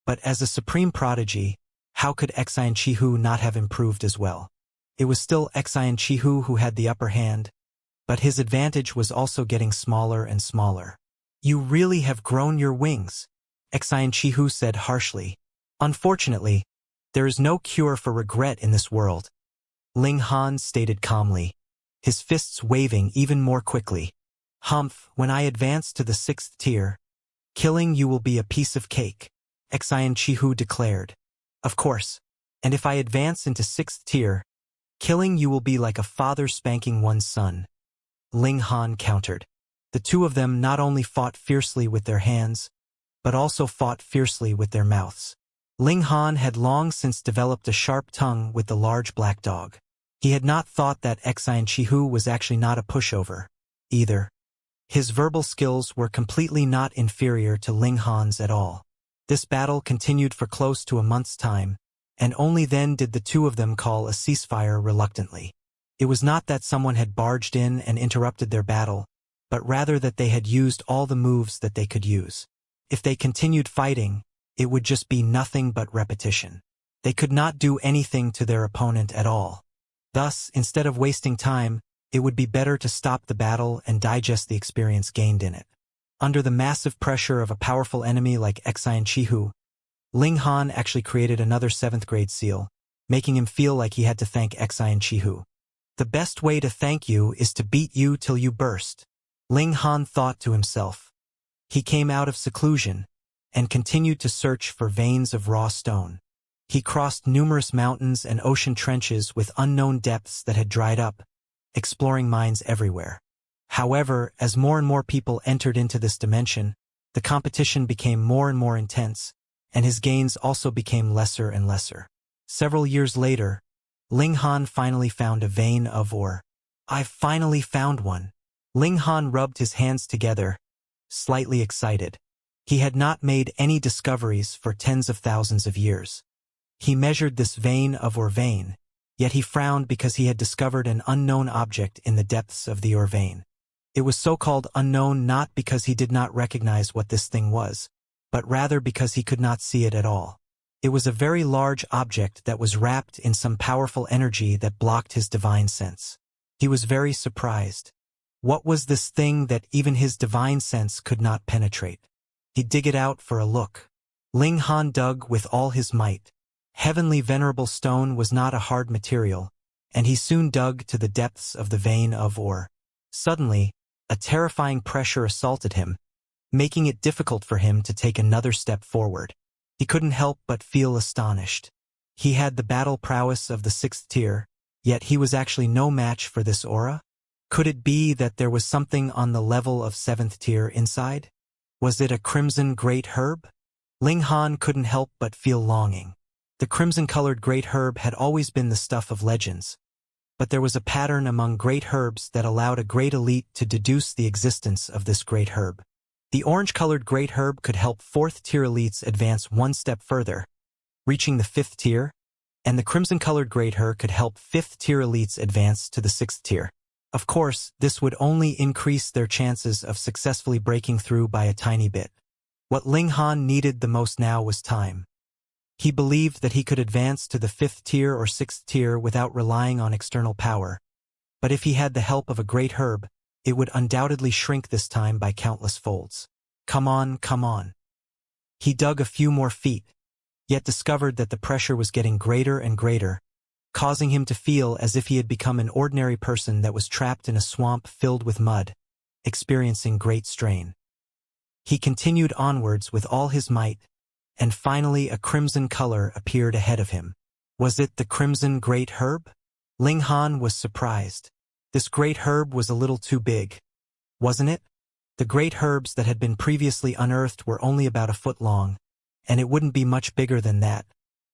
but as a supreme prodigy, how could Xianxia not have improved as well? It was still Xianxia who had the upper hand, but his advantage was also getting smaller and smaller. "You really have grown your wings," Xianxia said harshly. "Unfortunately, there is no cure for regret in this world," Ling Han stated calmly, his fists waving even more quickly. "Humph, when I advance to the 6th tier, killing you will be a piece of cake," Xianxia declared. "Of course, and if I advance into 6th tier, killing you will be like a father spanking one's son," Ling Han countered. The two of them not only fought fiercely with their hands, but also fought fiercely with their mouths. Ling Han had long since developed a sharp tongue with the large black dog. He had not thought that Xianxia was actually not a pushover, either. His verbal skills were completely not inferior to Ling Han's at all. This battle continued for close to a month's time, and only then did the two of them call a ceasefire reluctantly. It was not that someone had barged in and interrupted their battle, but rather that they had used all the moves that they could use. If they continued fighting, it would just be nothing but repetition. They could not do anything to their opponent at all. Thus, instead of wasting time, it would be better to stop the battle and digest the experience gained in it. Under the massive pressure of a powerful enemy like Xianxia, Ling Han actually created another 7th grade seal, making him feel like he had to thank Xianxia. "The best way to thank you is to beat you till you burst," Ling Han thought to himself. He came out of seclusion and continued to search for veins of raw stone. He crossed numerous mountains and ocean trenches with unknown depths that had dried up, exploring mines everywhere. However, as more and more people entered into this dimension, the competition became more and more intense, and his gains also became lesser and lesser. Several years later, Ling Han finally found a vein of ore. "I've finally found one." Ling Han rubbed his hands together, slightly excited. He had not made any discoveries for tens of thousands of years. He measured this vein of ore vein, yet he frowned because he had discovered an unknown object in the depths of the ore vein. It was so-called unknown not because he did not recognize what this thing was, but rather because he could not see it at all. It was a very large object that was wrapped in some powerful energy that blocked his divine sense. He was very surprised. What was this thing that even his divine sense could not penetrate? He'd dig it out for a look. Ling Han dug with all his might. Heavenly venerable stone was not a hard material, and he soon dug to the depths of the vein of ore. Suddenly, a terrifying pressure assaulted him, making it difficult for him to take another step forward. He couldn't help but feel astonished. He had the battle prowess of the 6th tier, yet he was actually no match for this aura? Could it be that there was something on the level of 7th tier inside? Was it a crimson great herb? Ling Han couldn't help but feel longing. The crimson-colored great herb had always been the stuff of legends, but there was a pattern among great herbs that allowed a great elite to deduce the existence of this great herb. The orange-colored great herb could help 4th tier elites advance one step further, reaching the 5th tier, and the crimson-colored great herb could help 5th tier elites advance to the 6th tier. Of course, this would only increase their chances of successfully breaking through by a tiny bit. What Ling Han needed the most now was time. He believed that he could advance to the 5th tier or 6th tier without relying on external power, but if he had the help of a great herb, it would undoubtedly shrink this time by countless folds. Come on, come on. He dug a few more feet, yet discovered that the pressure was getting greater and greater, causing him to feel as if he had become an ordinary person that was trapped in a swamp filled with mud, experiencing great strain. He continued onwards with all his might, and finally a crimson color appeared ahead of him. Was it the crimson great herb? Ling Han was surprised. This great herb was a little too big, wasn't it? The great herbs that had been previously unearthed were only about a foot long, and it wouldn't be much bigger than that.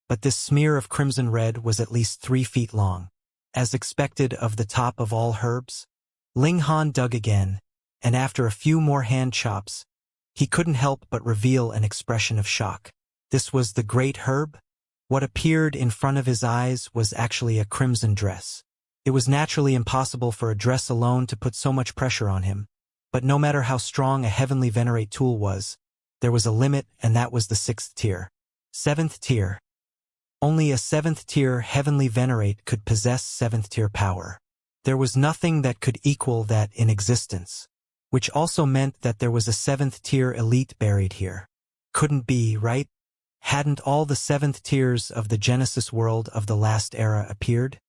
But this smear of crimson red was at least 3 feet long. As expected of the top of all herbs, Ling Han dug again, and after a few more hand chops, he couldn't help but reveal an expression of shock. This was the great herb? What appeared in front of his eyes was actually a crimson dress. It was naturally impossible for a dress alone to put so much pressure on him, but no matter how strong a heavenly venerate tool was, there was a limit, and that was the 6th tier. 7th tier. Only a 7th tier heavenly venerate could possess 7th tier power. There was nothing that could equal that in existence, which also meant that there was a 7th tier elite buried here. Couldn't be, right? Hadn't all the 7th tiers of the Genesis world of the last era appeared?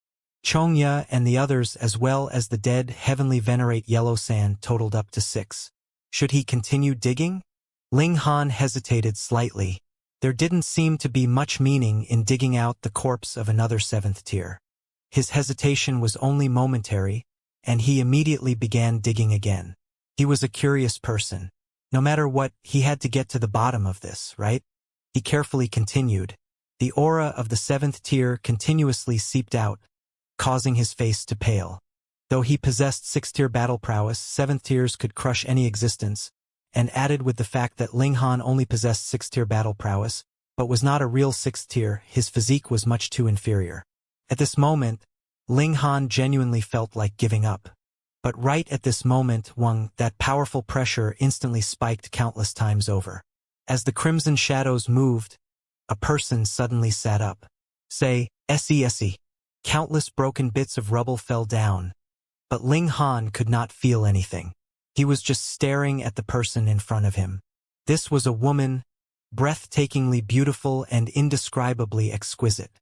Xianxia and the others, as well as the dead heavenly venerate yellow sand, totaled up to 6. Should he continue digging? Ling Han hesitated slightly. There didn't seem to be much meaning in digging out the corpse of another 7th tier. His hesitation was only momentary, and he immediately began digging again. He was a curious person. No matter what, he had to get to the bottom of this, right? He carefully continued. The aura of the 7th tier continuously seeped out, causing his face to pale. Though he possessed 6th tier battle prowess, 7th tiers could crush any existence, and added with the fact that Ling Han only possessed 6th tier battle prowess, but was not a real 6th tier, his physique was much too inferior. At this moment, Ling Han genuinely felt like giving up. But right at this moment, that powerful pressure instantly spiked countless times over. As the crimson shadows moved, a person suddenly sat up. Say, "Essie." Countless broken bits of rubble fell down, but Ling Han could not feel anything. He was just staring at the person in front of him. This was a woman, breathtakingly beautiful and indescribably exquisite.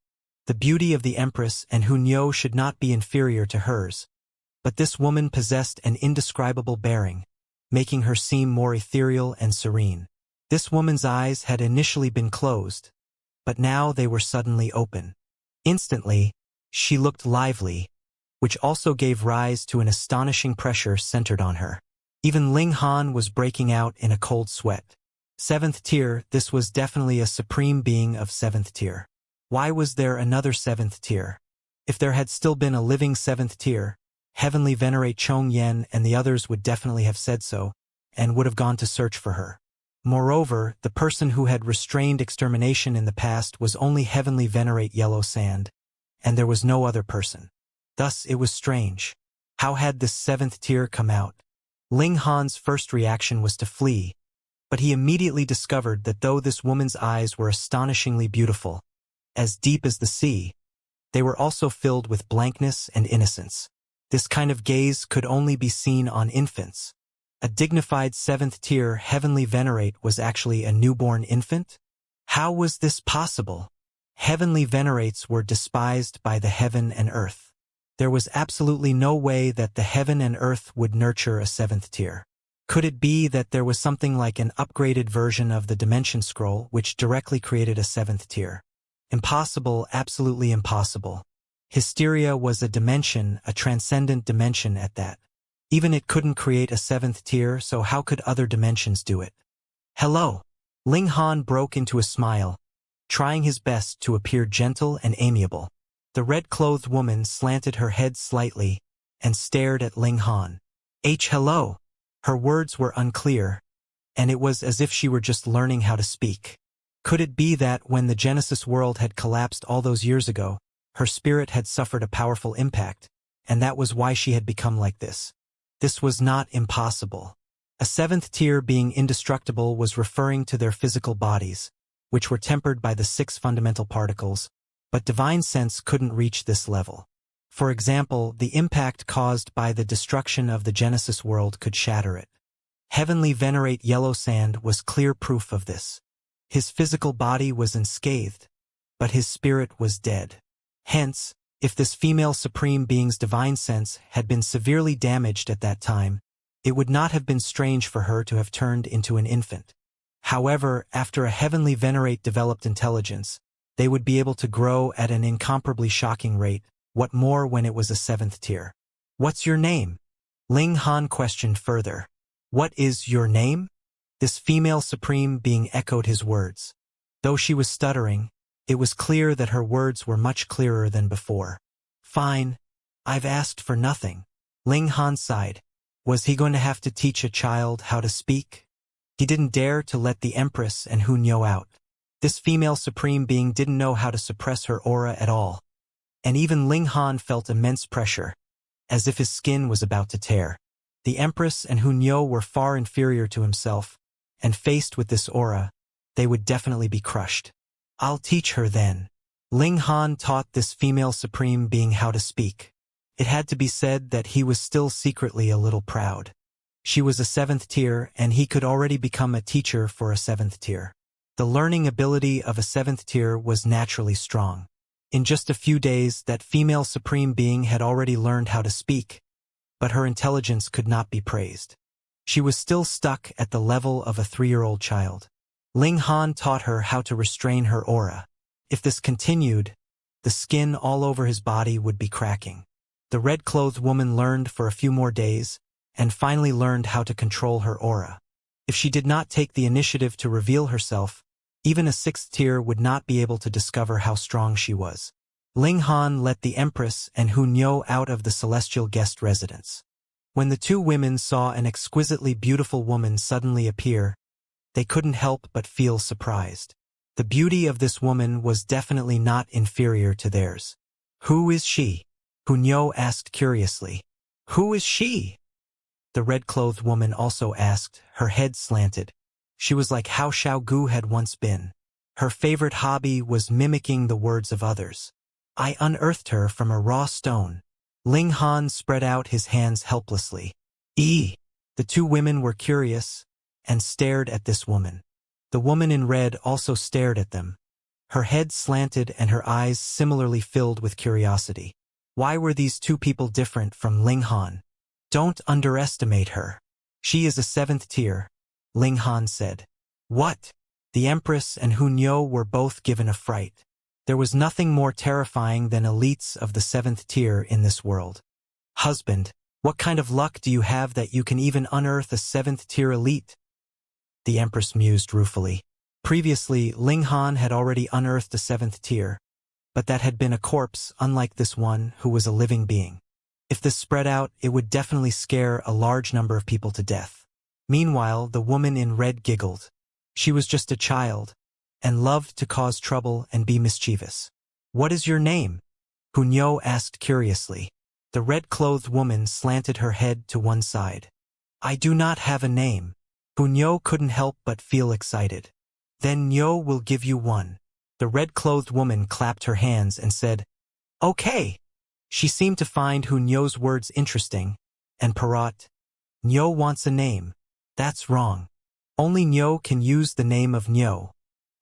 The beauty of the Empress and Hu Niu should not be inferior to hers, but this woman possessed an indescribable bearing, making her seem more ethereal and serene. This woman's eyes had initially been closed, but now they were suddenly open. Instantly, she looked lively, which also gave rise to an astonishing pressure centered on her. Even Ling Han was breaking out in a cold sweat. 7th tier, this was definitely a supreme being of 7th tier. Why was there another 7th tier? If there had still been a living 7th tier, Heavenly Venerate Chong Yen and the others would definitely have said so, and would have gone to search for her. Moreover, the person who had restrained extermination in the past was only Heavenly Venerate Yellow Sand, and there was no other person. Thus it was strange. How had this 7th tier come out? Ling Han's first reaction was to flee, but he immediately discovered that though this woman's eyes were astonishingly beautiful, as deep as the sea, they were also filled with blankness and innocence. This kind of gaze could only be seen on infants. A dignified 7th tier heavenly venerate was actually a newborn infant? How was this possible? Heavenly venerates were despised by the heaven and earth. There was absolutely no way that the heaven and earth would nurture a 7th tier. Could it be that there was something like an upgraded version of the Dimension Scroll which directly created a 7th tier? Impossible, absolutely impossible. Hysteria was a dimension, a transcendent dimension at that. Even it couldn't create a 7th tier, so how could other dimensions do it? Hello. Ling Han broke into a smile, trying his best to appear gentle and amiable. The red-clothed woman slanted her head slightly and stared at Ling Han. Hello. Her words were unclear, and it was as if she were just learning how to speak. Could it be that when the Genesis world had collapsed all those years ago, her spirit had suffered a powerful impact, and that was why she had become like this? This was not impossible. A 7th tier being indestructible was referring to their physical bodies, which were tempered by the 6 fundamental particles, but divine sense couldn't reach this level. For example, the impact caused by the destruction of the Genesis world could shatter it. Heavenly Venerate Yellow Sand was clear proof of this. His physical body was unscathed, but his spirit was dead. Hence, if this female supreme being's divine sense had been severely damaged at that time, it would not have been strange for her to have turned into an infant. However, after a heavenly venerate developed intelligence, they would be able to grow at an incomparably shocking rate, what more when it was a 7th tier. What's your name? Ling Han questioned further. What is your name? This female supreme being echoed his words. Though she was stuttering, it was clear that her words were much clearer than before. Fine. I've asked for nothing. Ling Han sighed. Was he going to have to teach a child how to speak? He didn't dare to let the Empress and Hu Niu out. This female supreme being didn't know how to suppress her aura at all. And even Ling Han felt immense pressure, as if his skin was about to tear. The Empress and Hu Niu were far inferior to himself, and faced with this aura, they would definitely be crushed. I'll teach her then. Ling Han taught this female supreme being how to speak. It had to be said that he was still secretly a little proud. She was a 7th tier, and he could already become a teacher for a 7th tier. The learning ability of a 7th tier was naturally strong. In just a few days, that female supreme being had already learned how to speak, but her intelligence could not be praised. She was still stuck at the level of a 3-year-old child. Ling Han taught her how to restrain her aura. If this continued, the skin all over his body would be cracking. The red-clothed woman learned for a few more days, and finally learned how to control her aura. If she did not take the initiative to reveal herself, even a 6th tier would not be able to discover how strong she was. Ling Han let the Empress and Hu Niu out of the celestial guest residence. When the two women saw an exquisitely beautiful woman suddenly appear, they couldn't help but feel surprised. The beauty of this woman was definitely not inferior to theirs. Who is she? Hu Niu asked curiously. Who is she? The red-clothed woman also asked, her head slanted. She was like how Xiao Gu had once been. Her favorite hobby was mimicking the words of others. I unearthed her from a raw stone. Ling Han spread out his hands helplessly. The two women were curious and stared at this woman. The woman in red also stared at them. Her head slanted and her eyes similarly filled with curiosity. Why were these two people different from Ling Han? Don't underestimate her. She is a 7th tier, Ling Han said. What? The Empress and Hu Niu were both given a fright. There was nothing more terrifying than elites of the 7th tier in this world. Husband, what kind of luck do you have that you can even unearth a 7th tier elite? The Empress mused ruefully. Previously, Ling Han had already unearthed a 7th tier, but that had been a corpse, unlike this one, who was a living being. If this spread out, it would definitely scare a large number of people to death. Meanwhile, the woman in red giggled. She was just a child, and loved to cause trouble and be mischievous. What is your name? Hu Niu asked curiously. The red-clothed woman slanted her head to one side. I do not have a name. Hu Niu couldn't help but feel excited. Then Niu will give you one. The red-clothed woman clapped her hands and said, Okay. She seemed to find Hu Niu's words interesting, and parrot, Niu wants a name. That's wrong. Only Niu can use the name of Niu.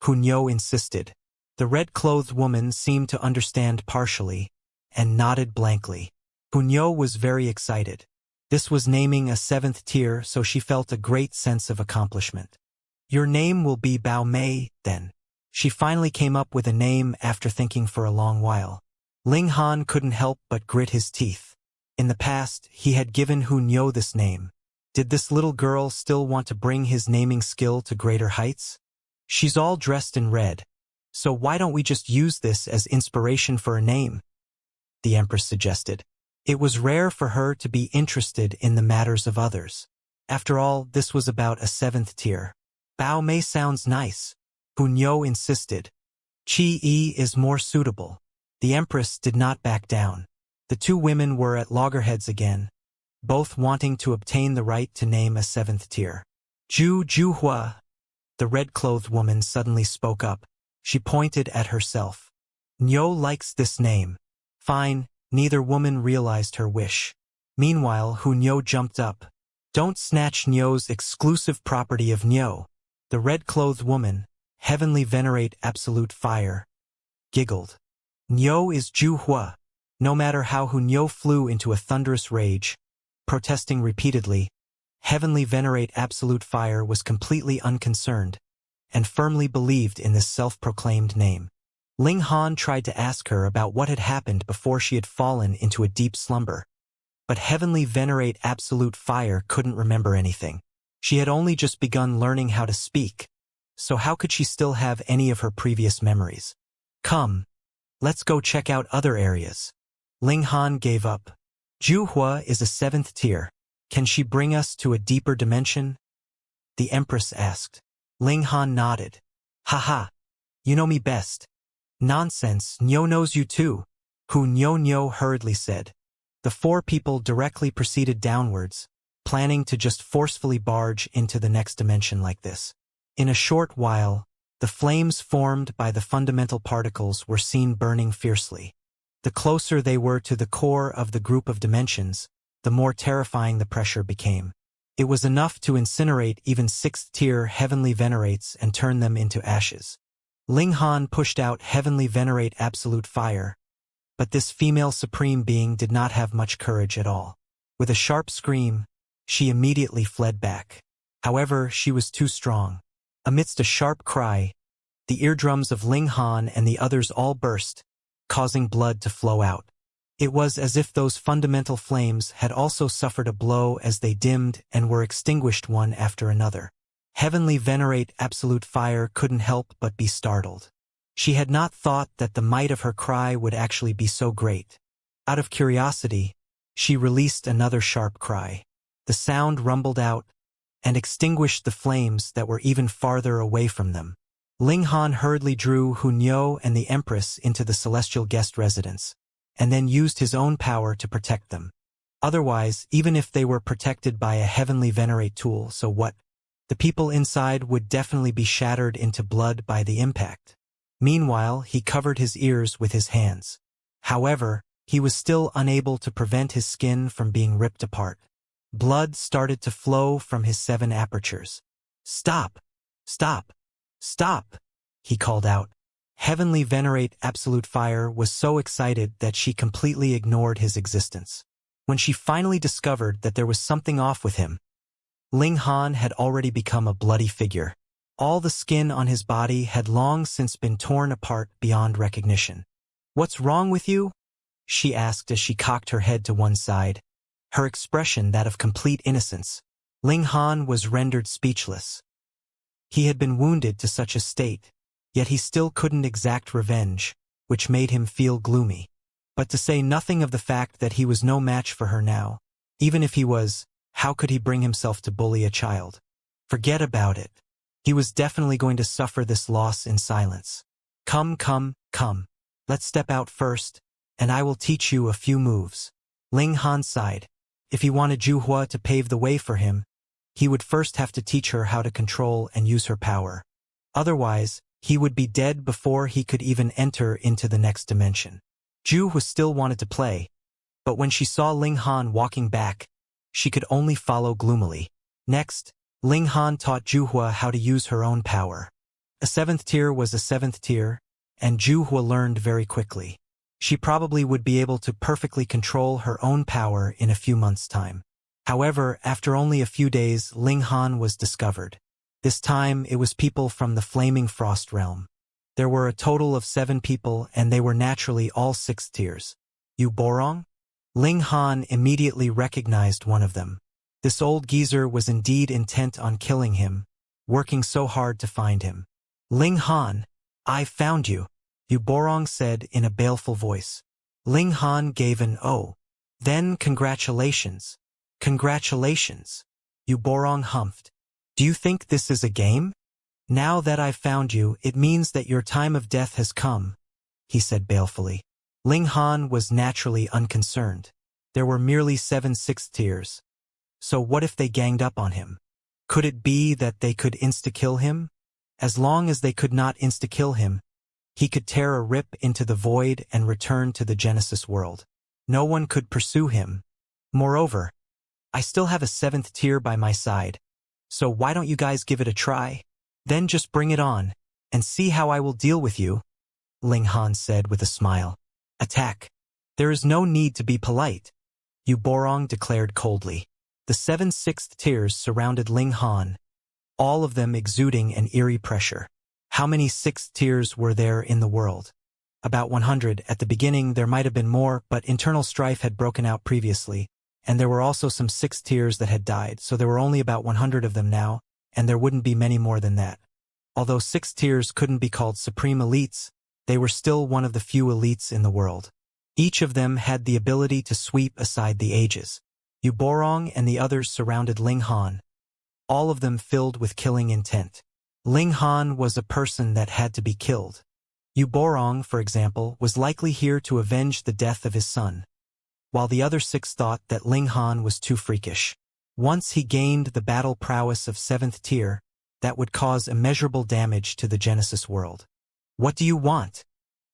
Hu Niu insisted. The red-clothed woman seemed to understand partially, and nodded blankly. Hu Niu was very excited. This was naming a 7th tier, so she felt a great sense of accomplishment. Your name will be Bao Mei, then. She finally came up with a name after thinking for a long while. Ling Han couldn't help but grit his teeth. In the past, he had given Hu Niu this name. Did this little girl still want to bring his naming skill to greater heights? She's all dressed in red, so why don't we just use this as inspiration for a name? The Empress suggested. It was rare for her to be interested in the matters of others. After all, this was about a 7th tier. Bao Mei sounds nice. Hu Niu insisted. Qi Yi is more suitable. The Empress did not back down. The two women were at loggerheads again, both wanting to obtain the right to name a 7th tier. Zhu Juhua. The red-clothed woman suddenly spoke up. She pointed at herself. Niu likes this name. Fine, neither woman realized her wish. Meanwhile, Hu Niu jumped up. Don't snatch Niu's exclusive property of Niu. The red-clothed woman, heavenly venerate absolute fire, giggled. Niu is Juhua. No matter how Hu Niu flew into a thunderous rage, protesting repeatedly, heavenly venerate absolute fire was completely unconcerned, and firmly believed in this self-proclaimed name. Ling Han tried to ask her about what had happened before she had fallen into a deep slumber, but heavenly venerate absolute fire couldn't remember anything. She had only just begun learning how to speak, so how could she still have any of her previous memories? Come, let's go check out other areas. Ling Han gave up. Juhua is a 7th tier. Can she bring us to a deeper dimension? The Empress asked. Ling Han nodded. Haha, you know me best. Nonsense, Nyo knows you too, Hu Nyo hurriedly said. The 4 people directly proceeded downwards, planning to just forcefully barge into the next dimension like this. In a short while, the flames formed by the fundamental particles were seen burning fiercely. The closer they were to the core of the group of dimensions, the more terrifying the pressure became. It was enough to incinerate even 6th-tier heavenly venerates and turn them into ashes. Ling Han pushed out heavenly venerate absolute fire, but this female supreme being did not have much courage at all. With a sharp scream, she immediately fled back. However, she was too strong. Amidst a sharp cry, the eardrums of Ling Han and the others all burst, causing blood to flow out. It was as if those fundamental flames had also suffered a blow as they dimmed and were extinguished one after another. Heavenly venerate absolute fire couldn't help but be startled. She had not thought that the might of her cry would actually be so great. Out of curiosity, she released another sharp cry. The sound rumbled out and extinguished the flames that were even farther away from them. Ling Han hurriedly drew Hunyo and the Empress into the celestial guest residence, and then used his own power to protect them. Otherwise, even if they were protected by a heavenly venerate tool, so what? The people inside would definitely be shattered into blood by the impact. Meanwhile, he covered his ears with his hands. However, he was still unable to prevent his skin from being ripped apart. Blood started to flow from his 7 apertures. Stop! Stop! Stop! He called out. Heavenly venerate absolute fire was so excited that she completely ignored his existence. When she finally discovered that there was something off with him, Ling Han had already become a bloody figure. All the skin on his body had long since been torn apart beyond recognition. What's wrong with you? She asked as she cocked her head to one side, her expression that of complete innocence. Ling Han was rendered speechless. He had been wounded to such a state, yet he still couldn't exact revenge, which made him feel gloomy. But to say nothing of the fact that he was no match for her now, even if he was, how could he bring himself to bully a child? Forget about it. He was definitely going to suffer this loss in silence. Come. Let's step out first, and I will teach you a few moves. Ling Han sighed. If he wanted Juhua to pave the way for him, he would first have to teach her how to control and use her power. Otherwise, he would be dead before he could even enter into the next dimension. Juhua still wanted to play, but when she saw Ling Han walking back, she could only follow gloomily. Next, Ling Han taught Juhua how to use her own power. A 7th tier was a 7th tier, and Juhua learned very quickly. She probably would be able to perfectly control her own power in a few months' time. However, after only a few days, Ling Han was discovered. This time, it was people from the Flaming Frost realm. There were a total of 7 people, and they were naturally all 6th tiers. You Borong? Ling Han immediately recognized one of them. This old geezer was indeed intent on killing him, working so hard to find him. Ling Han, I found you, Yu Borong said in a baleful voice. Ling Han gave an "oh." Then congratulations. Congratulations. Yu Borong humphed. Do you think this is a game? Now that I've found you, it means that your time of death has come, he said balefully. Ling Han was naturally unconcerned. There were merely 7 6th tiers. So what if they ganged up on him? Could it be that they could insta-kill him? As long as they could not insta-kill him, he could tear a rip into the void and return to the Genesis world. No one could pursue him. Moreover, I still have a 7th tier by my side, so why don't you guys give it a try? Then just bring it on, and see how I will deal with you, Ling Han said with a smile. Attack. There is no need to be polite, Yu Borong declared coldly. The 7 6th tiers surrounded Ling Han, all of them exuding an eerie pressure. How many 6th tiers were there in the world? About 100. At the beginning there might have been more, but internal strife had broken out previously, and there were also some 6th tiers that had died, so there were only about 100 of them now, and there wouldn't be many more than that. Although 6 tiers couldn't be called supreme elites, they were still one of the few elites in the world. Each of them had the ability to sweep aside the ages. Yu Borong and the others surrounded Ling Han, all of them filled with killing intent. Ling Han was a person that had to be killed. Yu Borong, for example, was likely here to avenge the death of his son, while the other 6 thought that Ling Han was too freakish. Once he gained the battle prowess of 7th tier, that would cause immeasurable damage to the Genesis world. What do you want?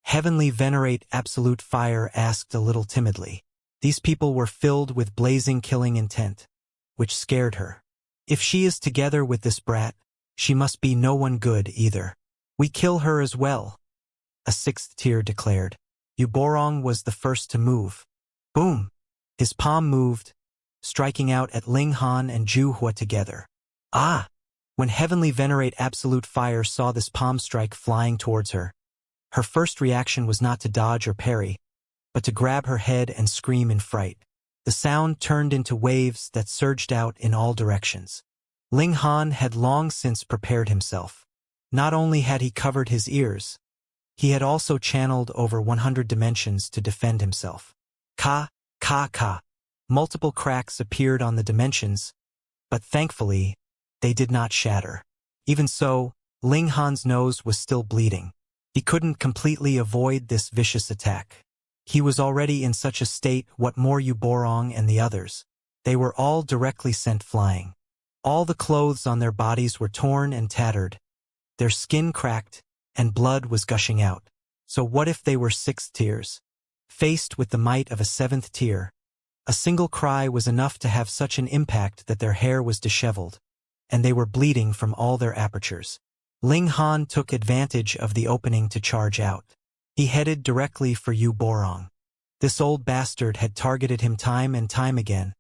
Heavenly Venerate Absolute Fire asked a little timidly. These people were filled with blazing killing intent, which scared her. If she is together with this brat, she must be no one good either. We kill her as well, a 6th tier declared. Yu Borong was the first to move. Boom! His palm moved, striking out at Ling Han and Zhu Hua together. Ah! When Heavenly Venerate Absolute Fire saw this palm strike flying towards her, her first reaction was not to dodge or parry, but to grab her head and scream in fright. The sound turned into waves that surged out in all directions. Ling Han had long since prepared himself. Not only had he covered his ears, he had also channeled over 100 dimensions to defend himself. Ka, ka, ka. Multiple cracks appeared on the dimensions, but thankfully, they did not shatter. Even so, Ling Han's nose was still bleeding. He couldn't completely avoid this vicious attack. He was already in such a state, what more Yu Borong and the others. They were all directly sent flying. All the clothes on their bodies were torn and tattered. Their skin cracked, and blood was gushing out. So what if they were 6 tiers? Faced with the might of a 7th tier, a single cry was enough to have such an impact that their hair was disheveled, and they were bleeding from all their apertures. Ling Han took advantage of the opening to charge out. He headed directly for Yu Borong. This old bastard had targeted him time and time again.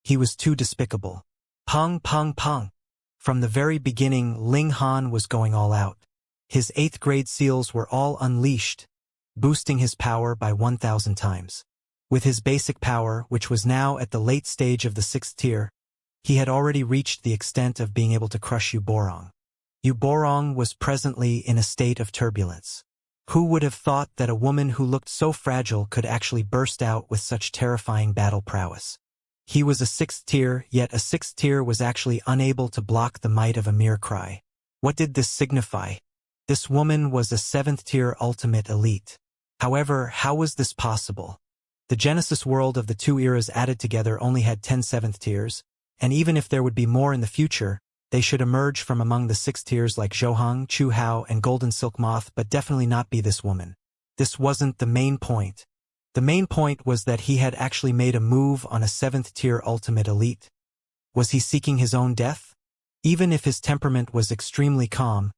He was too despicable. Pung, pung, pung. From the very beginning, Ling Han was going all out. His 8th grade seals were all unleashed, boosting his power by 1,000 times. With his basic power, which was now at the late stage of the 6th tier, he had already reached the extent of being able to crush Yu Borong. Yu Borong was presently in a state of turbulence. Who would have thought that a woman who looked so fragile could actually burst out with such terrifying battle prowess? He was a 6th tier, yet a 6th tier was actually unable to block the might of a mere cry. What did this signify? This woman was a 7th tier ultimate elite. However, how was this possible? The Genesis world of the 2 eras added together only had 10 7th tiers, and even if there would be more in the future, they should emerge from among the 6 tiers like Zhouhang, Chu Hao, and Golden Silk Moth, but definitely not be this woman. This wasn't the main point. The main point was that he had actually made a move on a 7th tier ultimate elite. Was he seeking his own death? Even if his temperament was extremely calm,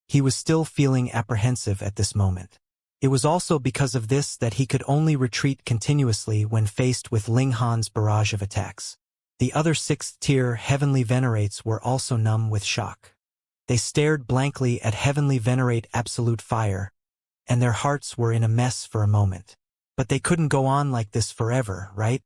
he was still feeling apprehensive at this moment. It was also because of this that he could only retreat continuously when faced with Ling Han's barrage of attacks. The other 6th tier Heavenly Venerates were also numb with shock. They stared blankly at Heavenly Venerate Absolute Fire, and their hearts were in a mess for a moment. But they couldn't go on like this forever, right?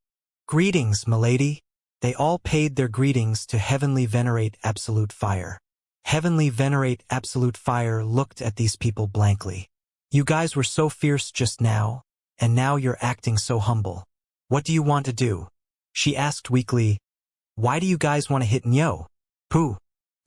Greetings, milady. They all paid their greetings to Heavenly Venerate Absolute Fire. Heavenly Venerate Absolute Fire looked at these people blankly. You guys were so fierce just now, and now you're acting so humble. What do you want to do? She asked weakly. Why do you guys want to hit Nyo? Pooh.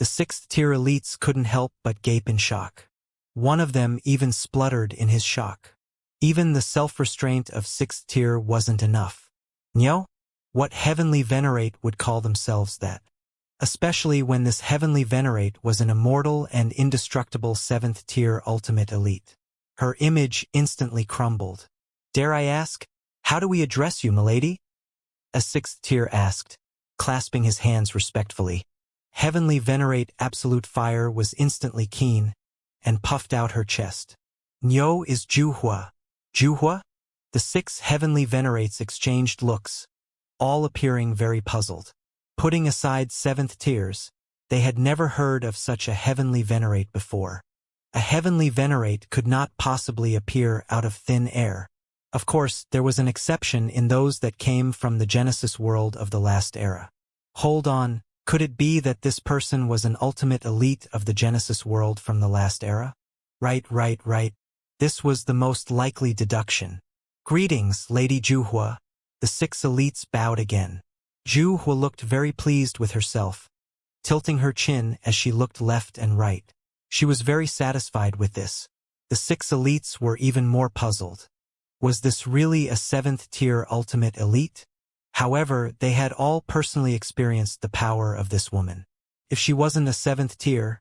The 6th tier elites couldn't help but gape in shock. One of them even spluttered in his shock. Even the self-restraint of 6th tier wasn't enough. Nyo? What Heavenly Venerate would call themselves that? Especially when this Heavenly Venerate was an immortal and indestructible 7th tier ultimate elite. Her image instantly crumbled. Dare I ask, how do we address you, milady? A 6th tier asked, clasping his hands respectfully. Heavenly Venerate Absolute Fire was instantly keen, and puffed out her chest. Nyo is Zhu Hua. Zhu Hua? The 6 Heavenly Venerates exchanged looks, all appearing very puzzled. Putting aside 7th tiers, they had never heard of such a Heavenly Venerate before. A Heavenly Venerate could not possibly appear out of thin air. Of course, there was an exception in those that came from the Genesis world of the last era. Hold on, Could it be that this person was an ultimate elite of the Genesis world from the last era? Right. This was the most likely deduction. Greetings, Lady Zhuhua. The 6 elites bowed again. Zhuhua looked very pleased with herself, tilting her chin as she looked left and right. She was very satisfied with this. The 6 elites were even more puzzled. Was this really a 7th-tier ultimate elite? However, they had all personally experienced the power of this woman. If she wasn't a 7th tier,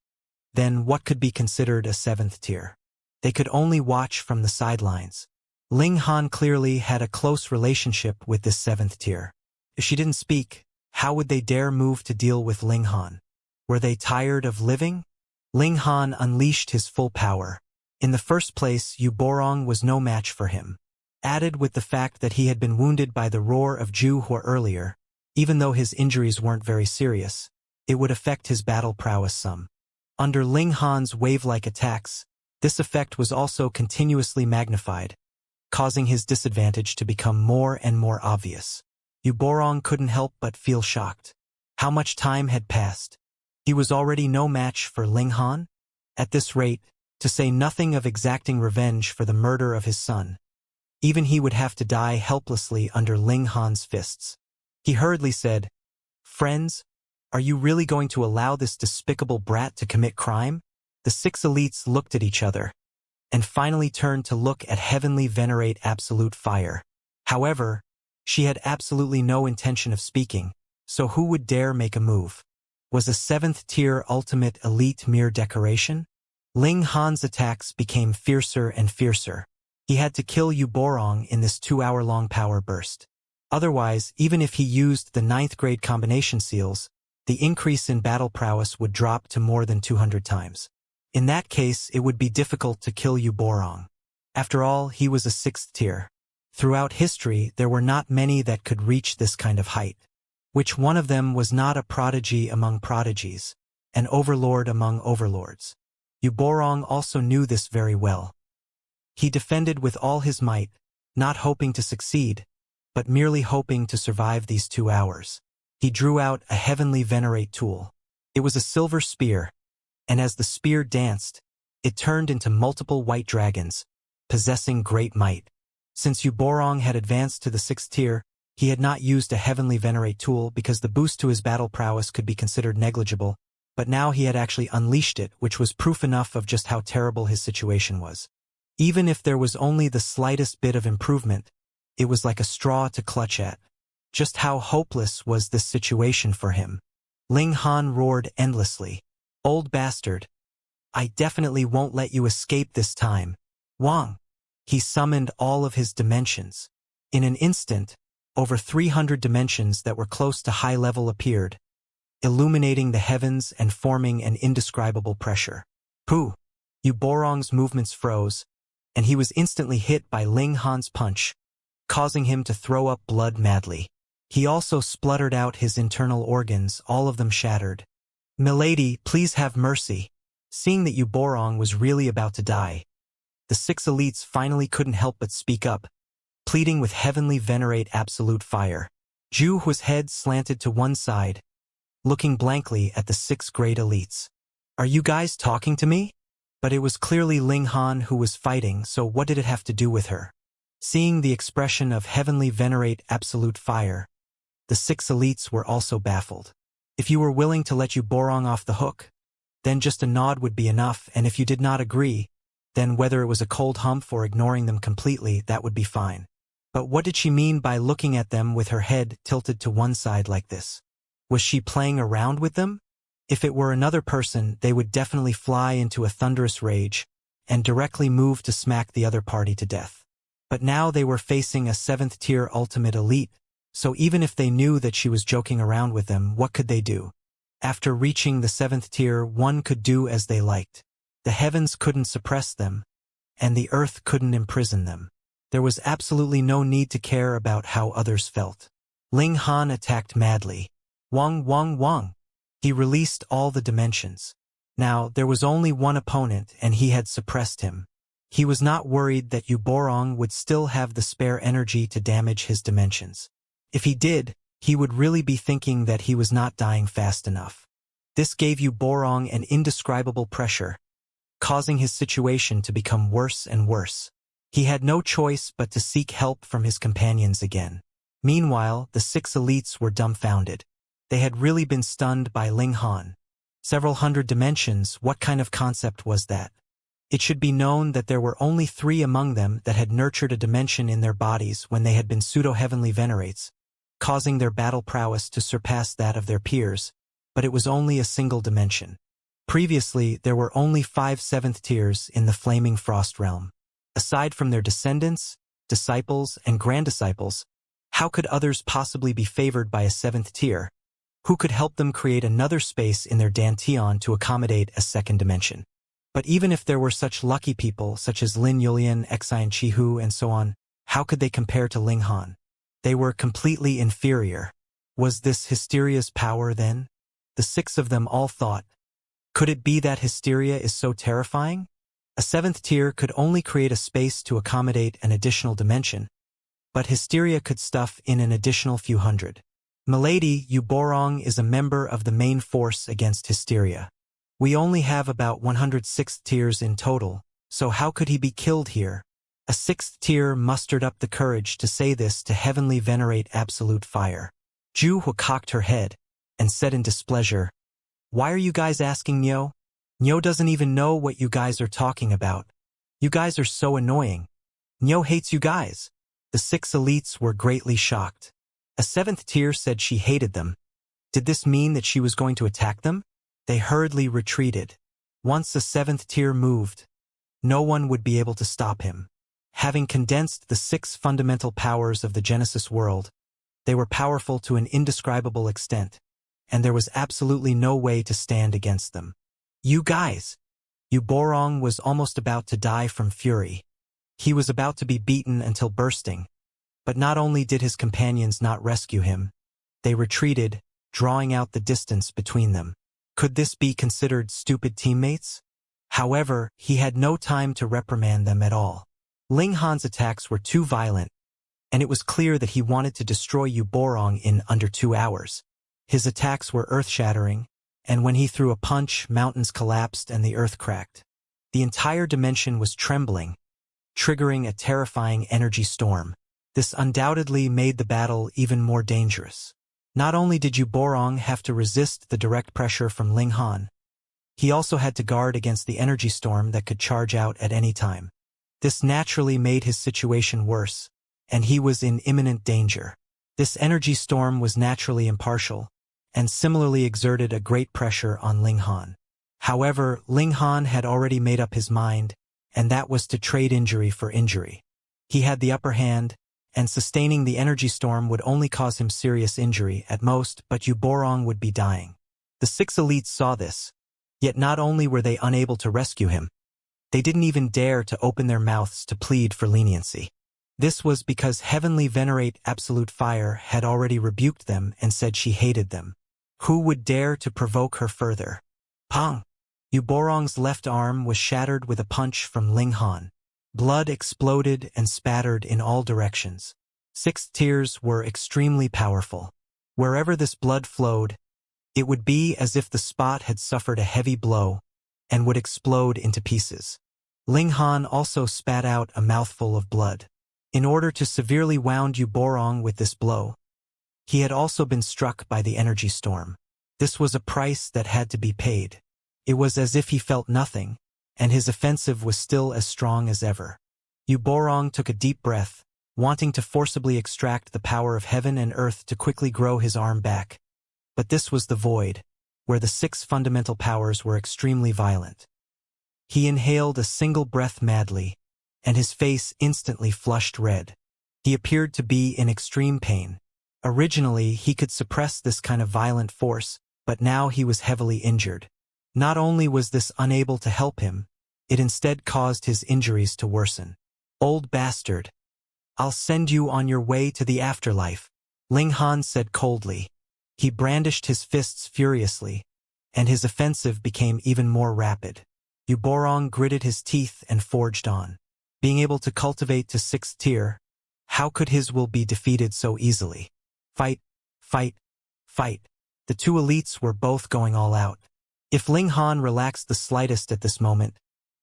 then what could be considered a 7th tier? They could only watch from the sidelines. Ling Han clearly had a close relationship with this 7th tier. If she didn't speak, how would they dare move to deal with Ling Han? Were they tired of living? Ling Han unleashed his full power. In the first place, Yu Borong was no match for him. Added with the fact that he had been wounded by the roar of Zhuhua earlier, even though his injuries weren't very serious, it would affect his battle prowess some. Under Ling Han's wave-like attacks, this effect was also continuously magnified, causing his disadvantage to become more and more obvious. Yu Borong couldn't help but feel shocked. How much time had passed? He was already no match for Ling Han? At this rate, to say nothing of exacting revenge for the murder of his son, even he would have to die helplessly under Ling Han's fists. He hurriedly said, "Friends, are you really going to allow this despicable brat to commit crime?" The 6 elites looked at each other, and finally turned to look at Heavenly Venerate Absolute Fire. However, she had absolutely no intention of speaking, so who would dare make a move? Was a 7th-tier ultimate elite mere decoration? Ling Han's attacks became fiercer and fiercer. He had to kill Yu Borong in this 2-hour-long power burst. Otherwise, even if he used the 9th-grade combination seals, the increase in battle prowess would drop to more than 200 times. In that case, it would be difficult to kill Yu Borong. After all, he was a 6th tier. Throughout history, there were not many that could reach this kind of height. Which one of them was not a prodigy among prodigies, an overlord among overlords? Yu Borong also knew this very well. He defended with all his might, not hoping to succeed, but merely hoping to survive these 2 hours. He drew out a Heavenly Venerate tool. It was a silver spear, and as the spear danced, it turned into multiple white dragons, possessing great might. Since Yu Borong had advanced to the 6th tier, he had not used a Heavenly Venerate tool because the boost to his battle prowess could be considered negligible, but now he had actually unleashed it, which was proof enough of just how terrible his situation was. Even if there was only the slightest bit of improvement, it was like a straw to clutch at. Just how hopeless was this situation for him? Ling Han roared endlessly. "Old bastard! I definitely won't let you escape this time. Wang!" He summoned all of his dimensions. In an instant, over 300 dimensions that were close to high level appeared, illuminating the heavens and forming an indescribable pressure. Pooh! Yu Borong's movements froze, and he was instantly hit by Ling Han's punch, causing him to throw up blood madly. He also spluttered out his internal organs, all of them shattered. "Milady, please have mercy." Seeing that Yu Borong was really about to die, the 6 elites finally couldn't help but speak up, pleading with Heavenly Venerate Absolute Fire. Zhuhua's head slanted to one side, looking blankly at the 6 great elites. "Are you guys talking to me?" But it was clearly Ling Han who was fighting, so what did it have to do with her? Seeing the expression of Heavenly Venerate Absolute Fire, the 6 elites were also baffled. If you were willing to let Yu Borong off the hook, then just a nod would be enough, and if you did not agree, then whether it was a cold hump or ignoring them completely, that would be fine. But what did she mean by looking at them with her head tilted to one side like this? Was she playing around with them? If it were another person, they would definitely fly into a thunderous rage and directly move to smack the other party to death. But now they were facing a 7th-tier ultimate elite, so even if they knew that she was joking around with them, what could they do? After reaching the 7th tier, one could do as they liked. The heavens couldn't suppress them, and the earth couldn't imprison them. There was absolutely no need to care about how others felt. Ling Han attacked madly. Wang! He released all the dimensions. Now, there was only one opponent, and he had suppressed him. He was not worried that Yu Borong would still have the spare energy to damage his dimensions. If he did, he would really be thinking that he was not dying fast enough. This gave Yu Borong an indescribable pressure, causing his situation to become worse and worse. He had no choice but to seek help from his companions again. Meanwhile, the 6 elites were dumbfounded. They had really been stunned by Ling Han. Several hundred dimensions, what kind of concept was that? It should be known that there were only 3 among them that had nurtured a dimension in their bodies when they had been pseudo-heavenly venerates, causing their battle prowess to surpass that of their peers, but it was only a single dimension. Previously, there were only 5 7th tiers in the Flaming Frost realm. Aside from their descendants, disciples, and granddisciples, how could others possibly be favored by a 7th tier? Who could help them create another space in their Dantian to accommodate a second dimension? But even if there were such lucky people, such as Lin Yulian, Xianxia, and so on, how could they compare to Ling Han? They were completely inferior. Was this Hysteria's power then? The 6 of them all thought. Could it be that hysteria is so terrifying? A 7th tier could only create a space to accommodate an additional dimension, but hysteria could stuff in an additional few hundred. Milady, Yu Borong is a member of the main force against hysteria. We only have about 106 tiers in total, so how could he be killed here? A 6th tier mustered up the courage to say this to heavenly venerate absolute fire. Ju Hu cocked her head and said in displeasure, "Why are you guys asking Nyo? Nyo doesn't even know what you guys are talking about. You guys are so annoying. Nyo hates you guys." The 6 elites were greatly shocked. A 7th tier said she hated them. Did this mean that she was going to attack them? They hurriedly retreated. Once a 7th tier moved, no one would be able to stop him. Having condensed the 6 fundamental powers of the Genesis world, they were powerful to an indescribable extent, and there was absolutely no way to stand against them. You guys! Yu Borong was almost about to die from fury. He was about to be beaten until bursting. But not only did his companions not rescue him, they retreated, drawing out the distance between them. Could this be considered stupid teammates? However, he had no time to reprimand them at all. Ling Han's attacks were too violent, and it was clear that he wanted to destroy Yu Borong in under 2 hours. His attacks were earth-shattering, and when he threw a punch, mountains collapsed and the earth cracked. The entire dimension was trembling, triggering a terrifying energy storm. This undoubtedly made the battle even more dangerous. Not only did Yu Borong have to resist the direct pressure from Ling Han, he also had to guard against the energy storm that could charge out at any time. This naturally made his situation worse, and he was in imminent danger. This energy storm was naturally impartial, and similarly exerted a great pressure on Ling Han. However, Ling Han had already made up his mind, and that was to trade injury for injury. He had the upper hand, and sustaining the energy storm would only cause him serious injury at most, but Yu Borong would be dying. The 6 elites saw this, yet not only were they unable to rescue him, they didn't even dare to open their mouths to plead for leniency. This was because Heavenly Venerate Absolute Fire had already rebuked them and said she hated them. Who would dare to provoke her further? Pong! Yu Borong's left arm was shattered with a punch from Ling Han. Blood exploded and spattered in all directions. 6 tiers were extremely powerful. Wherever this blood flowed, it would be as if the spot had suffered a heavy blow and would explode into pieces. Ling Han also spat out a mouthful of blood. In order to severely wound Yu Borong with this blow, he had also been struck by the energy storm. This was a price that had to be paid. It was as if he felt nothing, and his offensive was still as strong as ever. Yu Borong took a deep breath, wanting to forcibly extract the power of heaven and earth to quickly grow his arm back. But this was the void, where the 6 fundamental powers were extremely violent. He inhaled a single breath madly, and his face instantly flushed red. He appeared to be in extreme pain. Originally, he could suppress this kind of violent force, but now he was heavily injured. Not only was this unable to help him, it instead caused his injuries to worsen. Old bastard. I'll send you on your way to the afterlife, Ling Han said coldly. He brandished his fists furiously, and his offensive became even more rapid. Yu Borong gritted his teeth and forged on. Being able to cultivate to 6th tier, how could his will be defeated so easily? Fight, Fight, fight. The two elites were both going all out. If Ling Han relaxed the slightest at this moment,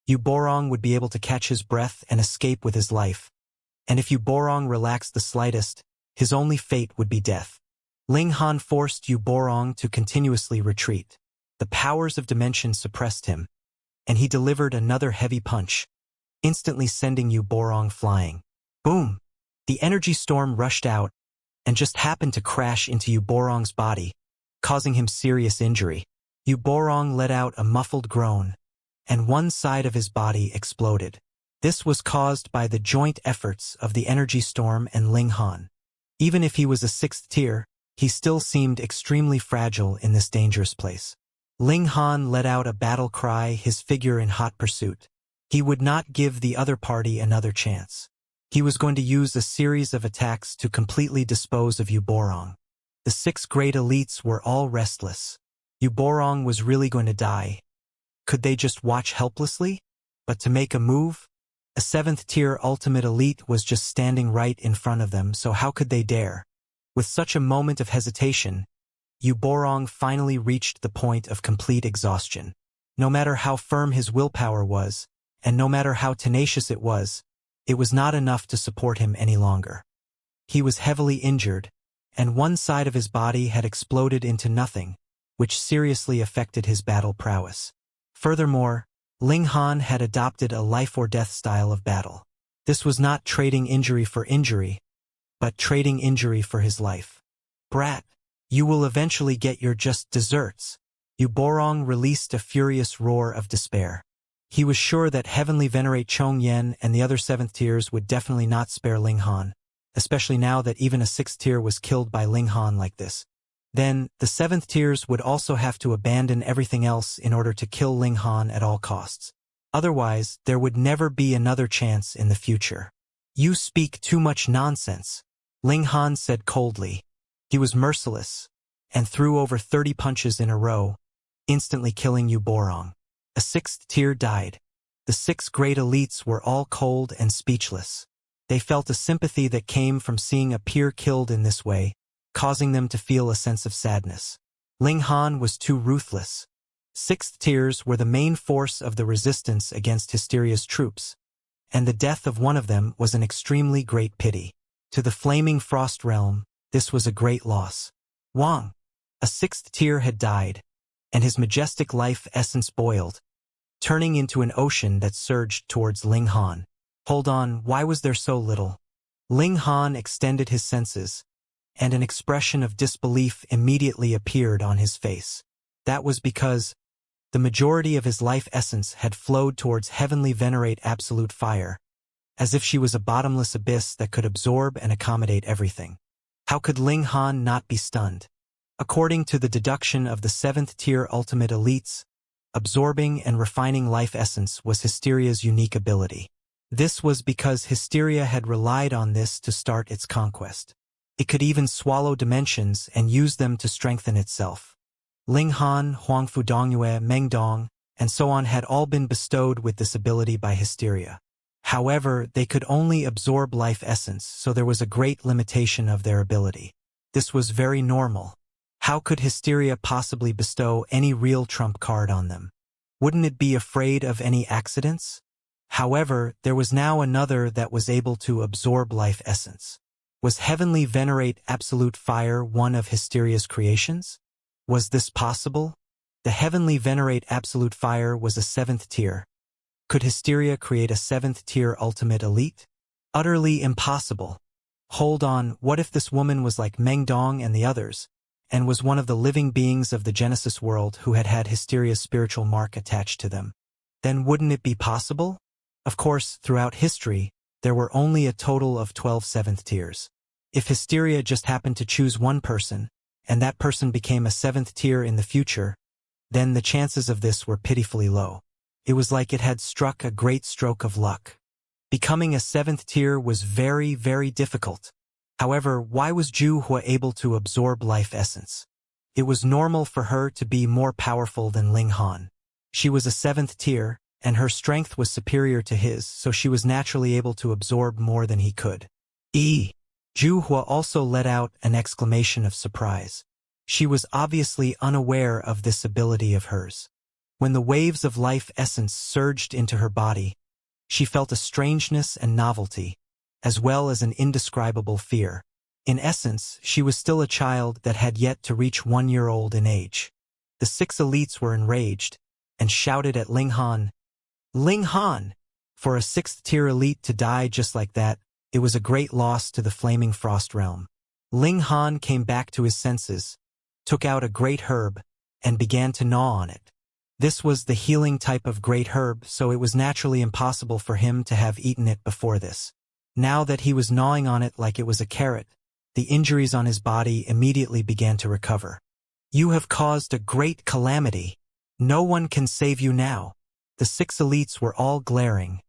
Yu Borong would be able to catch his breath and escape with his life. And if Yu Borong relaxed the slightest, his only fate would be death. Ling Han forced Yu Borong to continuously retreat. The powers of dimension suppressed him, and he delivered another heavy punch, instantly sending Yu Borong flying. Boom! The energy storm rushed out and just happened to crash into Yu Borong's body, causing him serious injury. Yu Borong let out a muffled groan, and one side of his body exploded. This was caused by the joint efforts of the energy storm and Ling Han. Even if he was a 6th tier, he still seemed extremely fragile in this dangerous place. Ling Han let out a battle cry, his figure in hot pursuit. He would not give the other party another chance. He was going to use a series of attacks to completely dispose of Yu Borong. The 6 great elites were all restless. Yu Borong was really going to die. Could they just watch helplessly? But to make a move? A 7th tier ultimate elite was just standing right in front of them, so how could they dare? With such a moment of hesitation, Yu Borong finally reached the point of complete exhaustion. No matter how firm his willpower was, and no matter how tenacious it was not enough to support him any longer. He was heavily injured, and one side of his body had exploded into nothing, which seriously affected his battle prowess. Furthermore, Ling Han had adopted a life-or-death style of battle. This was not trading injury for injury, but trading injury for his life. Brat, you will eventually get your just desserts. Yu Borong released a furious roar of despair. He was sure that Heavenly Venerate Chong Yen and the other 7th tiers would definitely not spare Ling Han, especially now that even a 6th tier was killed by Ling Han like this. Then, the 7th tiers would also have to abandon everything else in order to kill Ling Han at all costs. Otherwise, there would never be another chance in the future. You speak too much nonsense, Ling Han said coldly. He was merciless, and threw over 30 punches in a row, instantly killing Yu Borong. A 6th tier died. The 6 great elites were all cold and speechless. They felt a sympathy that came from seeing a peer killed in this way, causing them to feel a sense of sadness. Ling Han was too ruthless. 6th tiers were the main force of the resistance against Hysteria's troops, and the death of one of them was an extremely great pity. To the Flaming Frost Realm, this was a great loss. Wang, a 6th tier, had died, and his majestic life essence boiled, turning into an ocean that surged towards Ling Han. Hold on, why was there so little? Ling Han extended his senses, and an expression of disbelief immediately appeared on his face. That was because the majority of his life essence had flowed towards Heavenly Venerate Absolute Fire, as if she was a bottomless abyss that could absorb and accommodate everything. How could Ling Han not be stunned? According to the deduction of the 7th tier ultimate elites, absorbing and refining life essence was Hysteria's unique ability. This was because Hysteria had relied on this to start its conquest. It could even swallow dimensions and use them to strengthen itself. Ling Han, Huangfu Dongyue, Meng Dong, and so on had all been bestowed with this ability by Hysteria. However, they could only absorb life essence, so there was a great limitation of their ability. This was very normal. How could Hysteria possibly bestow any real trump card on them? Wouldn't it be afraid of any accidents? However, there was now another that was able to absorb life essence. Was Heavenly Venerate Absolute Fire one of Hysteria's creations? Was this possible? The Heavenly Venerate Absolute Fire was a 7th tier. Could Hysteria create a 7th tier ultimate elite? Utterly impossible. Hold on, what if this woman was like Meng Dong and the others, and was one of the living beings of the Genesis world who had had Hysteria's spiritual mark attached to them? Then wouldn't it be possible? Of course, throughout history, there were only a total of 12 7th tiers. If Hysteria just happened to choose one person, and that person became a 7th tier in the future, then the chances of this were pitifully low. It was like it had struck a great stroke of luck. Becoming a 7th tier was very, very difficult. However, why was Zhu Hua able to absorb life essence? It was normal for her to be more powerful than Ling Han. She was a 7th tier, and her strength was superior to his, so she was naturally able to absorb more than he could. Zhu also let out an exclamation of surprise. She was obviously unaware of this ability of hers. When the waves of life essence surged into her body, she felt a strangeness and novelty, as well as an indescribable fear. In essence, she was still a child that had yet to reach 1 year old in age. The 6 elites were enraged and shouted at Ling Han. Ling Han! For a 6th-tier elite to die just like that, it was a great loss to the Flaming Frost realm. Ling Han came back to his senses, took out a great herb, and began to gnaw on it. This was the healing type of great herb, so it was naturally impossible for him to have eaten it before this. Now that he was gnawing on it like it was a carrot, the injuries on his body immediately began to recover. You have caused a great calamity. No one can save you now. The 6 elites were all glaring,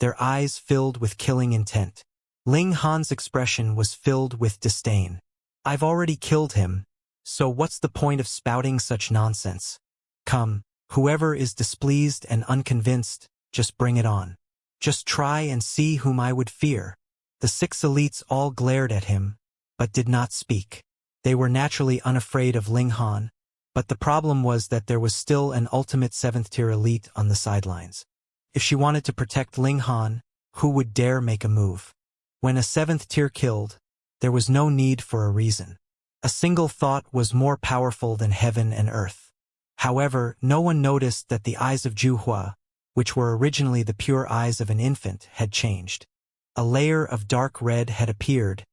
their eyes filled with killing intent. Ling Han's expression was filled with disdain. I've already killed him, so what's the point of spouting such nonsense? Come, whoever is displeased and unconvinced, just bring it on. Just try and see whom I would fear. The 6 elites all glared at him, but did not speak. They were naturally unafraid of Ling Han, but the problem was that there was still an ultimate 7th-tier elite on the sidelines. If she wanted to protect Ling Han, who would dare make a move? When a 7th-tier killed, there was no need for a reason. A single thought was more powerful than heaven and earth. However, no one noticed that the eyes of Zhu, which were originally the pure eyes of an infant, had changed. A layer of dark red had appeared,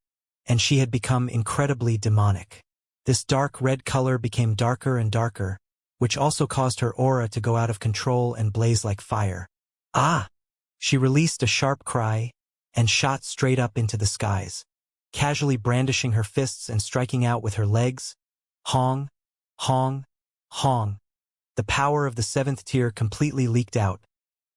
and she had become incredibly demonic. This dark red color became darker and darker, which also caused her aura to go out of control and blaze like fire. Ah! She released a sharp cry and shot straight up into the skies, casually brandishing her fists and striking out with her legs. Hong, hong, hong. The power of the 7th-tier completely leaked out,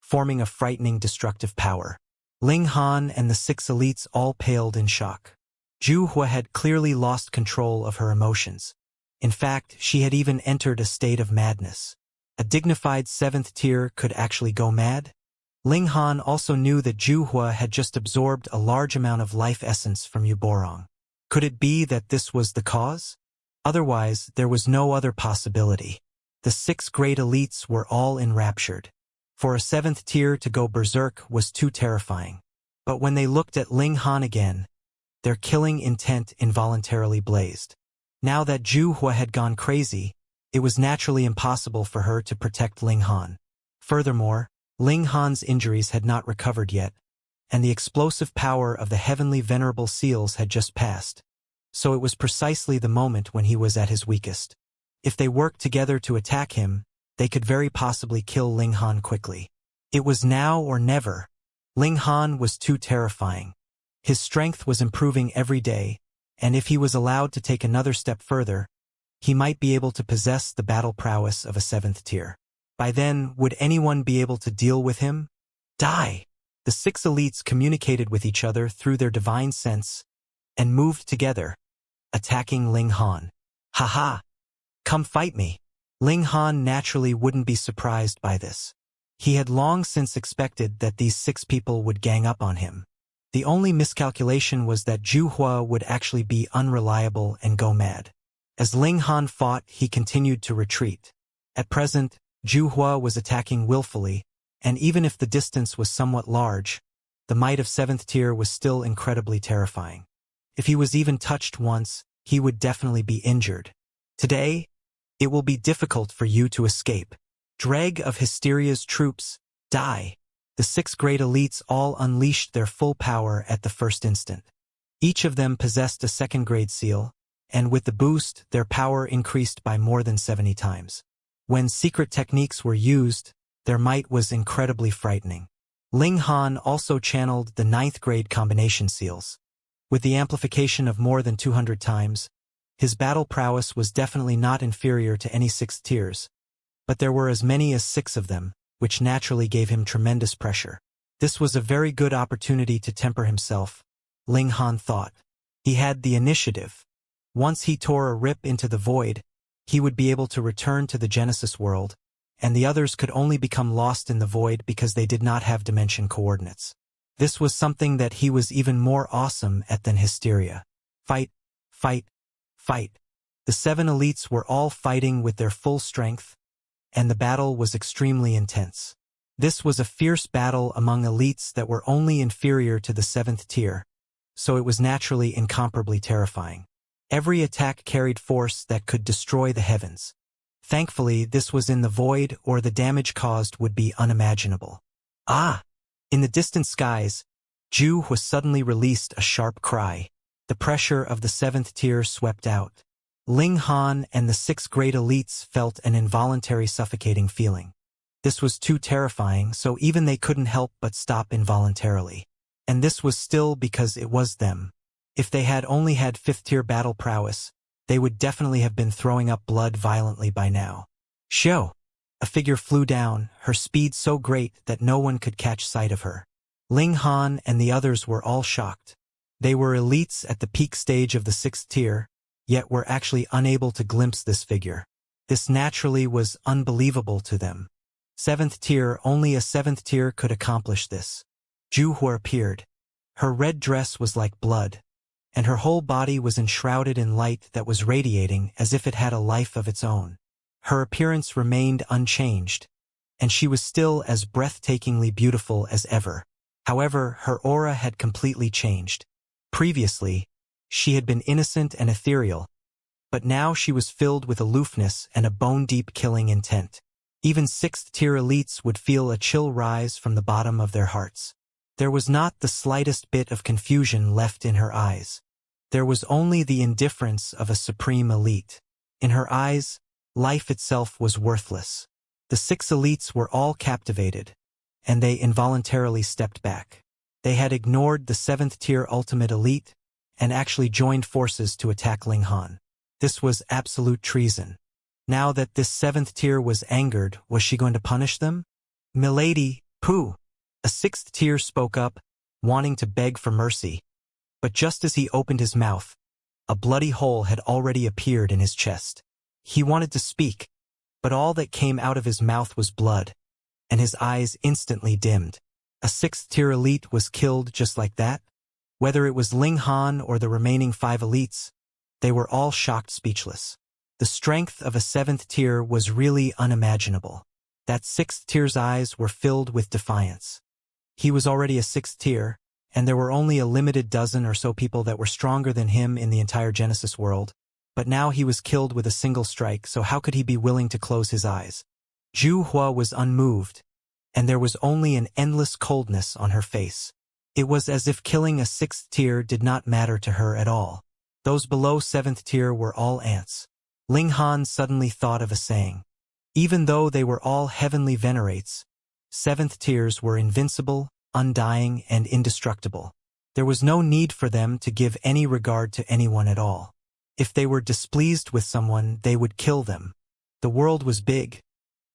forming a frightening destructive power. Ling Han and the 6 elites all paled in shock. Zhu had clearly lost control of her emotions. In fact, she had even entered a state of madness. A dignified 7th-tier could actually go mad? Ling Han also knew that Zhu had just absorbed a large amount of life essence from Yuborong. Could it be that this was the cause? Otherwise, there was no other possibility. The 6 great elites were all enraptured. For a 7th-tier to go berserk was too terrifying. But when they looked at Ling Han again, their killing intent involuntarily blazed. Now that Zhu had gone crazy, it was naturally impossible for her to protect Ling Han. Furthermore, Ling Han's injuries had not recovered yet, and the explosive power of the heavenly venerable seals had just passed. So it was precisely the moment when he was at his weakest. If they worked together to attack him, they could very possibly kill Ling Han quickly. It was now or never. Ling Han was too terrifying. His strength was improving every day, and if he was allowed to take another step further, he might be able to possess the battle prowess of a 7th-tier. By then, would anyone be able to deal with him? Die! The 6 elites communicated with each other through their divine sense and moved together, attacking Ling Han. Ha! Come fight me! Ling Han naturally wouldn't be surprised by this. He had long since expected that these 6 people would gang up on him. The only miscalculation was that Zhu would actually be unreliable and go mad. As Ling Han fought, he continued to retreat. At present, Zhu was attacking willfully, and even if the distance was somewhat large, the might of 7th-tier was still incredibly terrifying. If he was even touched once, he would definitely be injured. Today, it will be difficult for you to escape. Dreg of Hysteria's troops, die! The 6 great elites all unleashed their full power at the first instant. Each of them possessed a 2nd-grade seal, and with the boost, their power increased by more than 70 times. When secret techniques were used, their might was incredibly frightening. Ling Han also channeled the 9th-grade combination seals. With the amplification of more than 200 times, his battle prowess was definitely not inferior to any 6th tiers, but there were as many as 6 of them, which naturally gave him tremendous pressure. This was a very good opportunity to temper himself, Ling Han thought. He had the initiative. Once he tore a rip into the void, he would be able to return to the Genesis world, and the others could only become lost in the void because they did not have dimension coordinates. This was something that he was even more awesome at than hysteria. Fight, fight, fight. The 7 elites were all fighting with their full strength, and the battle was extremely intense. This was a fierce battle among elites that were only inferior to the 7th tier, so it was naturally incomparably terrifying. Every attack carried force that could destroy the heavens. Thankfully, this was in the void, or the damage caused would be unimaginable. Ah! In the distant skies, Ju was suddenly released a sharp cry. The pressure of the 7th tier swept out. Ling Han and the 6 great elites felt an involuntary suffocating feeling. This was too terrifying, so even they couldn't help but stop involuntarily. And this was still because it was them. If they had only had 5th tier battle prowess, they would definitely have been throwing up blood violently by now. Shoo! A figure flew down, her speed so great that no one could catch sight of her. Ling Han and the others were all shocked. They were elites at the peak stage of the 6th tier, yet were actually unable to glimpse this figure. This naturally was unbelievable to them. 7th tier, only a 7th tier could accomplish this. Ju Hua appeared. Her red dress was like blood, and her whole body was enshrouded in light that was radiating as if it had a life of its own. Her appearance remained unchanged, and she was still as breathtakingly beautiful as ever. However, her aura had completely changed. Previously, she had been innocent and ethereal, but now she was filled with aloofness and a bone-deep killing intent. Even 6th tier elites would feel a chill rise from the bottom of their hearts. There was not the slightest bit of confusion left in her eyes. There was only the indifference of a supreme elite. In her eyes, life itself was worthless. The 6 elites were all captivated, and they involuntarily stepped back. They had ignored the 7th tier ultimate elite and actually joined forces to attack Ling Han. This was absolute treason. Now that this 7th tier was angered, was she going to punish them? Milady, pooh! A 6th tier spoke up, wanting to beg for mercy. But just as he opened his mouth, a bloody hole had already appeared in his chest. He wanted to speak, but all that came out of his mouth was blood, and his eyes instantly dimmed. A 6th tier elite was killed just like that? Whether it was Ling Han or the remaining 5 elites, they were all shocked speechless. The strength of a 7th tier was really unimaginable. That 6th tier's eyes were filled with defiance. He was already a 6th tier, and there were only a limited dozen or so people that were stronger than him in the entire Genesis world, but now he was killed with a single strike, so how could he be willing to close his eyes? Ju Hua was unmoved, and there was only an endless coldness on her face. It was as if killing a 6th tier did not matter to her at all. Those below 7th tier were all ants. Ling Han suddenly thought of a saying. Even though they were all heavenly venerates, 7th tiers were invincible, undying, and indestructible. There was no need for them to give any regard to anyone at all. If they were displeased with someone, they would kill them. The world was big,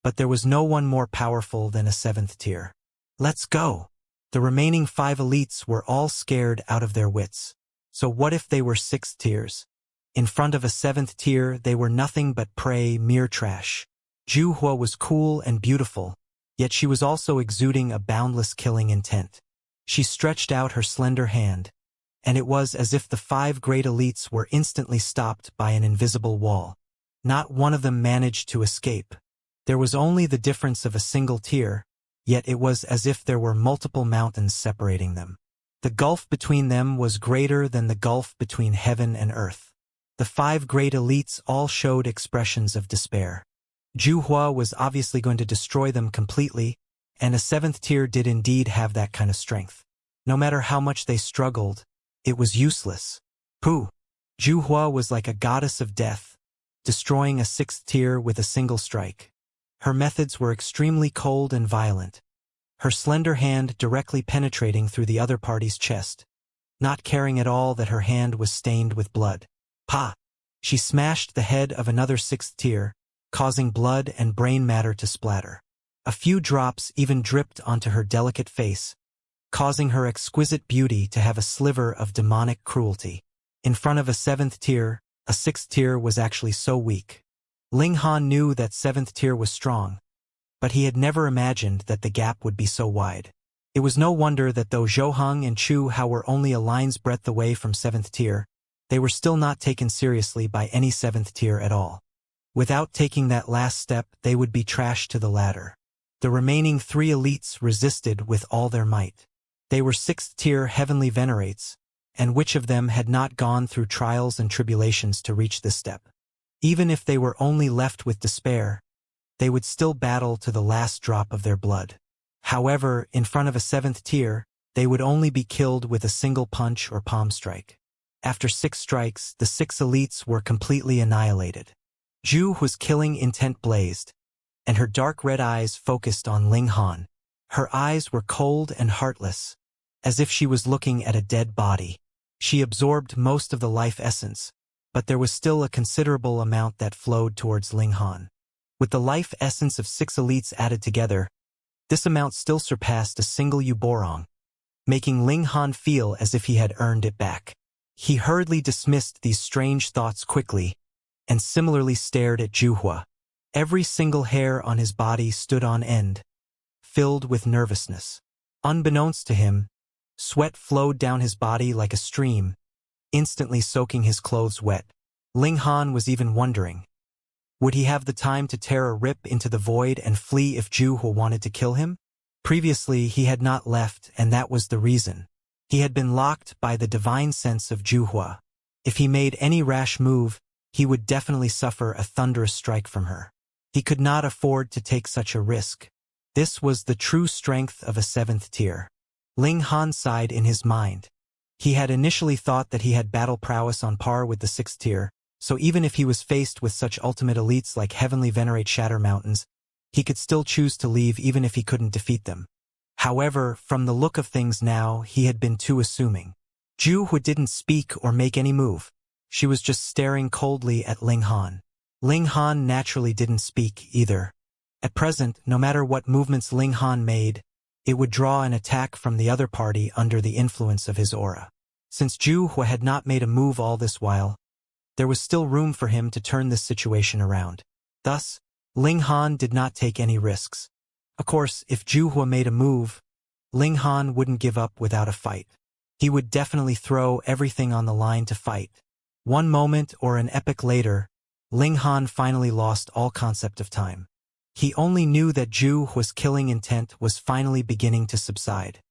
but there was no one more powerful than a 7th tier. Let's go! The remaining 5 elites were all scared out of their wits. So what if they were 6th tiers? In front of a 7th tier, they were nothing but prey, mere trash. Ju Hua was cool and beautiful, yet she was also exuding a boundless killing intent. She stretched out her slender hand, and it was as if the 5 great elites were instantly stopped by an invisible wall. Not one of them managed to escape. There was only the difference of a single tier, yet it was as if there were multiple mountains separating them. The gulf between them was greater than the gulf between heaven and earth. The 5 great elites all showed expressions of despair. Ju Hua was obviously going to destroy them completely, and a 7th tier did indeed have that kind of strength. No matter how much they struggled, it was useless. Pooh! Ju Hua was like a goddess of death, destroying a 6th tier with a single strike. Her methods were extremely cold and violent, her slender hand directly penetrating through the other party's chest, not caring at all that her hand was stained with blood. Pa! She smashed the head of another 6th tier, causing blood and brain matter to splatter. A few drops even dripped onto her delicate face, causing her exquisite beauty to have a sliver of demonic cruelty. In front of a 7th tier, a 6th tier was actually so weak. Ling Han knew that 7th tier was strong, but he had never imagined that the gap would be so wide. It was no wonder that though Zhou and Chu Hao were only a line's breadth away from 7th tier, they were still not taken seriously by any 7th tier at all. Without taking that last step, they would be trashed to the ladder. The remaining 3 elites resisted with all their might. They were 6th tier heavenly venerates, and which of them had not gone through trials and tribulations to reach this step? Even if they were only left with despair, they would still battle to the last drop of their blood. However, in front of a 7th tier, they would only be killed with a single punch or palm strike. After 6 strikes, the 6 elites were completely annihilated. Zhu Hua's killing intent blazed, and her dark red eyes focused on Ling Han. Her eyes were cold and heartless, as if she was looking at a dead body. She absorbed most of the life essence, but there was still a considerable amount that flowed towards Ling Han. With the life essence of 6 elites added together, this amount still surpassed a single Yuborong, making Ling Han feel as if he had earned it back. He hurriedly dismissed these strange thoughts quickly, and similarly stared at Zhu Hua. Every single hair on his body stood on end, filled with nervousness. Unbeknownst to him, sweat flowed down his body like a stream, instantly soaking his clothes wet. Ling Han was even wondering, would he have the time to tear a rip into the void and flee if Zhu Hua wanted to kill him? Previously, he had not left, and that was the reason. He had been locked by the divine sense of Zhu Hua. If he made any rash move, he would definitely suffer a thunderous strike from her. He could not afford to take such a risk. This was the true strength of a 7th tier. Ling Han sighed in his mind. He had initially thought that he had battle prowess on par with the 6th tier, so even if he was faced with such ultimate elites like Heavenly Venerate Shatter Mountains, he could still choose to leave even if he couldn't defeat them. However, from the look of things now, he had been too assuming. Zhu Hua didn't speak or make any move. She was just staring coldly at Ling Han. Ling Han naturally didn't speak either. At present, no matter what movements Ling Han made, it would draw an attack from the other party under the influence of his aura. Since Zhu Hua had not made a move all this while, there was still room for him to turn this situation around. Thus, Ling Han did not take any risks. Of course, if Zhu Hua made a move, Ling Han wouldn't give up without a fight. He would definitely throw everything on the line to fight. One moment or an epoch later, Ling Han finally lost all concept of time. He only knew that Zhu Hua's killing intent was finally beginning to subside.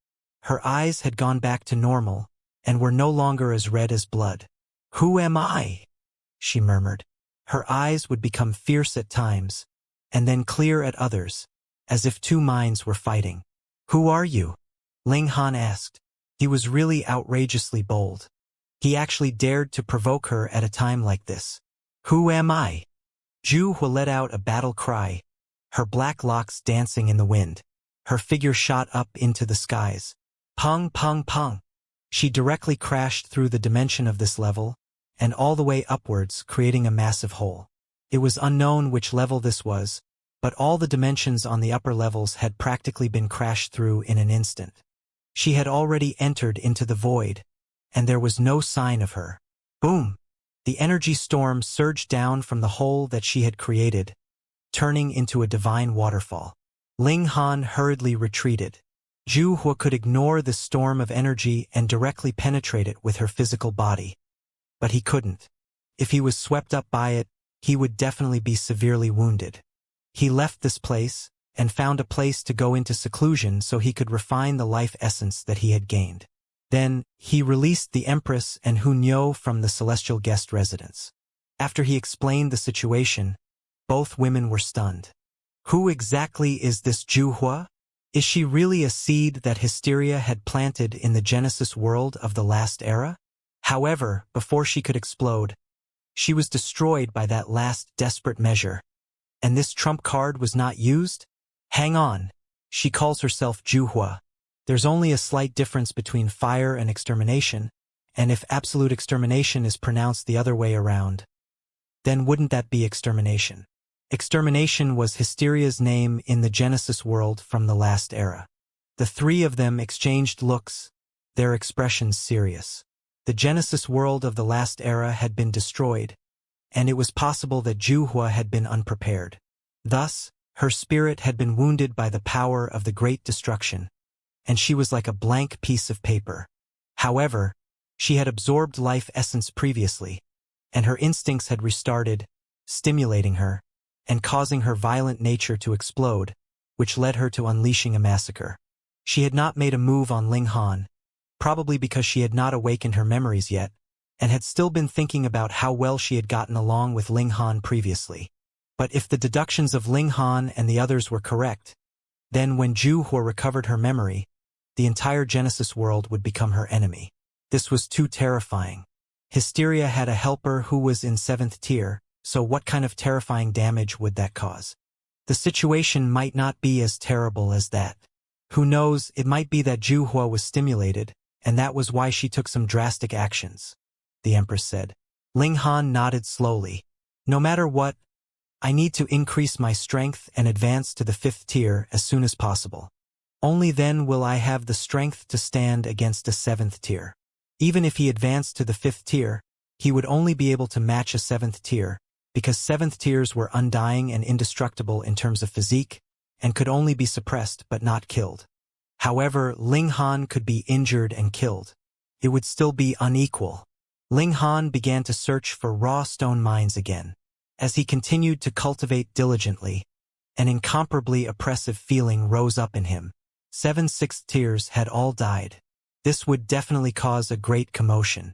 Her eyes had gone back to normal, and were no longer as red as blood. "Who am I?" she murmured. Her eyes would become fierce at times, and then clear at others, as if 2 minds were fighting. "Who are you?" Ling Han asked. He was really outrageously bold. He actually dared to provoke her at a time like this. "Who am I?" Zhu Hua let out a battle cry, her black locks dancing in the wind. Her figure shot up into the skies. Pung, pung, pung. She directly crashed through the dimension of this level, and all the way upwards, creating a massive hole. It was unknown which level this was, but all the dimensions on the upper levels had practically been crashed through in an instant. She had already entered into the void, and there was no sign of her. Boom! The energy storm surged down from the hole that she had created, turning into a divine waterfall. Ling Han hurriedly retreated. Zhu Hua could ignore the storm of energy and directly penetrate it with her physical body. But he couldn't. If he was swept up by it, he would definitely be severely wounded. He left this place, and found a place to go into seclusion so he could refine the life essence that he had gained. Then, he released the Empress and Hunyo from the celestial guest residence. After he explained the situation, both women were stunned. Who exactly is this Zhu Hua? Is she really a seed that hysteria had planted in the Genesis world of the last era? However, before she could explode, she was destroyed by that last desperate measure. And this trump card was not used? Hang on. She calls herself Zhu Hua. There's only a slight difference between fire and extermination, and if absolute extermination is pronounced the other way around, then wouldn't that be extermination? Extermination was Hysteria's name in the Genesis world from the last era. The 3 of them exchanged looks, their expressions serious. The Genesis world of the last era had been destroyed, and it was possible that Zhu Hua had been unprepared. Thus, her spirit had been wounded by the power of the Great Destruction, and she was like a blank piece of paper. However, she had absorbed life essence previously, and her instincts had restarted, stimulating her, and causing her violent nature to explode, which led her to unleashing a massacre. She had not made a move on Ling Han, probably because she had not awakened her memories yet, and had still been thinking about how well she had gotten along with Ling Han previously. But if the deductions of Ling Han and the others were correct, then when Zhu Hua recovered her memory, the entire Genesis world would become her enemy. This was too terrifying. Hysteria had a helper who was in 7th tier, so what kind of terrifying damage would that cause? The situation might not be as terrible as that. Who knows, it might be that Zhu Hua was stimulated, and that was why she took some drastic actions, the Empress said. Ling Han nodded slowly. No matter what, I need to increase my strength and advance to the 5th tier as soon as possible. Only then will I have the strength to stand against a 7th tier. Even if he advanced to the 5th tier, he would only be able to match a 7th tier, because 7th tiers were undying and indestructible in terms of physique, and could only be suppressed but not killed. However, Ling Han could be injured and killed. It would still be unequal. Ling Han began to search for raw stone mines again. As he continued to cultivate diligently, an incomparably oppressive feeling rose up in him. 7 6th tiers had all died. This would definitely cause a great commotion.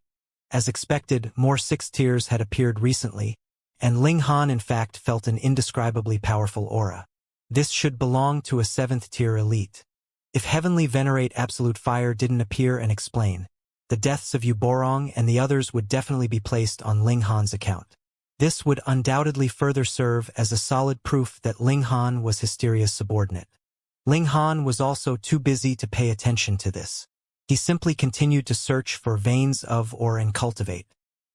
As expected, more 6th tiers had appeared recently, and Ling Han in fact felt an indescribably powerful aura. This should belong to a 7th tier elite. If Heavenly Venerate Absolute Fire didn't appear and explain, the deaths of Yu Borong and the others would definitely be placed on Ling Han's account. This would undoubtedly further serve as a solid proof that Ling Han was Hysteria's subordinate. Ling Han was also too busy to pay attention to this. He simply continued to search for veins of or and cultivate.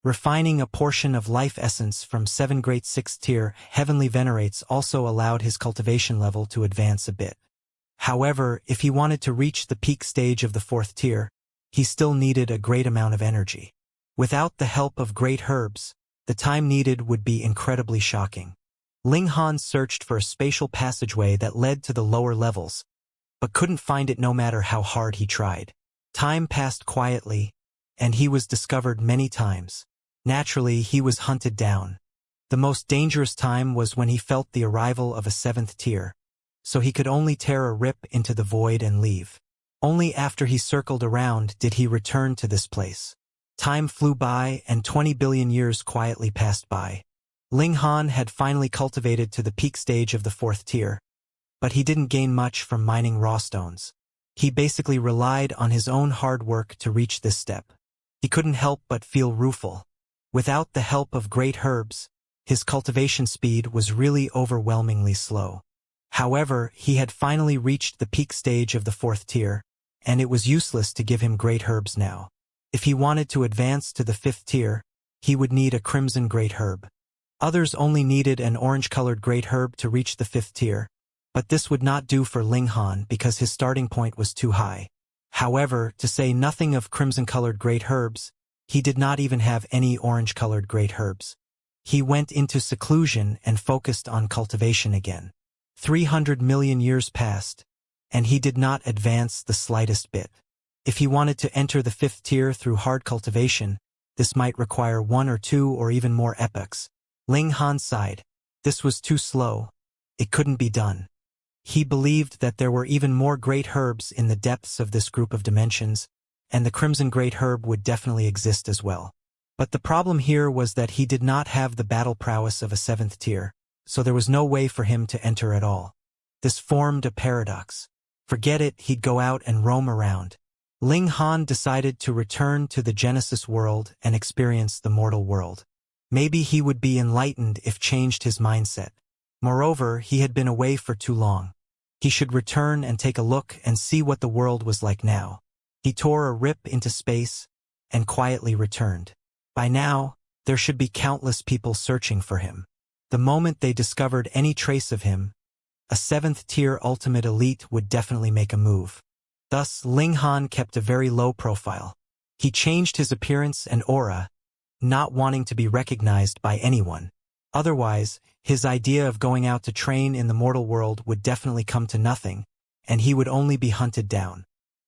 Refining a portion of life essence from 7 great 6th tier Heavenly Venerates also allowed his cultivation level to advance a bit. However, if he wanted to reach the peak stage of the 4th tier, he still needed a great amount of energy. Without the help of great herbs, the time needed would be incredibly shocking. Ling Han searched for a spatial passageway that led to the lower levels, but couldn't find it no matter how hard he tried. Time passed quietly, and he was discovered many times. Naturally, he was hunted down. The most dangerous time was when he felt the arrival of a 7th tier, so he could only tear a rip into the void and leave. Only after he circled around did he return to this place. Time flew by and 20 billion years quietly passed by. Ling Han had finally cultivated to the peak stage of the 4th tier, but he didn't gain much from mining raw stones. He basically relied on his own hard work to reach this step. He couldn't help but feel rueful. Without the help of great herbs, his cultivation speed was really overwhelmingly slow. However, he had finally reached the peak stage of the 4th tier, and it was useless to give him great herbs now. If he wanted to advance to the 5th tier, he would need a crimson great herb. Others only needed an orange-colored great herb to reach the 5th tier, but this would not do for Ling Han because his starting point was too high. However, to say nothing of crimson-colored great herbs, he did not even have any orange-colored great herbs. He went into seclusion and focused on cultivation again. 300 million years passed, and he did not advance the slightest bit. If he wanted to enter the 5th tier through hard cultivation, this might require 1 or 2 or even more epochs. Ling Han sighed. This was too slow. It couldn't be done. He believed that there were even more great herbs in the depths of this group of dimensions, and the crimson great herb would definitely exist as well. But the problem here was that he did not have the battle prowess of a 7th tier, so there was no way for him to enter at all. This formed a paradox. Forget it, he'd go out and roam around. Ling Han decided to return to the Genesis world and experience the mortal world. Maybe he would be enlightened if changed his mindset. Moreover, he had been away for too long. He should return and take a look and see what the world was like now. He tore a rip into space and quietly returned. By now, there should be countless people searching for him. The moment they discovered any trace of him, a 7th tier ultimate elite would definitely make a move. Thus, Ling Han kept a very low profile. He changed his appearance and aura, not wanting to be recognized by anyone. Otherwise, his idea of going out to train in the mortal world would definitely come to nothing, and he would only be hunted down.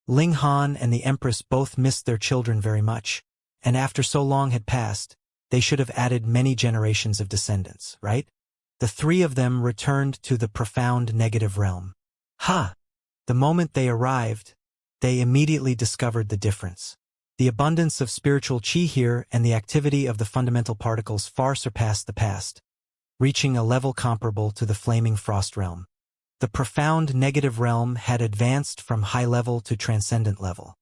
Ling Han and the Empress both missed their children very much, and after so long had passed, they should have added many generations of descendants, right? The three of them returned to the profound negative realm. The moment they arrived, they immediately discovered the difference. The abundance of spiritual qi here and the activity of the fundamental particles far surpassed the past, reaching a level comparable to the flaming frost realm. The profound negative realm had advanced from high level to transcendent level.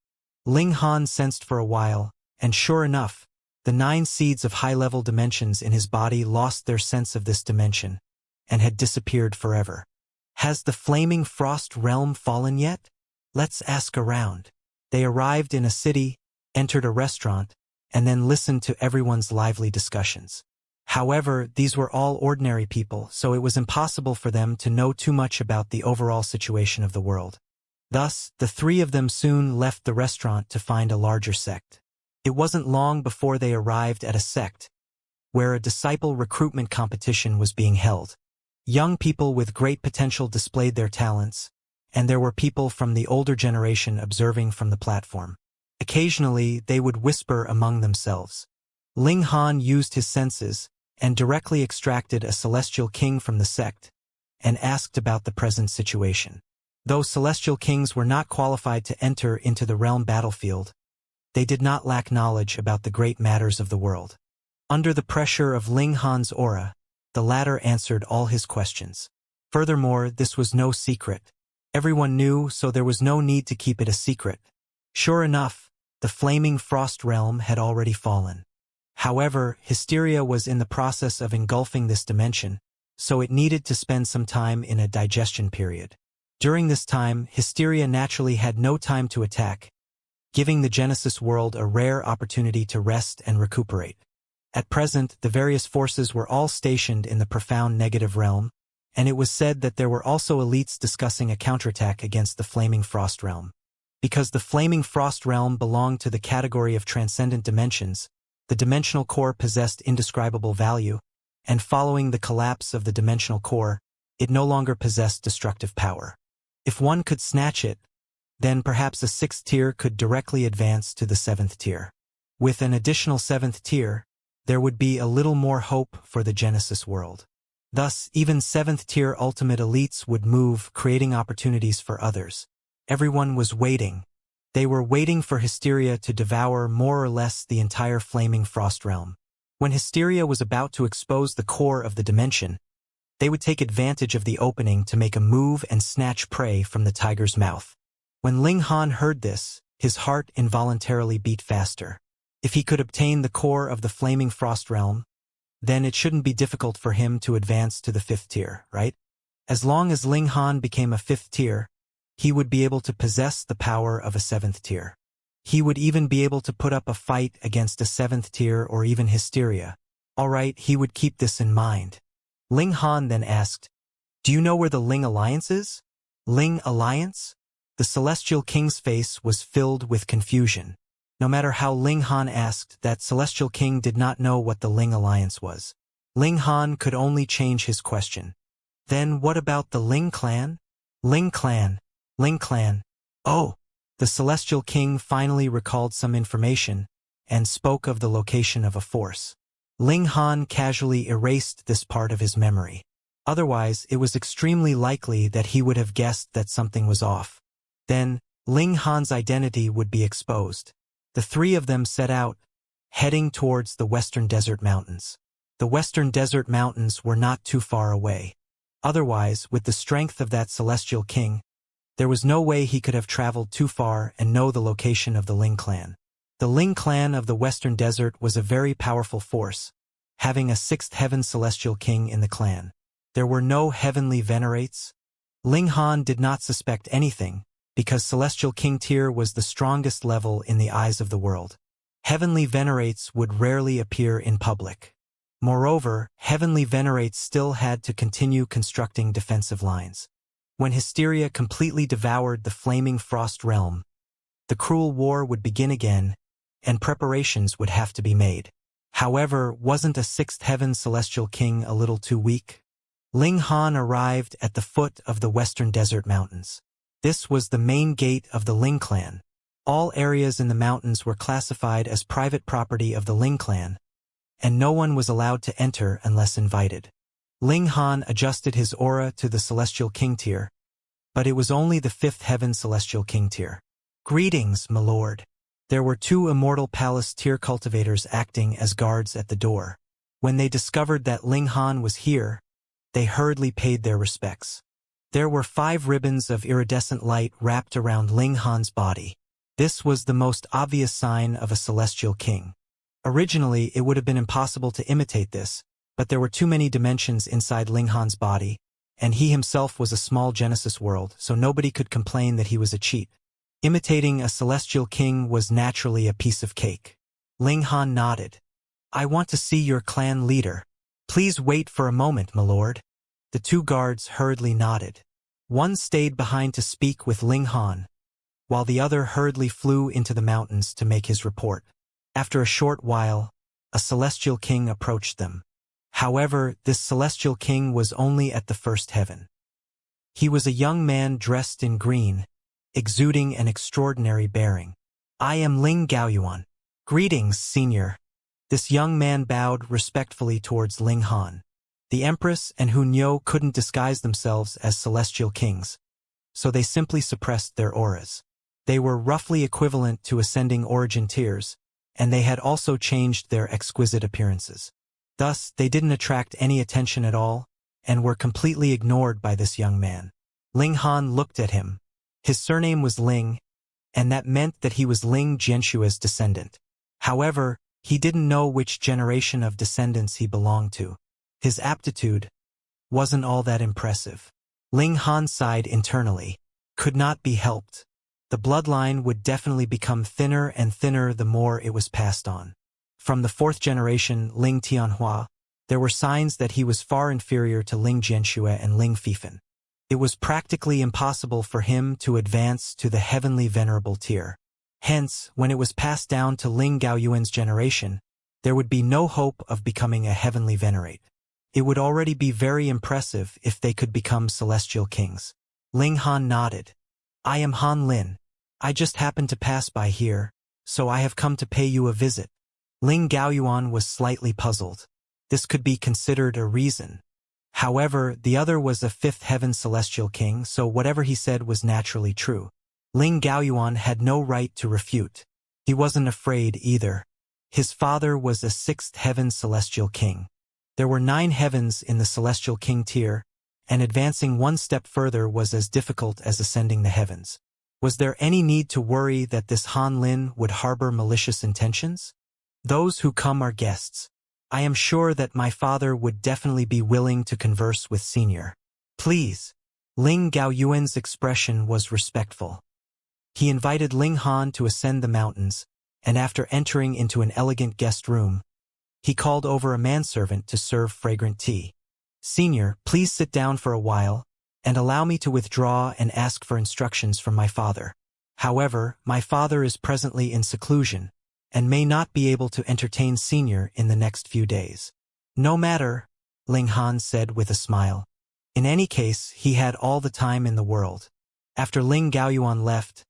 Ling Han sensed for a while, and sure enough, the 9 seeds of high-level dimensions in his body lost their sense of this dimension, and had disappeared forever. Has the flaming frost realm fallen yet? Let's ask around. They arrived in a city, entered a restaurant, and then listened to everyone's lively discussions. However, these were all ordinary people, so it was impossible for them to know too much about the overall situation of the world. Thus, the three of them soon left the restaurant to find a larger sect. It wasn't long before they arrived at a sect, where a disciple recruitment competition was being held. Young people with great potential displayed their talents, and there were people from the older generation observing from the platform. Occasionally, they would whisper among themselves. Ling Han used his senses and directly extracted a celestial king from the sect and asked about the present situation. Though celestial kings were not qualified to enter into the realm battlefield, they did not lack knowledge about the great matters of the world. Under the pressure of Ling Han's aura, the latter answered all his questions. Furthermore, this was no secret. Everyone knew, so there was no need to keep it a secret. Sure enough, the flaming frost realm had already fallen. However, hysteria was in the process of engulfing this dimension, so it needed to spend some time in a digestion period. During this time, hysteria naturally had no time to attack, giving the Genesis world a rare opportunity to rest and recuperate. At present, the various forces were all stationed in the profound negative realm, and it was said that there were also elites discussing a counterattack against the flaming frost realm. Because the flaming frost realm belonged to the category of transcendent dimensions, the dimensional core possessed indescribable value, and following the collapse of the dimensional core, it no longer possessed destructive power. If one could snatch it, then perhaps a 6th tier could directly advance to the 7th tier. With an additional 7th tier, there would be a little more hope for the Genesis world. Thus, even 7th tier ultimate elites would move, creating opportunities for others. Everyone was waiting. They were waiting for hysteria to devour more or less the entire flaming frost realm. When hysteria was about to expose the core of the dimension, they would take advantage of the opening to make a move and snatch prey from the tiger's mouth. When Ling Han heard this, his heart involuntarily beat faster. If he could obtain the core of the flaming frost realm, then it shouldn't be difficult for him to advance to the 5th tier, right? As long as Ling Han became a 5th tier, he would be able to possess the power of a 7th tier. He would even be able to put up a fight against a 7th tier or even hysteria. Alright, he would keep this in mind. Ling Han then asked, "Do you know where the Ling Alliance is?" Ling Alliance? The Celestial King's face was filled with confusion. No matter how Ling Han asked, that Celestial King did not know what the Ling Alliance was. Ling Han could only change his question. Then what about the Ling clan? Ling clan. Ling clan. Oh! The Celestial King finally recalled some information and spoke of the location of a force. Ling Han casually erased this part of his memory. Otherwise, it was extremely likely that he would have guessed that something was off. Then, Ling Han's identity would be exposed. The three of them set out, heading towards the Western Desert Mountains. The Western Desert Mountains were not too far away. Otherwise, with the strength of that Celestial King, there was no way he could have traveled too far and know the location of the Ling clan. The Ling clan of the Western Desert was a very powerful force, having a 6th heaven Celestial King in the clan. There were no heavenly venerates. Ling Han did not suspect anything, because Celestial King tier was the strongest level in the eyes of the world. Heavenly venerates would rarely appear in public. Moreover, heavenly venerates still had to continue constructing defensive lines. When hysteria completely devoured the flaming frost realm, the cruel war would begin again, and preparations would have to be made. However, wasn't a 6th heaven Celestial King a little too weak? Ling Han arrived at the foot of the Western Desert Mountains. This was the main gate of the Ling clan. All areas in the mountains were classified as private property of the Ling clan, and no one was allowed to enter unless invited. Ling Han adjusted his aura to the Celestial King tier, but it was only the 5th Heaven Celestial King tier. "Greetings, my lord." There were 2 Immortal Palace tier cultivators acting as guards at the door. When they discovered that Ling Han was here, they hurriedly paid their respects. There were 5 ribbons of iridescent light wrapped around Ling Han's body. This was the most obvious sign of a Celestial King. Originally, it would have been impossible to imitate this, but there were too many dimensions inside Ling Han's body, and he himself was a small Genesis world, so nobody could complain that he was a cheat. Imitating a Celestial King was naturally a piece of cake. Ling Han nodded. "I want to see your clan leader. Please wait for a moment, my lord." The 2 guards hurriedly nodded. One stayed behind to speak with Ling Han, while the other hurriedly flew into the mountains to make his report. After a short while, a Celestial King approached them. However, this Celestial King was only at the 1st heaven. He was a young man dressed in green, exuding an extraordinary bearing. "I am Ling Gaoyuan. Greetings, senior." This young man bowed respectfully towards Ling Han. The Empress and Hunyo couldn't disguise themselves as Celestial Kings, so they simply suppressed their auras. They were roughly equivalent to ascending origin tiers, and they had also changed their exquisite appearances. Thus, they didn't attract any attention at all, and were completely ignored by this young man. Ling Han looked at him. His surname was Ling, and that meant that he was Ling Xianxia's descendant. However, he didn't know which generation of descendants he belonged to. His aptitude wasn't all that impressive. Ling Han sighed internally. Could not be helped. The bloodline would definitely become thinner and thinner the more it was passed on. From the 4th generation Ling Tianhua, there were signs that he was far inferior to Ling Jianxue and Ling Fifan. It was practically impossible for him to advance to the heavenly venerable tier. Hence, when it was passed down to Ling Gaoyuan's generation, there would be no hope of becoming a heavenly venerate. It would already be very impressive if they could become Celestial Kings. Ling Han nodded. "I am Han Lin. I just happened to pass by here, so I have come to pay you a visit." Ling Gaoyuan was slightly puzzled. This could be considered a reason. However, the other was a 5th Heaven Celestial King, so whatever he said was naturally true. Ling Gaoyuan had no right to refute. He wasn't afraid either. His father was a 6th Heaven Celestial King. There were 9 heavens in the Celestial King tier, and advancing one step further was as difficult as ascending the heavens. Was there any need to worry that this Han Lin would harbor malicious intentions? "Those who come are guests. I am sure that my father would definitely be willing to converse with senior. Please." Ling Gaoyuan's expression was respectful. He invited Ling Han to ascend the mountains, and after entering into an elegant guest room, he called over a manservant to serve fragrant tea. "Senior, please sit down for a while, and allow me to withdraw and ask for instructions from my father. However, my father is presently in seclusion, and may not be able to entertain senior in the next few days." "No matter," Ling Han said with a smile. In any case, he had all the time in the world. After Ling Gaoyuan left,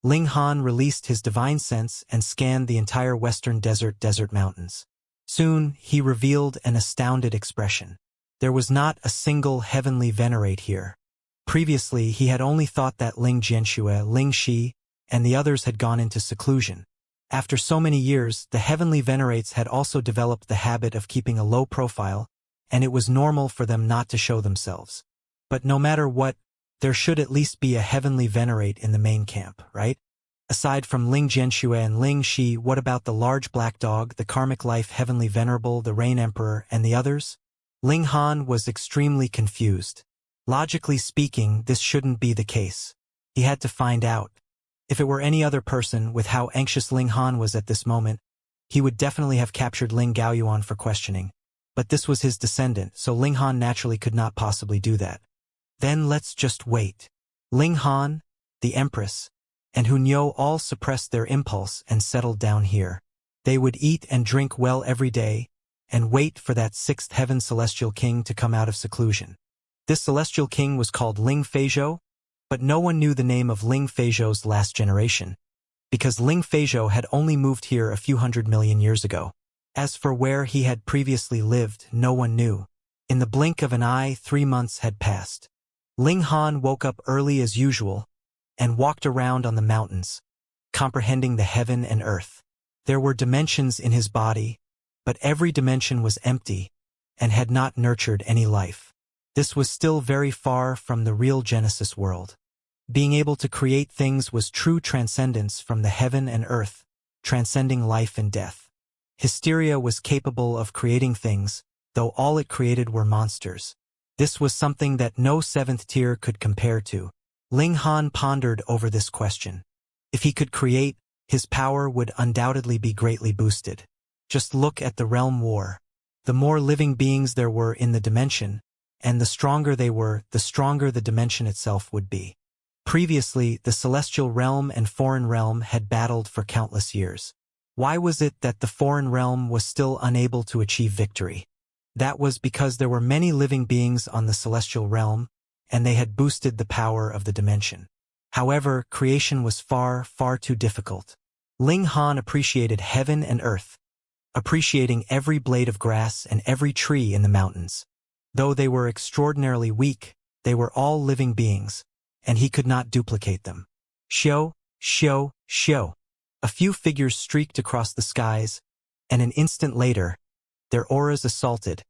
Ling Han released his divine sense and scanned the entire western desert mountains. Soon, he revealed an astounded expression. There was not a single heavenly venerate here. Previously, he had only thought that Ling Jianxue, Ling Shi, and the others had gone into seclusion. After so many years, the heavenly venerates had also developed the habit of keeping a low profile, and it was normal for them not to show themselves. But no matter what, there should at least be a heavenly venerate in the main camp, right? Aside from Ling Jianxue and Ling Shi, what about the large black dog, the karmic life heavenly venerable, the Rain Emperor, and the others? Ling Han was extremely confused. Logically speaking, this shouldn't be the case. He had to find out. If it were any other person, with how anxious Ling Han was at this moment, he would definitely have captured Ling Gaoyuan for questioning. But this was his descendant, so Ling Han naturally could not possibly do that. Then let's just wait. Ling Han, the Empress, and Hunyo all suppressed their impulse and settled down here. They would eat and drink well every day, and wait for that 6th Heaven Celestial King to come out of seclusion. This Celestial King was called Ling Feizhou, But no one knew the name of Ling Feizhou's last generation, because Ling Feizhou had only moved here a few 100 million years ago. As for where he had previously lived, no one knew. In the blink of an eye, 3 months had passed. Ling Han woke up early as usual and walked around on the mountains, comprehending the heaven and earth. There were dimensions in his body, but every dimension was empty and had not nurtured any life. This was still very far from the real Genesis world. Being able to create things was true transcendence from the heaven and earth, transcending life and death. Hysteria was capable of creating things, though all it created were monsters. This was something that no 7th tier could compare to. Ling Han pondered over this question. If he could create, his power would undoubtedly be greatly boosted. Just look at the realm war. The more living beings there were in the dimension, and the stronger they were, the stronger the dimension itself would be. Previously, the celestial realm and foreign realm had battled for countless years. Why was it that the foreign realm was still unable to achieve victory? That was because there were many living beings on the celestial realm, and they had boosted the power of the dimension. However, creation was far, far too difficult. Ling Han appreciated heaven and earth, appreciating every blade of grass and every tree in the mountains. Though they were extraordinarily weak, they were all living beings, and he could not duplicate them. Xiao, xiao, xiao. A few figures streaked across the skies, and an instant later, their auras assaulted,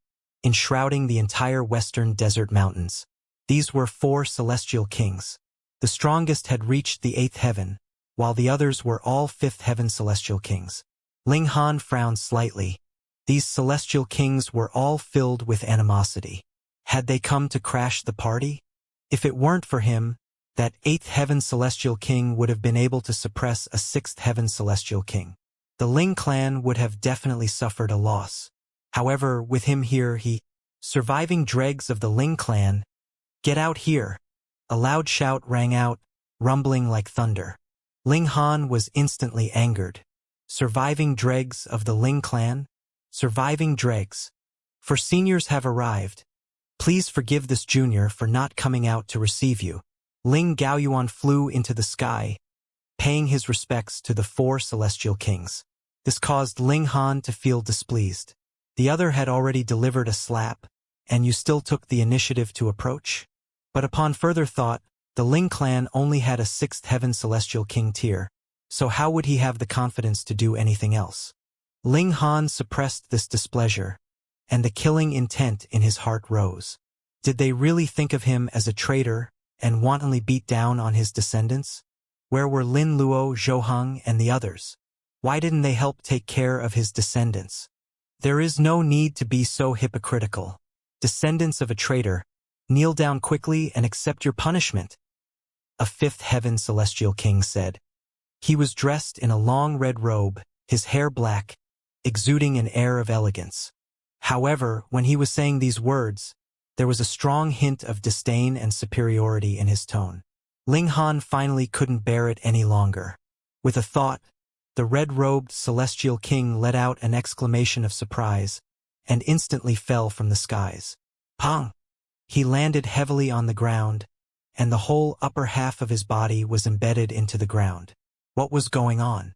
enshrouding the entire western desert mountains. These were 4 celestial kings. The strongest had reached the 8th heaven, while the others were all 5th heaven celestial kings. Ling Han frowned slightly. These celestial kings were all filled with animosity. Had they come to crash the party? If it weren't for him, that 8th heaven celestial king would have been able to suppress a 6th heaven celestial king. The Ling clan would have definitely suffered a loss. However, with him here, surviving dregs of the Ling clan, get out here. A loud shout rang out, rumbling like thunder. Ling Han was instantly angered. Surviving dregs of the Ling clan? Surviving dregs. For seniors have arrived. Please forgive this junior for not coming out to receive you. Ling Gaoyuan flew into the sky, paying his respects to the 4 celestial kings. This caused Ling Han to feel displeased. The other had already delivered a slap, and you still took the initiative to approach? But upon further thought, the Ling clan only had a 6th heaven celestial king tier, so how would he have the confidence to do anything else? Ling Han suppressed this displeasure, and the killing intent in his heart rose. Did they really think of him as a traitor and wantonly beat down on his descendants? Where were Lin Luo, Zhou Heng, and the others? Why didn't they help take care of his descendants? There is no need to be so hypocritical. Descendants of a traitor, kneel down quickly and accept your punishment. A 5th heaven celestial king said. He was dressed in a long red robe, his hair black, exuding an air of elegance. However, when he was saying these words, there was a strong hint of disdain and superiority in his tone. Ling Han finally couldn't bear it any longer. With a thought, the red-robed celestial king let out an exclamation of surprise and instantly fell from the skies. Pong! He landed heavily on the ground, and the whole upper half of his body was embedded into the ground. What was going on?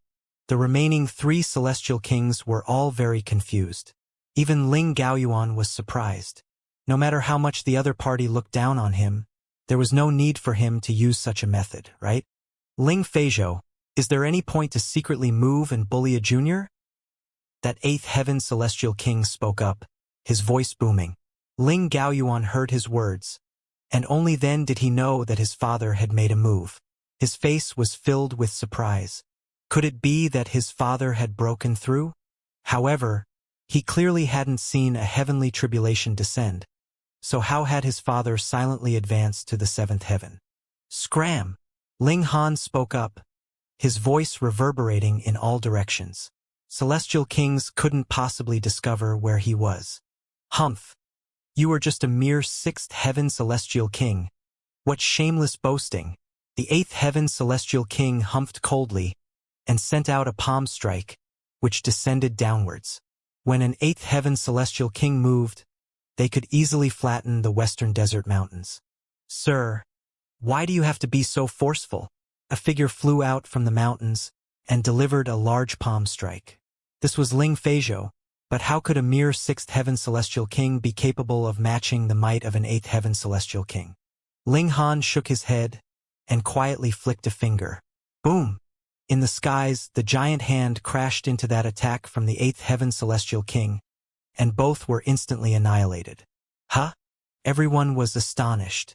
The remaining 3 celestial kings were all very confused. Even Ling Gaoyuan was surprised. No matter how much the other party looked down on him, there was no need for him to use such a method, right? Ling Feizhou, is there any point to secretly move and bully a junior? That 8th heaven celestial king spoke up, his voice booming. Ling Gaoyuan heard his words, and only then did he know that his father had made a move. His face was filled with surprise. Could it be that his father had broken through? However, he clearly hadn't seen a heavenly tribulation descend. So how had his father silently advanced to the 7th heaven? Scram! Ling Han spoke up, his voice reverberating in all directions. Celestial kings couldn't possibly discover where he was. Humph! You are just a mere 6th heaven celestial king. What shameless boasting! The 8th heaven celestial king humphed coldly and sent out a palm strike, which descended downwards. When an 8th heaven celestial king moved, they could easily flatten the western desert mountains. Sir, Why do you have to be so forceful? A figure flew out from the mountains and delivered a large palm strike. This was Ling Feijiu, but how could a mere sixth heaven celestial king be capable of matching the might of an eighth heaven celestial king? Ling Han shook his head and quietly flicked a finger. Boom! In the skies, the giant hand crashed into that attack from the eighth heaven celestial king, and both were instantly annihilated. Huh? Everyone was astonished.